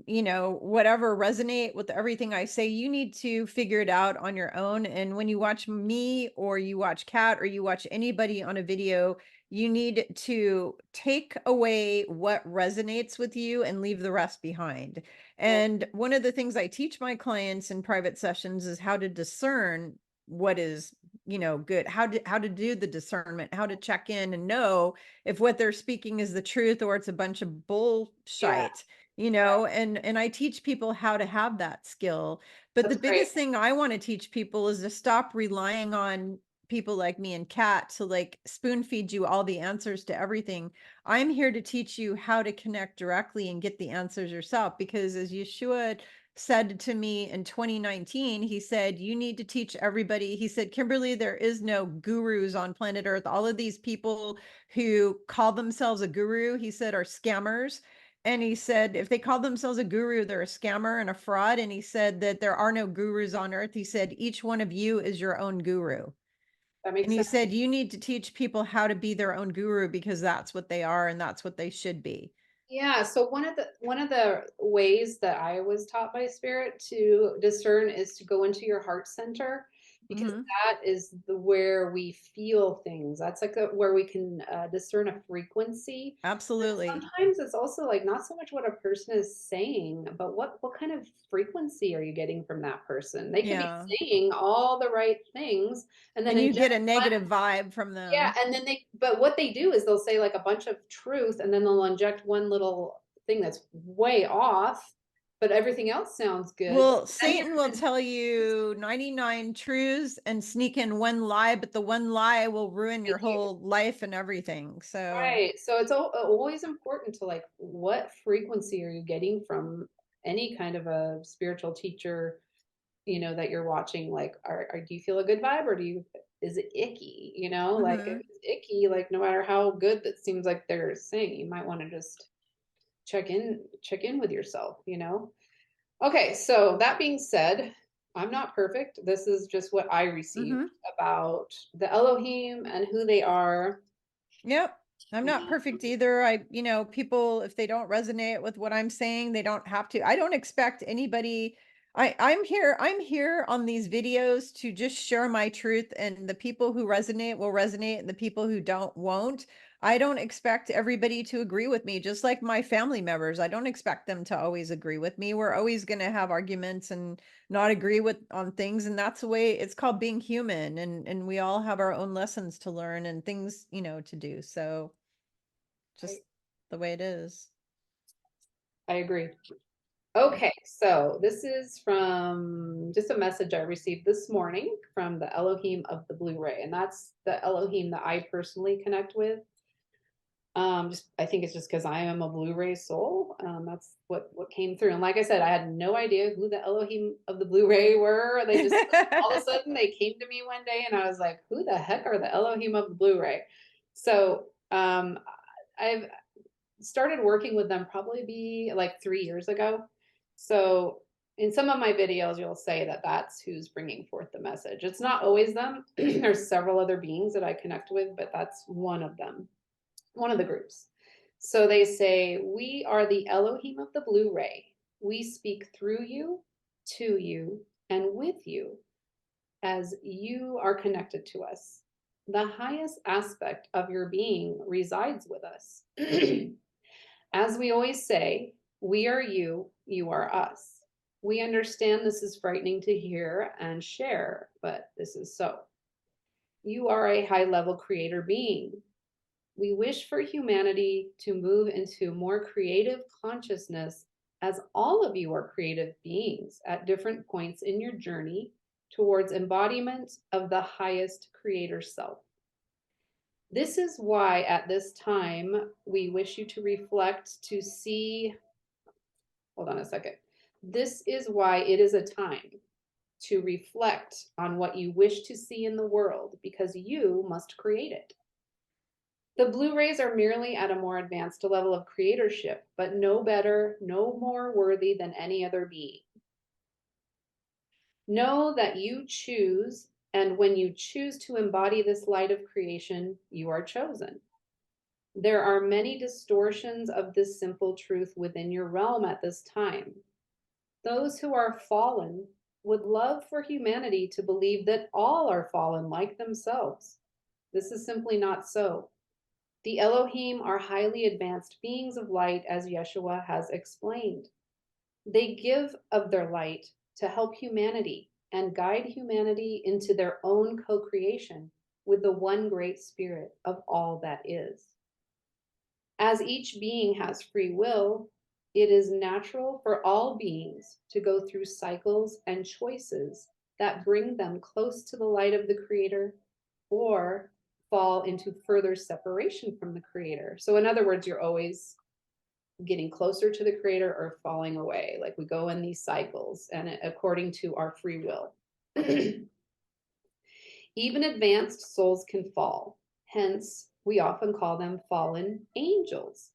you know, whatever resonate with everything I say. You need to figure it out on your own. And when you watch me or you watch Kat or you watch anybody on a video, you need to take away what resonates with you and leave the rest behind. Yeah, And one of the things I teach my clients in private sessions is how to discern what is, you know, good, how to do the discernment, how to check in and know if what they're speaking is the truth or it's a bunch of yeah, bullshit, you know, and I teach people how to have that skill. But the that's great. biggest thing I want to teach people is to stop relying on people like me and Kat to like spoon feed you all the answers to everything. I'm here to teach you how to connect directly and get the answers yourself. Because as Yeshua said to me in 2019, he said, you need to teach everybody. He said, Kimberly, there is no gurus on planet Earth. All of these people who call themselves a guru, he said, are scammers. And he said, if they call themselves a guru, they're a scammer and a fraud. And he said that there are no gurus on earth. He said, each one of you is your own guru. That And makes he sense. said, you need to teach people how to be their own guru because that's what they are and that's what they should be. Yeah, so one of the ways that I was taught by spirit to discern is to go into your heart center because Mm-hmm. that is where we feel things. That's like where we can discern a frequency. And Absolutely. sometimes it's also like not so much what a person is saying, but what kind of frequency are you getting from that person? They could be Yeah. saying all the right things and then And you get inject a one. negative vibe from Yeah, them. and then but what they do is they'll say like a bunch of truth and then they'll inject one little thing that's way off, but everything else sounds good. Well, Then you're Satan will tell you 99 truths and sneak in one lie, but the one lie will ruin your thank you. whole life and everything. So, Right. So it's always important to like what frequency are you getting from any kind of a spiritual teacher, that you're watching? Like, do you feel a good vibe or is it icky? Like if mhm. it's icky, like no matter how good that seems like they're saying, you might want to just check in with yourself. Okay, so that being said, I'm not perfect. This is just what I received Mhm. about the Elohim and who they are. Yep. I'm not perfect either. People, if they don't resonate with what I'm saying, they don't have to. I don't expect anybody. I'm here on these videos to just share my truth, and the people who resonate will resonate, and the people who don't won't. I don't expect everybody to agree with me, just like my family members. I don't expect them to always agree with me. We're always going to have arguments and not agree with on things, and that's the way it's called being human, and we all have our own lessons to learn and things to do, so I, just the way it is. I agree. Yeah. Okay, so this is from just a message I received this morning from the Elohim of the Blu-ray, and that's the Elohim that I personally connect with. Just I think it's just because I am a Blu-ray soul. That's what came through. And like I said, I had no idea who the Elohim of the Blu-ray were. They just all of a sudden they came to me one day, and I was like, "Who the heck are the Elohim of the Blu-ray?" So I've started working with them probably be like 3 years ago. So in some of my videos, you'll say that that's who's bringing forth the message. It's not always them. There's several other beings that I connect with, but that's one of them, one of the groups. So they say, "We are the Elohim of the Blu-ray. We speak through you, to you, and with you as you are connected to us. The highest aspect of your being resides with us. As we always say, we are you, you are us. We understand this is frightening to hear and share, but this is so. You are a high level creator being. We wish for humanity to move into more creative consciousness, as all of you are creative beings at different points in your journey towards embodiment of the highest creator self. This is why at this time we wish you to reflect to see, hold on a second. This is why it is a time to reflect on what you wish to see in the world, because you must create it. The Blu-rays are merely at a more advanced level of creatorship, but no better, no more worthy than any other being. Know that you choose, and when you choose to embody this light of creation, you are chosen. There are many distortions of this simple truth within your realm at this time. Those who are fallen would love for humanity to believe that all are fallen like themselves. This is simply not so. The Elohim are highly advanced beings of light, as Yeshua has explained. They give of their light to help humanity and guide humanity into their own co creation with the one great spirit of all that is. As each being has free will, it is natural for all beings to go through cycles and choices that bring them close to the light of the Creator or fall into further separation from the Creator. So, in other words, you're always getting closer to the Creator or falling away. Like we go in these cycles, and according to our free will. Even advanced souls can fall. Hence, we often call them fallen angels.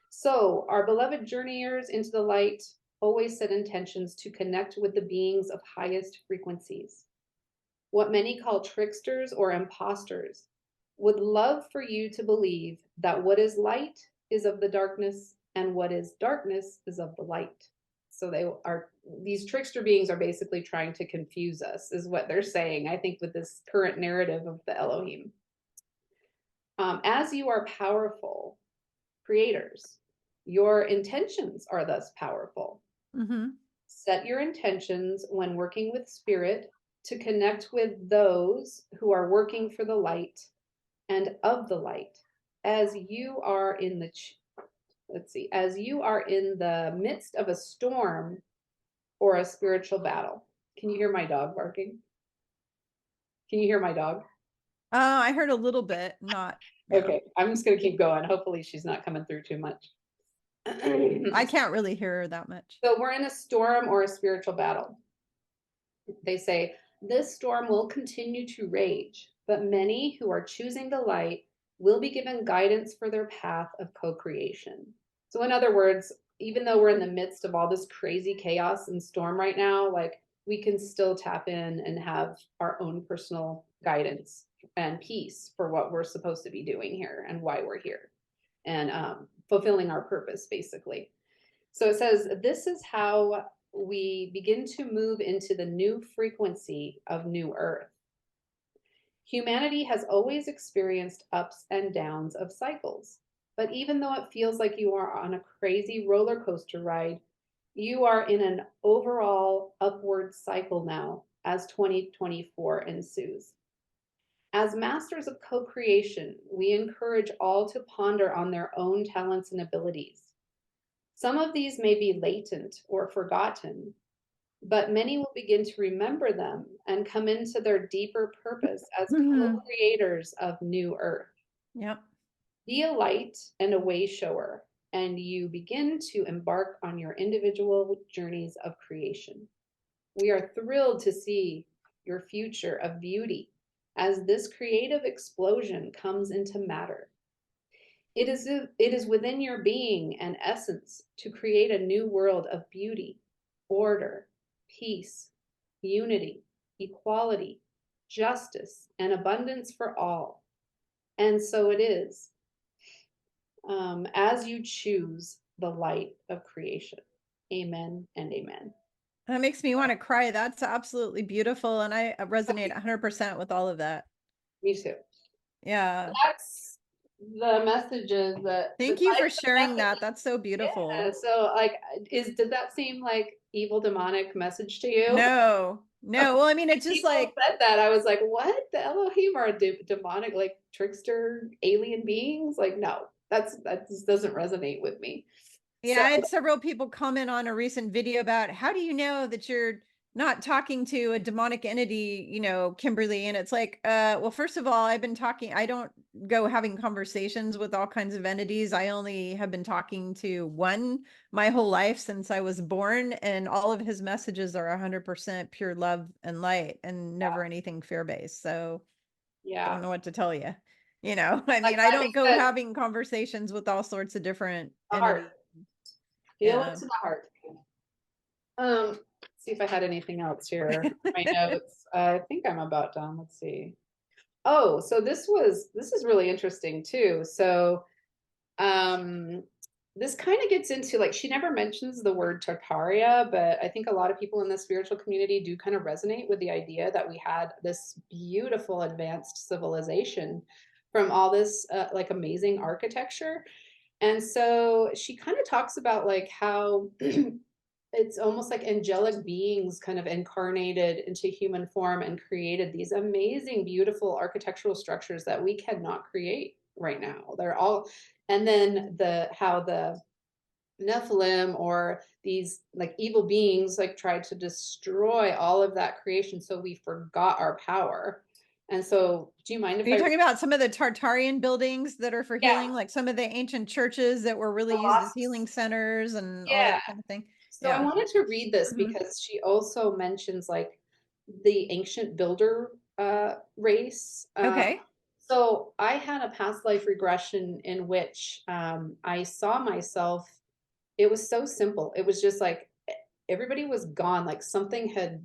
So, our beloved journeyers into the light always set intentions to connect with the beings of highest frequencies. What many call tricksters or imposters would love for you to believe that what is light is of the darkness and what is darkness is of the light. So these trickster beings are basically trying to confuse us, is what they're saying, I think, with this current narrative of the Elohim. As you are powerful creators, your intentions are thus powerful. Mm-hmm. Set your intentions when working with spirit to connect with those who are working for the light and of the light as you are in the as you are in the midst of a storm or a spiritual battle. Can you hear my dog barking? Can you hear my dog? I heard a little bit, not, yeah. Okay, I'm just going to keep going. Hopefully she's not coming through too much. I can't really hear her that much. So we're in a storm or a spiritual battle. They say this storm will continue to rage, but many who are choosing the light will be given guidance for their path of co-creation. So in other words, even though we're in the midst of all this crazy chaos and storm right now, like we can still tap in and have our own personal guidance and peace for what we're supposed to be doing here and why we're here and fulfilling our purpose, basically. So it says, this is how we begin to move into the new frequency of new earth. Humanity has always experienced ups and downs of cycles. But even though it feels like you are on a crazy roller coaster ride, you are in an overall upward cycle now as 2024 ensues. As masters of co-creation, we encourage all to ponder on their own talents and abilities. Some of these may be latent or forgotten, but many will begin to remember them and come into their deeper purpose as Mm-hmm. co-creators of new earth. Yep. Be a light and a way shower, and you begin to embark on your individual journeys of creation. We are thrilled to see your future of beauty as this creative explosion comes into matter. It is within your being and essence to create a new world of beauty, order, peace, unity, equality, justice, and abundance for all. And so it is, as you choose the light of creation. Amen and amen. That makes me want to cry. That's absolutely beautiful. And I resonate 100% with all of that. Me too. Yeah. That's the messages that the Thank you for types of sharing messages. that. That's so beautiful. Yeah. So like, does that seem like evil demonic message to you? No, no. Well, I mean, it's just People like, said that, I was like, what? The Elohim are demonic, like trickster alien beings? Like, no, that just doesn't resonate with me. yeah, So I had several people comment on a recent video about how do you know that you're not talking to a demonic entity, Kimberly? And it's like, well, first of all, I don't go having conversations with all kinds of entities. I only have been talking to one my whole life since I was born, and all of his messages are 100% pure love and light and never anything fear-based. So yeah, don't know what to tell you. I like mean, I I don't think go that having conversations with all sorts of different the entities. heart, feel it Yeah. to the heart. See if I had anything else here. My notes. I think I'm about done. Let's see. Oh, so this is really interesting too. So um this kind of gets into, like, she never mentions the word Tartaria, but I think a lot of people in the spiritual community do kind of resonate with the idea that we had this beautiful advanced civilization from all this like amazing architecture. And so she kind of talks about like how it's almost like angelic beings kind of incarnated into human form and created these amazing, beautiful architectural structures that we cannot create right now. They're all, and then how the Nephilim or these like evil beings like tried to destroy all of that creation, so we forgot our power. And so, do you mind Are if you I? talking about some of the Tartarian buildings that are for Yeah, healing, like some of the ancient churches that were really the used as lost. healing centers and all Yeah. that kind of thing? So I Yeah. wanted to read this Hmm. because she also mentions like the ancient builder race. Okay. So I had a past life regression in which I saw myself. It was so simple. It was just like everybody was gone. Like something had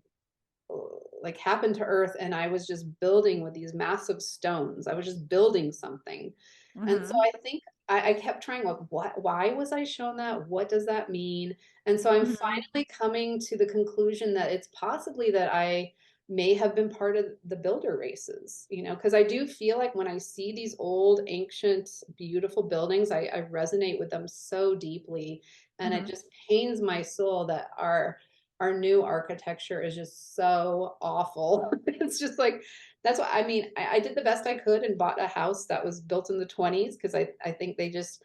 uh, like happened to Earth, and I was just building with these massive stones. I was just building something. And so Hmm. I think I kept trying, like, why was I shown that? What does that mean? And so I'm Mhm. finally coming to the conclusion that it's possibly that I may have been part of the builder races, because I do feel like when I see these old, ancient, beautiful buildings, I resonate with them so deeply. And it Mhm. just pains my soul that our new architecture is just so awful. It's just like, that's what I mean. I did the best I could and bought a house that was built in the 20s because I think they just,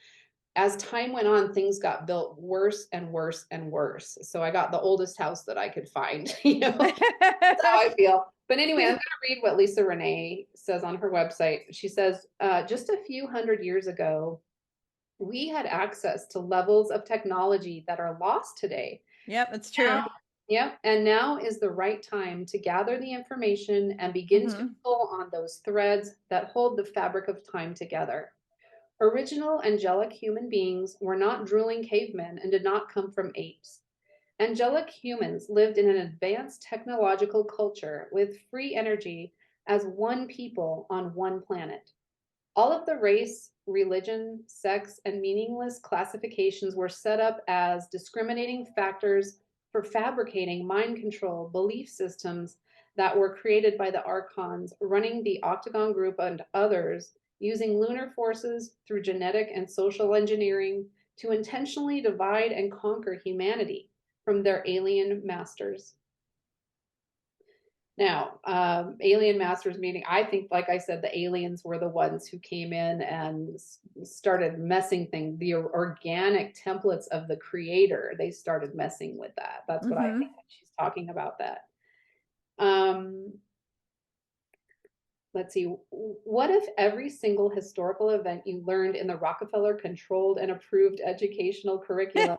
as time went on, things got built worse and worse and worse. So I got the oldest house that I could find. That's how I feel. But anyway, I'm going to read what Lisa Renee says on her website. She says, just a few hundred years ago, we had access to levels of technology that are lost today. Yep, it's Now, true. yep, and now is the right time to gather the information and begin to Mhm. pull on those threads that hold the fabric of time together. Original angelic human beings were not drooling cavemen and did not come from apes. Angelic humans lived in an advanced technological culture with free energy as one people on one planet. All of the race, religion, sex, and meaningless classifications were set up as discriminating factors for fabricating mind control belief systems that were created by the archons running the Octagon Group and others using lunar forces through genetic and social engineering to intentionally divide and conquer humanity from their alien masters. Now, alien masters meaning, I think, like I said, the aliens were the ones who came in and started messing things, the organic templates of the creator. They started messing with that. That's what I think Mhm. when she's talking about that. Um, let's see. What if every single historical event you learned in the Rockefeller controlled and approved educational curriculum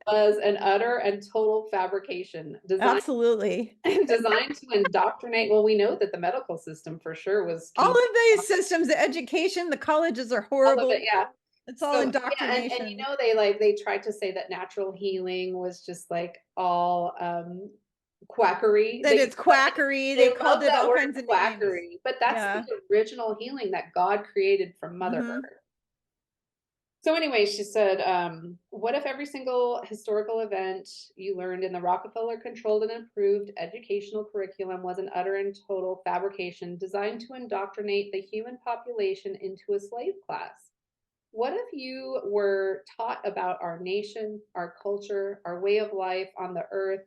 was an utter and total fabrication designed Absolutely. designed to indoctrinate? Well, we know that the medical system for sure was All key to of these systems, the education, the colleges are all of it. horrible. Yeah. It's all So yeah, and indoctrination. they tried to say that natural healing was just like all quackery. That it's quackery. They They've called love it that all word kinds of names. quackery, but that's Yeah. the original healing that God created from Mother Mhm. Earth. So anyway, she said, what if every single historical event you learned in the Rockefeller controlled and approved educational curriculum was an utter and total fabrication designed to indoctrinate the human population into a slave class? What if you were taught about our nation, our culture, our way of life on the earth,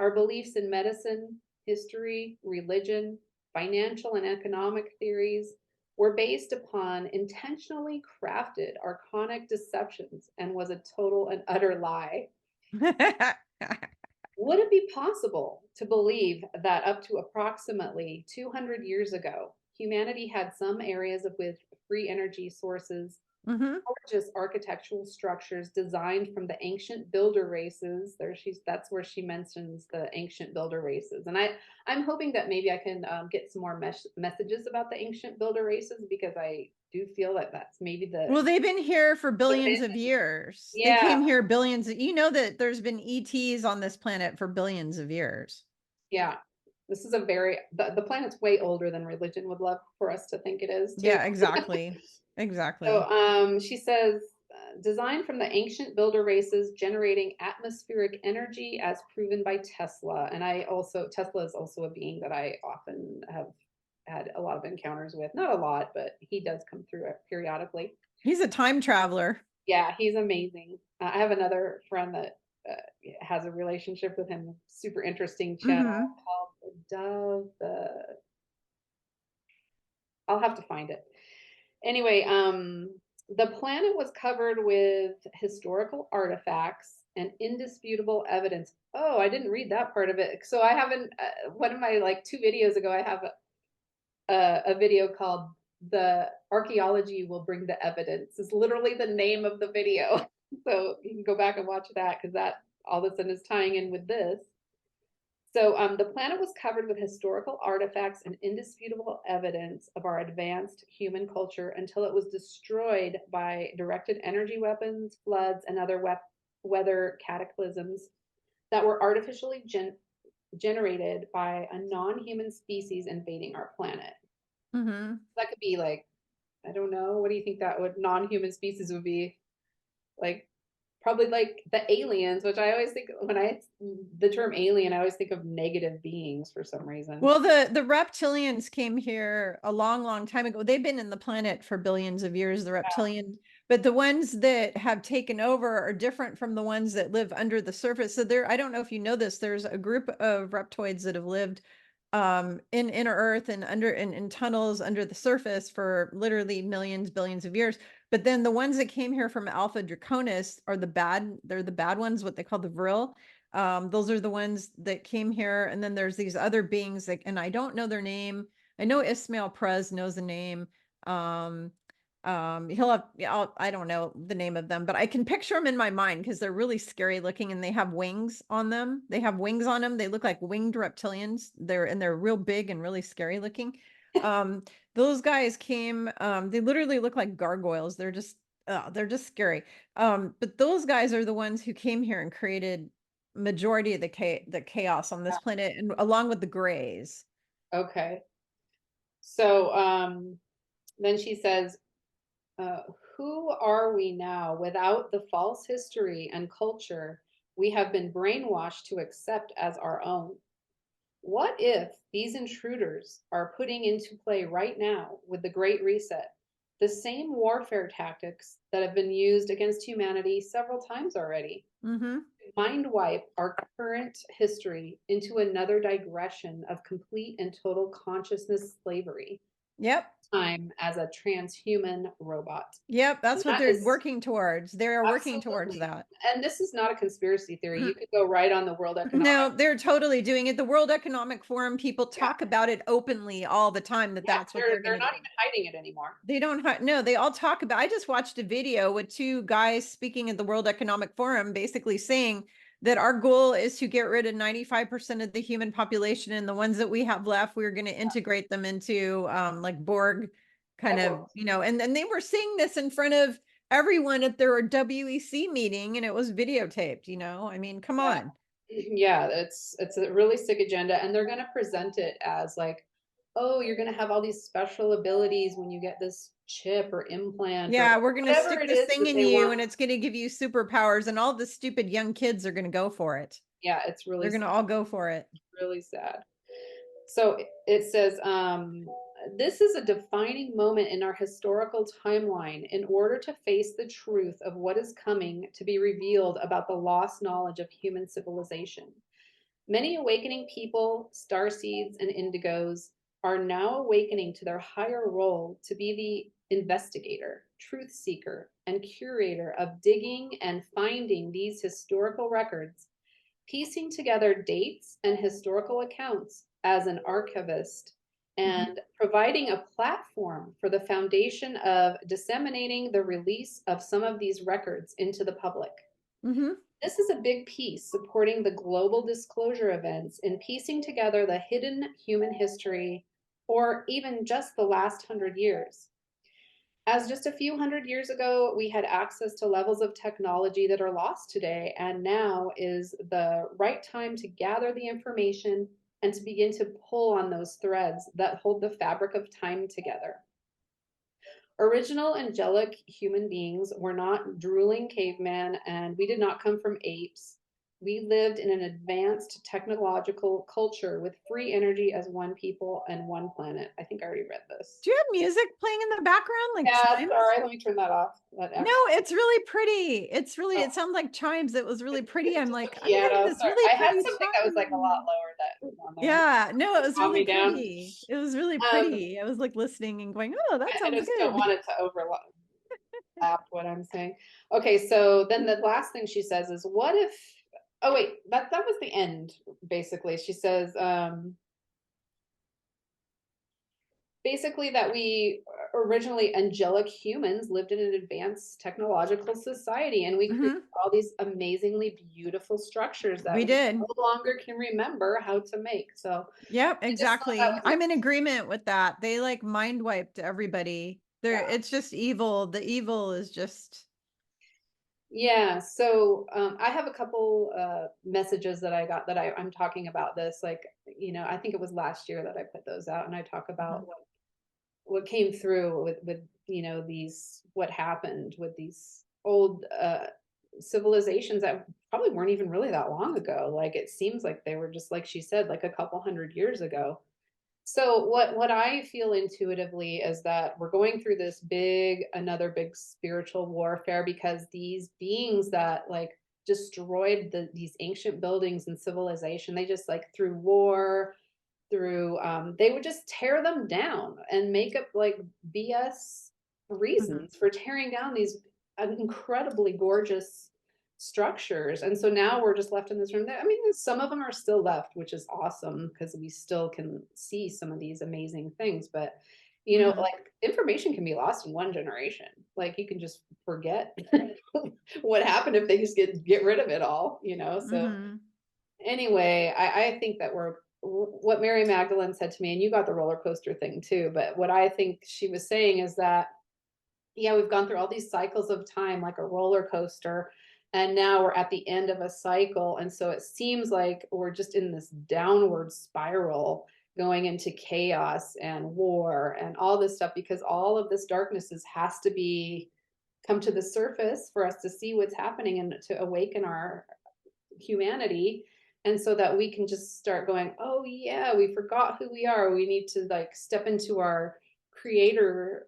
our beliefs in medicine, history, religion, financial and economic theories were based upon intentionally crafted archonic deceptions and was a total and utter lie? Would it be possible to believe that up to approximately 200 years ago, humanity had some areas with free energy sources, Mhm. gorgeous architectural structures designed from the ancient builder races? That's where she mentions the ancient builder races, and I'm hoping that maybe I can get some more messages about the ancient builder races, because I do feel that that's maybe Well, they've been here for billions of the years. They yeah, came here billions you know that there's been ETs on this planet for billions of years. yeah. This is a very the planet's way older than religion would love for us to think it is too. Yeah, exactly. So Exactly. she says, designed from the ancient builder races, generating atmospheric energy as proven by Tesla. And Tesla is also a being that I often have had a lot of encounters with. Not a lot, but he does come through it periodically. He's a time traveler. Yeah, he's amazing. I have another friend that has a relationship with him. Super interesting channel Mhm. called the Dove. I'll have to find it. Anyway, the planet was covered with historical artifacts and indisputable evidence. Oh, I didn't read that part of it. So I haven't. One of my like 2 videos ago, I have a video called "The Archaeology Will Bring the Evidence." Is literally the name of the video. So you can go back and watch that, because that all of a sudden is tying in with this. So the planet was covered with historical artifacts and indisputable evidence of our advanced human culture until it was destroyed by directed energy weapons, floods, and other weather cataclysms that were artificially generated by a non-human species invading our planet. Mhm. That could be like I don't know. What do you think that would non-human species would be? Like probably like the aliens, which I always think when I the term alien, I always think of negative beings for some reason. Well, the reptilians came here a long, long time ago. They've been in the planet for billions of years, the reptilian, but the ones that have taken over are different from the ones that live under the surface. So there, I don't know if you know this, there's a group of reptoids that have lived in inner earth and under in tunnels under the surface for literally millions, billions of years. But then the ones that came here from Alpha Draconis are they're the bad ones, what they call the Vril. Those are the ones that came here. And then there's these other beings that, and I don't know their name. I know Ismail Prez knows the name. He'll have, I don't know the name of them, but I can picture them in my mind because they're really scary looking and they have wings on them. They have wings on them. They look like winged reptilians. They're real big and really scary looking. Those guys came, they literally look like gargoyles. They're just scary. But those guys are the ones who came here and created majority of the chaos on this planet, and along with the grays. Okay. So then she says, who are we now without the false history and culture we have been brainwashed to accept as our own? What if these intruders are putting into play right now with the Great Reset the same warfare tactics that have been used against humanity several times already? Mm-hmm. Mind wipe our current history into another digression of complete and total consciousness slavery, Yep. time as a transhuman robot. Yep. And That's what that they're is working towards. They are working towards absolutely, that. and this is not a conspiracy theory. You could go right on the World No, Economic. they're totally doing it. The World Economic Forum people Yeah, talk about it openly all the time that yeah, that's what they're going they're to not do. even hiding it anymore. They don't no, they all talk about. I just watched a video with two guys speaking at the World Economic Forum basically saying that our goal is to get rid of 95% of the human population, and the ones that we have left, we're going to integrate them into like Borg kind of, and then they were saying this in front of everyone at their WEC meeting and it was videotaped. I mean, come Yeah, on. yeah, it's a really sick agenda, and they're going to present it as like, oh, you're going to have all these special abilities when you get this chip or implant or Yeah, we're going to whatever stick it this is thing that in they you want. and it's going to give you superpowers, and all the stupid young kids are going to go for it. Yeah, it's really They're going to all go for it. really sad. So it says, this is a defining moment in our historical timeline in order to face the truth of what is coming to be revealed about the lost knowledge of human civilization. Many awakening people, starseeds, and indigos are now awakening to their higher role to be the investigator, truth seeker, and curator of digging and finding these historical records, piecing together dates and historical accounts as an archivist, Mhm. and providing a platform for the foundation of disseminating the release of some of these records into the public. Mhm. This is a big piece supporting the global disclosure events in piecing together the hidden human history, or even just the last 100 years. As just a few hundred years ago, we had access to levels of technology that are lost today, and now is the right time to gather the information and to begin to pull on those threads that hold the fabric of time together. Original angelic human beings were not drooling cavemen, and we did not come from apes. We lived in an advanced technological culture with free energy as one people and one planet. I think I already read this. Do you have music playing in the background like Yeah, chimes? sorry, let me turn that off. That No, actually, it's really pretty. oh, It sounds like chimes. It was really pretty. it's I'm just like, a I'm getting piano. this Sorry, really I had pretty something that was like a lot chime. lower that was on there Yeah, no, it to was calm really me down. pretty. It was really Um, pretty. I was like listening and going, oh, that I sounds just don't good. want it to overlap what I'm saying. Okay, so then the last thing she says is, what if, oh wait, that was the end, basically. She says, basically that we originally angelic humans lived in an advanced technological society, and we created Hmm. all these amazingly beautiful structures that We we did. no longer can remember how to make. So Yep, I just thought that exactly. was I'm in agreement with that. They like mind wiped everybody. yeah. It's just evil. The evil is just. Yeah, so I have a couple messages that I got that I'm talking about this. Like, I think it was last year that I put those out, and I talk about what came through with these, what happened with these old civilizations that probably weren't even really that long ago. Like it seems like they were just, like she said, like a couple hundred years ago. So what I feel intuitively is that we're going through this another big spiritual warfare, because these beings that like destroyed these ancient buildings and civilization, they just like through war, through they would just tear them down and make up like BS Mhm. reasons for tearing down these incredibly gorgeous structures. And so now we're just left in this room. I mean, some of them are still left, which is awesome because we still can see some of these amazing things. But Mhm. like information can be lost in one generation. Like you can just forget what happened if they just get rid of it all. So Mhm. anyway, I think that what Mary Magdalene said to me, and you got the roller coaster thing too, but what I think she was saying is that, yeah, we've gone through all these cycles of time like a roller coaster, and now we're at the end of a cycle. And so it seems like we're just in this downward spiral going into chaos and war and all this stuff, because all of this has to be come to the surface for us to see what's happening and to awaken our humanity, and so that we can just start going, oh yeah, we forgot who we are, we need to like step into our creator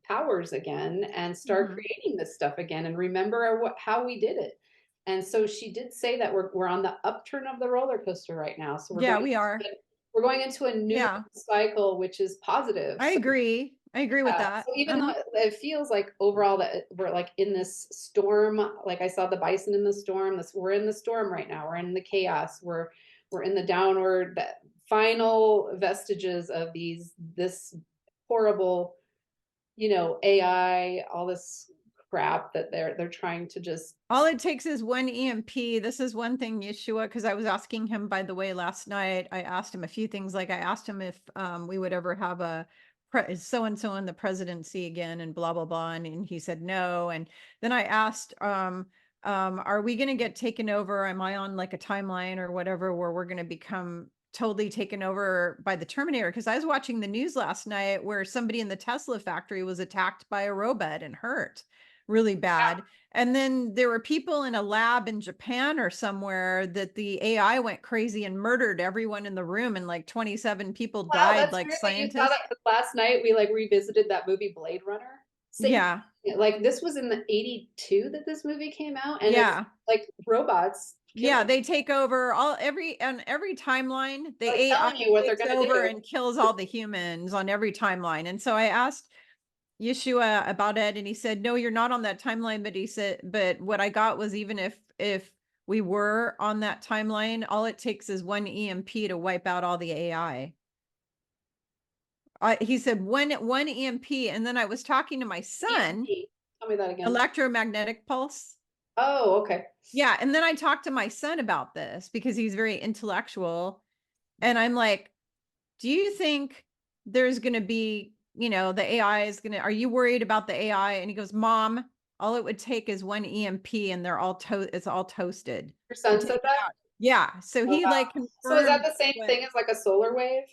powers again and start Mhm. creating this stuff again and remember how we did it. And so she did say that we're on the upturn of the roller coaster right now, so Yeah, we are. we're going into a new Yeah, cycle, which is positive. I So agree. I agree with yeah, that. so even though Uh-huh. it feels like overall that we're like in this storm, like I saw the bison in the storm, we're in the storm right now. We're in the chaos. We're in the downward, that final vestiges of this horrible, AI, all this crap that they're trying to just. All it takes is one EMP. This is one thing, Yeshua, because I was asking him, by the way, last night. I asked him a few things. Like I asked him if we would ever have a so and so in the presidency again, and blah blah blah, and he said no. And then I asked, are we going to get taken over? Am I on like a timeline or whatever where we're going to become totally taken over by the Terminator? Because I was watching the news last night where somebody in the Tesla factory was attacked by a robot and hurt really bad. And then there were people in a lab in Japan or somewhere that the AI went crazy and murdered everyone in the room, and like 27 people Wow, died, that's like weird that you saw that, scientists. 'cause last night we like revisited that movie Blade Runner. Same, Yeah. like this was in the 82 that this movie came out, and it's Yeah. like robots Yeah, killing. they take over all every on every timeline. The Like AI telling you what they're takes gonna over do. and kills all the humans on every timeline. And so I asked Yeshua about it, and he said, "No, you're not on that timeline." But he said, "But what I got was even if we were on that timeline, all it takes is one EMP to wipe out all the AI." He said one EMP, and then I was talking to my son, EMP. Tell me that again. electromagnetic pulse. Oh, okay. Yeah, and then I talked to my son about this because he's very intellectual, and I'm like, do you think there's going to be, the AI is going to, are you worried about the AI? And he goes, Mom, all it would take is one EMP and it's all toasted Your to son take said it that? out. Yeah. So Oh he wow. like So is that confirmed the same what, thing as like a solar wave?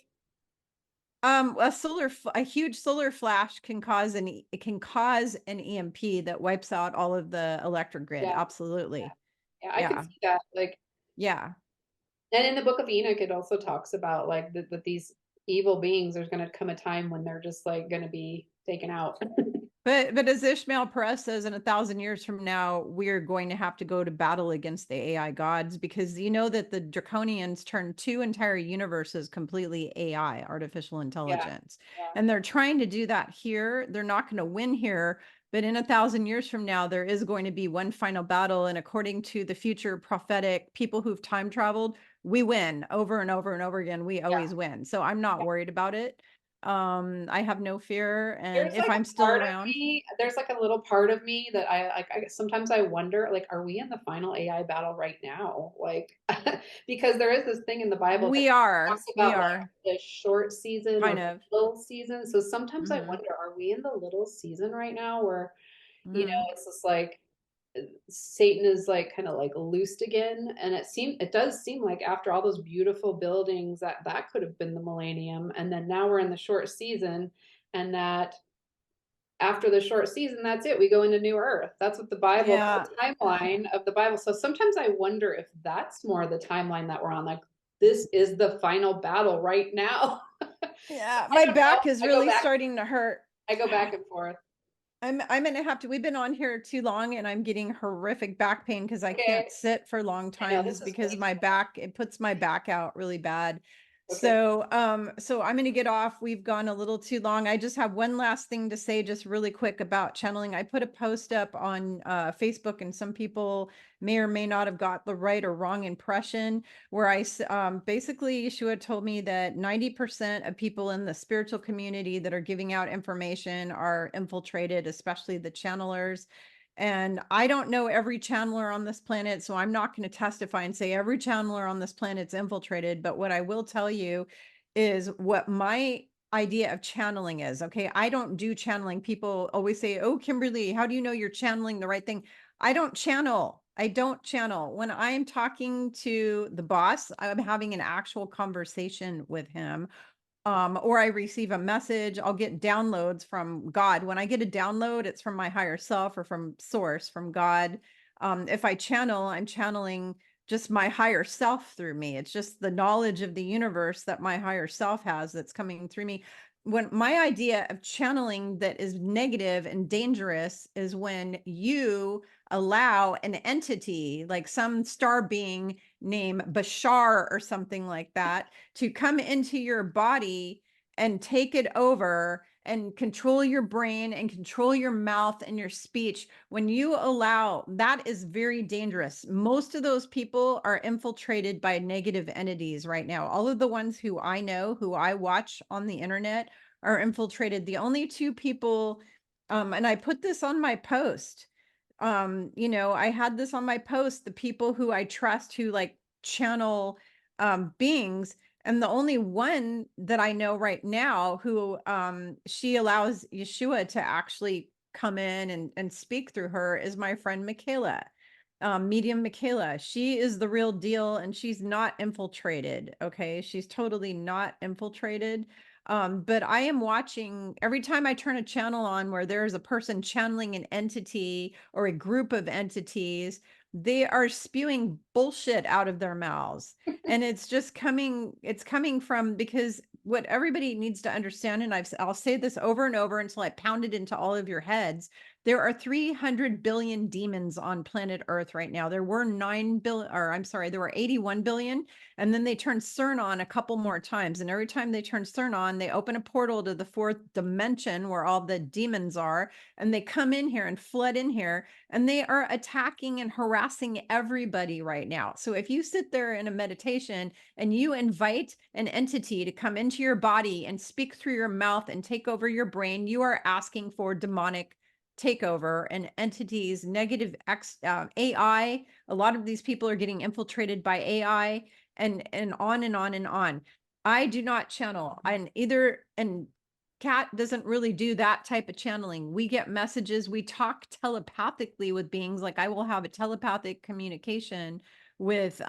a huge solar flash it can cause an EMP that wipes out all of the electric grid. Yeah, Absolutely. yeah, I could Yeah. see that. Like, Yeah. and in the book of Enoch, it also talks about like that these evil beings, there's gonna come a time when they're just like gonna be taken out. But as Ishmael Perez says, in 1,000 years from now, we're going to have to go to battle against the AI gods, because you know that the Draconians turned two entire universes completely AI, artificial Yeah, intelligence. yeah, And they're trying to do that here. They're not going to win here. But in 1,000 years from now, there is going to be one final battle. And according to the future prophetic people who've time traveled, we win over and over and over again. We yeah. always win. So I'm not worried about it. I have no fear. And There's if like I'm a still part of around, me, there's like a little part of me that sometimes I wonder, like, are we in the final AI battle right now? Like, because there is this thing in the Bible that we talks are, we about like are the short season or kind the of. little season. So sometimes I Mhm, wonder, are we in the little season right now where, mhm. it's just like Satan is like kind of like loosed again, and it does seem like after all those beautiful buildings that could have been the millennium, and then now we're in the short season, and that after the short season, that's it. We go into new earth. That's what the Bible, Yeah. the timeline of the Bible. So sometimes I wonder if that's more the timeline that we're on. Like, this is the final battle right now. Yeah. I My don't know. back is really starting to hurt. I go back and forth. I'm gonna have to, we've been on here too long and I'm getting horrific back pain because I Okay. can't sit for long I know times this is because my painful. back, it puts my back out really bad. Okay. So I'm gonna get off. We've gone a little too long. I just have one last thing to say, just really quick about channeling. I put a post up on Facebook, and some people may or may not have got the right or wrong impression, where basically Yeshua told me that 90% of people in the spiritual community that are giving out information are infiltrated, especially the channelers. And I don't know every channeler on this planet, so I'm not going to testify and say every channeler on this planet's infiltrated. But what I will tell you is what my idea of channeling is. Okay. I don't do channeling. People always say, "Oh, Kimberly, how do you know you're channeling the right thing?" I don't channel. I don't channel. When I'm talking to the boss, I'm having an actual conversation with him, or I receive a message. I'll get downloads from God. When I get a download, it's from my higher self or from source, from God. If I channel, I'm channeling just my higher self through me. It's just the knowledge of the universe that my higher self has that's coming through me. When my idea of channeling that is negative and dangerous is when you allow an entity like some star being named Bashar or something like that to come into your body and take it over and control your brain and control your mouth and your speech. When you allow, that is very dangerous. Most of those people are infiltrated by negative entities right now. All of the ones who I know, who I watch on the internet, are infiltrated. The only two people, and I put this on my post, I had this on my post, the people who I trust who like channel beings. And the only one that I know right now who she allows Yeshua to actually come in and speak through her is my friend Michaela, medium Michaela. She is the real deal, and she's not infiltrated. Okay. She's totally not infiltrated. But I am watching every time I turn a channel on where there's a person channeling an entity or a group of entities, they are spewing bullshit out of their mouths. And it's coming from, because what everybody needs to understand, and I'll say this over and over until I pound it into all of your heads. There are 300 billion demons on planet Earth right now. There were 9 billion, or I'm sorry, there were 81 billion. And then they turned CERN on a couple more times. And every time they turn CERN on, they open a portal to the fourth dimension where all the demons are. And they come in here and flood in here, and they are attacking and harassing everybody right now. So if you sit there in a meditation and you invite an entity to come into your body and speak through your mouth and take over your brain, you are asking for demonic takeover and entities, negative AI. A lot of these people are getting infiltrated by AI, and on and on and on. I do not channel, and Kat doesn't really do that type of channeling. We get messages, we talk telepathically with beings. Like I will have a telepathic communication with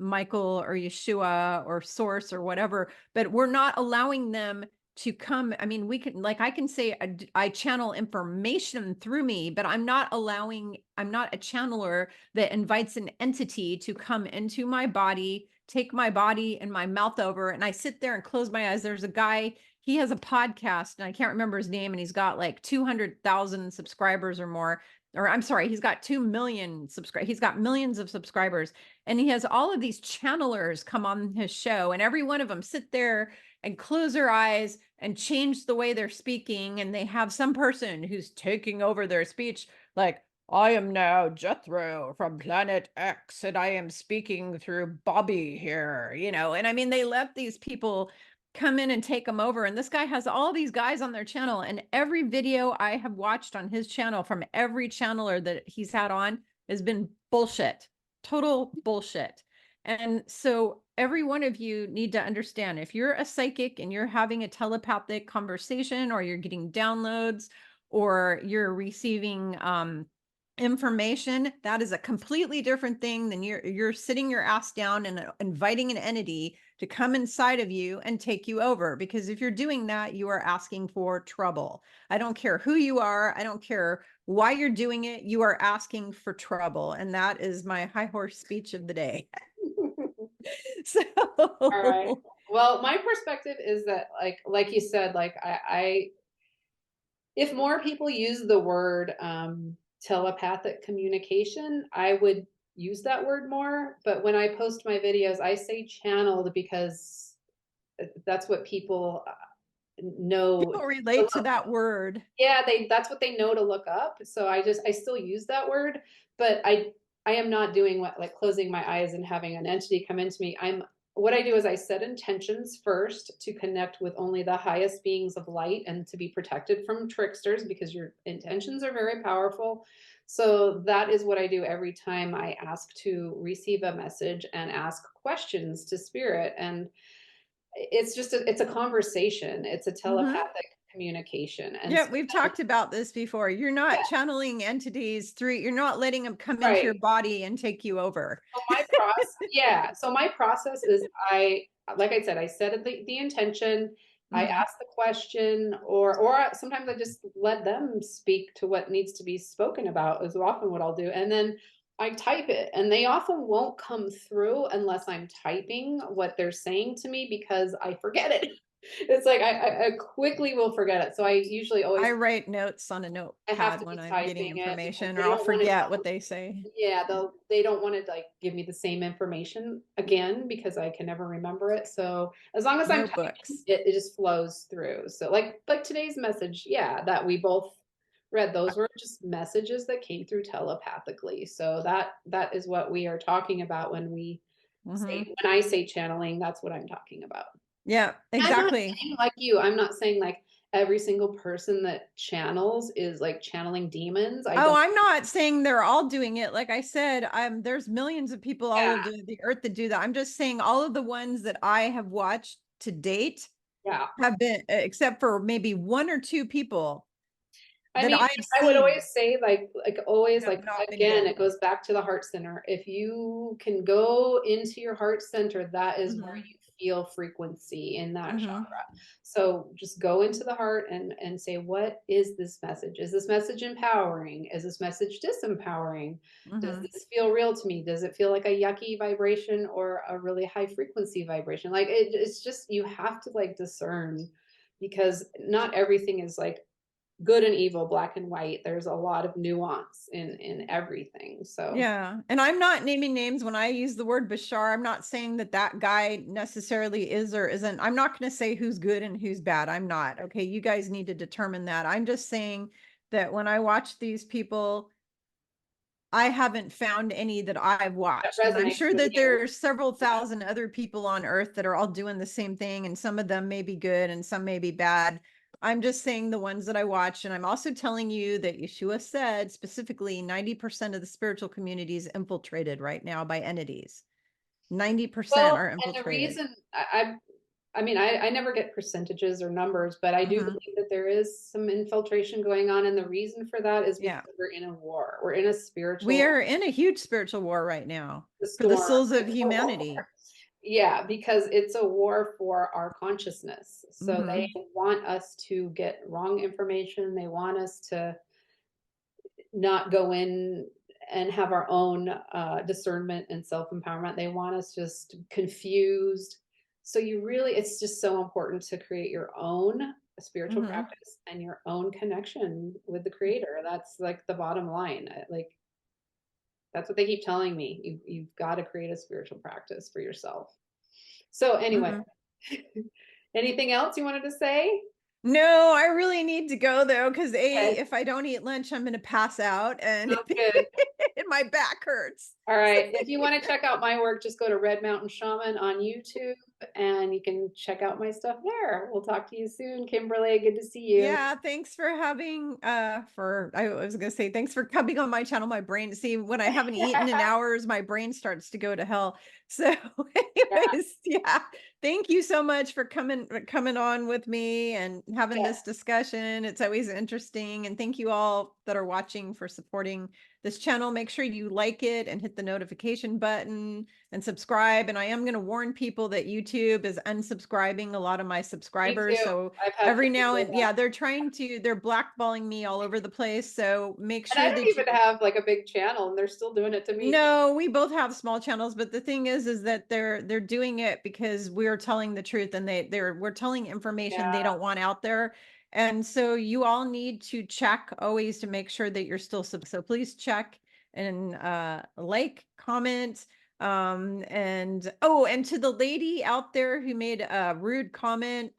Michael or Yeshua or Source or whatever, but we're not allowing them to come. I mean, we can, like, I can say I channel information through me, but I'm not a channeler that invites an entity to come into my body, take my body and my mouth over. And I sit there and close my eyes. There's a guy, he has a podcast and I can't remember his name, and he's got like 200,000 subscribers or more. Or I'm sorry, he's got 2 million subscribers. He's got millions of subscribers, and he has all of these channelers come on his show, and every one of them sit there and close their eyes and change the way they're speaking. And they have some person who's taking over their speech, like, "I am now Jethro from Planet X, and I am speaking through Bobby here," And I mean, they let these people come in and take them over. And this guy has all these guys on their channel. And every video I have watched on his channel from every channeler that he's had on has been bullshit, total bullshit. And so every one of you need to understand, if you're a psychic and you're having a telepathic conversation, or you're getting downloads, or you're receiving information, that is a completely different thing than you're sitting your ass down and inviting an entity to come inside of you and take you over. Because if you're doing that, you are asking for trouble. I don't care who you are. I don't care why you're doing it. You are asking for trouble. And that is my high horse speech of the day. So All right. Well, my perspective is that like you said, like I if more people use the word telepathic communication, I would use that word more. But when I post my videos, I say channeled because that's what people know. people relate to that word. Yeah, that's what they know to look up. So I still use that word, but I am not doing what like closing my eyes and having an entity come into me. What I do is I set intentions first to connect with only the highest beings of light and to be protected from tricksters because your intentions are very powerful. So that is what I do every time I ask to receive a message and ask questions to spirit. And it's a conversation. It's a Mhm. telepathic communication. And Yeah, so we've talked about this before. You're yeah, not channeling entities through, you're not letting them come into your right. body and take you over. So my process is like I said, I set the intention, I Mhm. ask the question, or sometimes I just let them speak to what needs to be spoken about is often what I'll do. And then I type it, and they often won't come through unless I'm typing what they're saying to me because I forget it. It's like I quickly will forget it. So I usually always I write notes on a I have notepad to when be I'm getting typing it because information, or they I'll don't want to forget tell what they say. yeah, they don't want to like give me the same information again because I can never remember it. So as long as I'm typing, Notebooks. it just flows through. So like today's message, yeah, that we both read, those were just messages that came through telepathically. So that is what we are talking about when Mhm. when I say channeling, that's what I'm talking about. Yeah, I'm not exactly. saying like you, I'm not saying like every single person that channels is like channeling demons. I Oh, don't I'm not saying they're all doing it. Like I said, there's millions of people all yeah, over the earth that do that. I'm just saying all of the ones that I have watched to date yeah. have been, except for maybe one or two people I that mean, I've I would seen, always say like always have like not been again, good. it goes back to the heart center. If you can go into your heart center, that is where Mhm. you feel frequency in that Mhm. chakra. So just go into the heart and say, what is this message? Is this message empowering? Is this message disempowering? Does Mhm. this feel real to me? Does it feel like a yucky vibration or a really high frequency vibration? Like it's just you have to like discern because not everything is like good and evil, black and white. There's a lot of nuance in everything. So Yeah. And I'm not naming names when I use the word Bashar. I'm not saying that that guy necessarily is or isn't. I'm not going to say who's good and who's bad. I'm not. Okay. You guys need to determine that. I'm just saying that when I watch these people, I haven't found any that I've that watched. And I'm resonates sure with that you. there are several thousand other people on earth that are all doing the same thing. And some of them may be good and some may be bad. I'm just saying the ones that I watch. And I'm also telling you that Yeshua said specifically 90% of the spiritual community is infiltrated right now by entities. 90% Well, are and the infiltrated. reason I mean, I never get percentages or numbers, but I do Mhm. believe that there is some infiltration going on. And the reason for that is Yeah. because we're in a war. We're in a We spiritual are in a huge spiritual war right now for the storm. souls of It's a war. humanity. Yeah, because it's a war for our consciousness. So they Mhm. want us to get wrong information. They want us to not go in and have our own discernment and self-empowerment. They want us just confused. So it's just so important to create your own spiritual Mhm. practice and your own connection with the creator. That's like the bottom line. Like that's what they keep telling me. You've got to create a spiritual practice for yourself. So anyway, Mhm. anything else you wanted to say? No, I really need to go though, because Okay, if I don't eat lunch, I'm gonna pass out and sounds good. and my back hurts. All right. If you want to check out my work, just go to Red Mountain Shaman on YouTube and you can check out my stuff there. We'll talk to you soon, Kimberly. Good to see you. Yeah, thanks for having I was gonna say thanks for coming on my channel. My brain, see, when I haven't eaten in hours, my brain starts to go to hell. So Yeah, anyways, yeah. Thank you so much for coming on with me and having yeah. this discussion. It's always interesting. And thank you all that are watching for supporting this channel. Make sure you like it and hit the notification button and subscribe. And I am going to warn people that YouTube is unsubscribing a lot of my Me subscribers. too. So I've had every people now say and that. yeah, they're blackballing me all over the place. So make And I sure don't that even have like a big channel and they're still doing it to me. no, we both have small channels, but the thing is that they're doing it because we're telling the truth and we're telling information they Yeah. don't want out there. And so you all need to check always to make sure that you're still so please check and like, comment, and oh, and to the lady out there who made a rude comment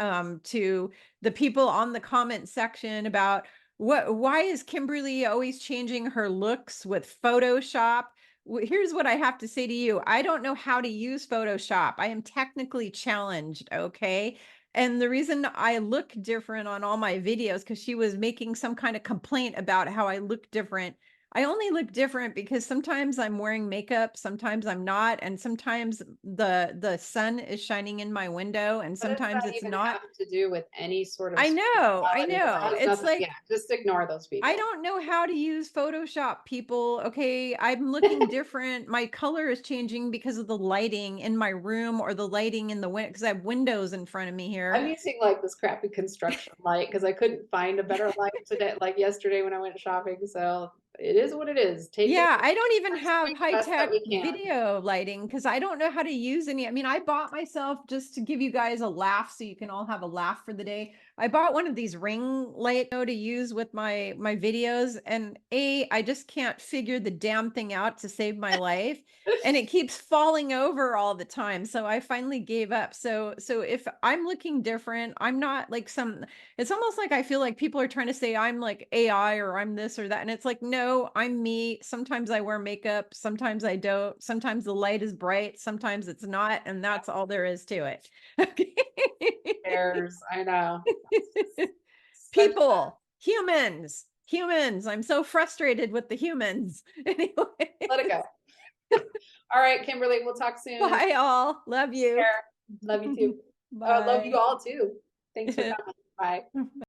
to the people on the comment section about why is Kimberly always changing her looks with Photoshop? Here's what I have to say to you. I don't know how to use Photoshop. I am technically challenged, okay? And the reason I look different on all my videos, because she was making some kind of complaint about how I look different. I only look different because sometimes I'm wearing makeup, sometimes I'm not, and sometimes the sun is shining in my window, and What does sometimes that it's even not. have to do with any sort of I know, I spirituality? That know. has It's nothing, yeah, like just ignore those I people. don't know how to use Photoshop, people. Okay, I'm looking different. My color is changing because of the lighting in my room or the lighting in the window because I have windows in front of me here. I'm using like this crappy construction light because I couldn't find a better light today, like yesterday when I went shopping. So it is what it is. Take it, Yeah, I don't even doing have the best that high-tech we can. video lighting because I don't know how to use any. I mean, I bought myself just to give you guys a laugh so you can all have a laugh for the day. I bought one of these ring light to use with my videos, and I just can't figure the damn thing out to save my life. And it keeps falling over all the time. So I finally gave up. So if I'm looking different, I'm not like some it's almost like I feel like people are trying to say I'm like AI or I'm this or that. And it's like, no, I'm me. Sometimes I wear makeup. Sometimes I don't. Sometimes the light is bright. Sometimes it's not. And that's all there is to it. Okay. There's, I know. Such Humans. I'm so frustrated with the humans. Anyway, let it go. All right, Kimberly, we'll talk soon. bye all. Love Take you. care. Love you too. Love you Bye. all too. Thanks for coming. Bye.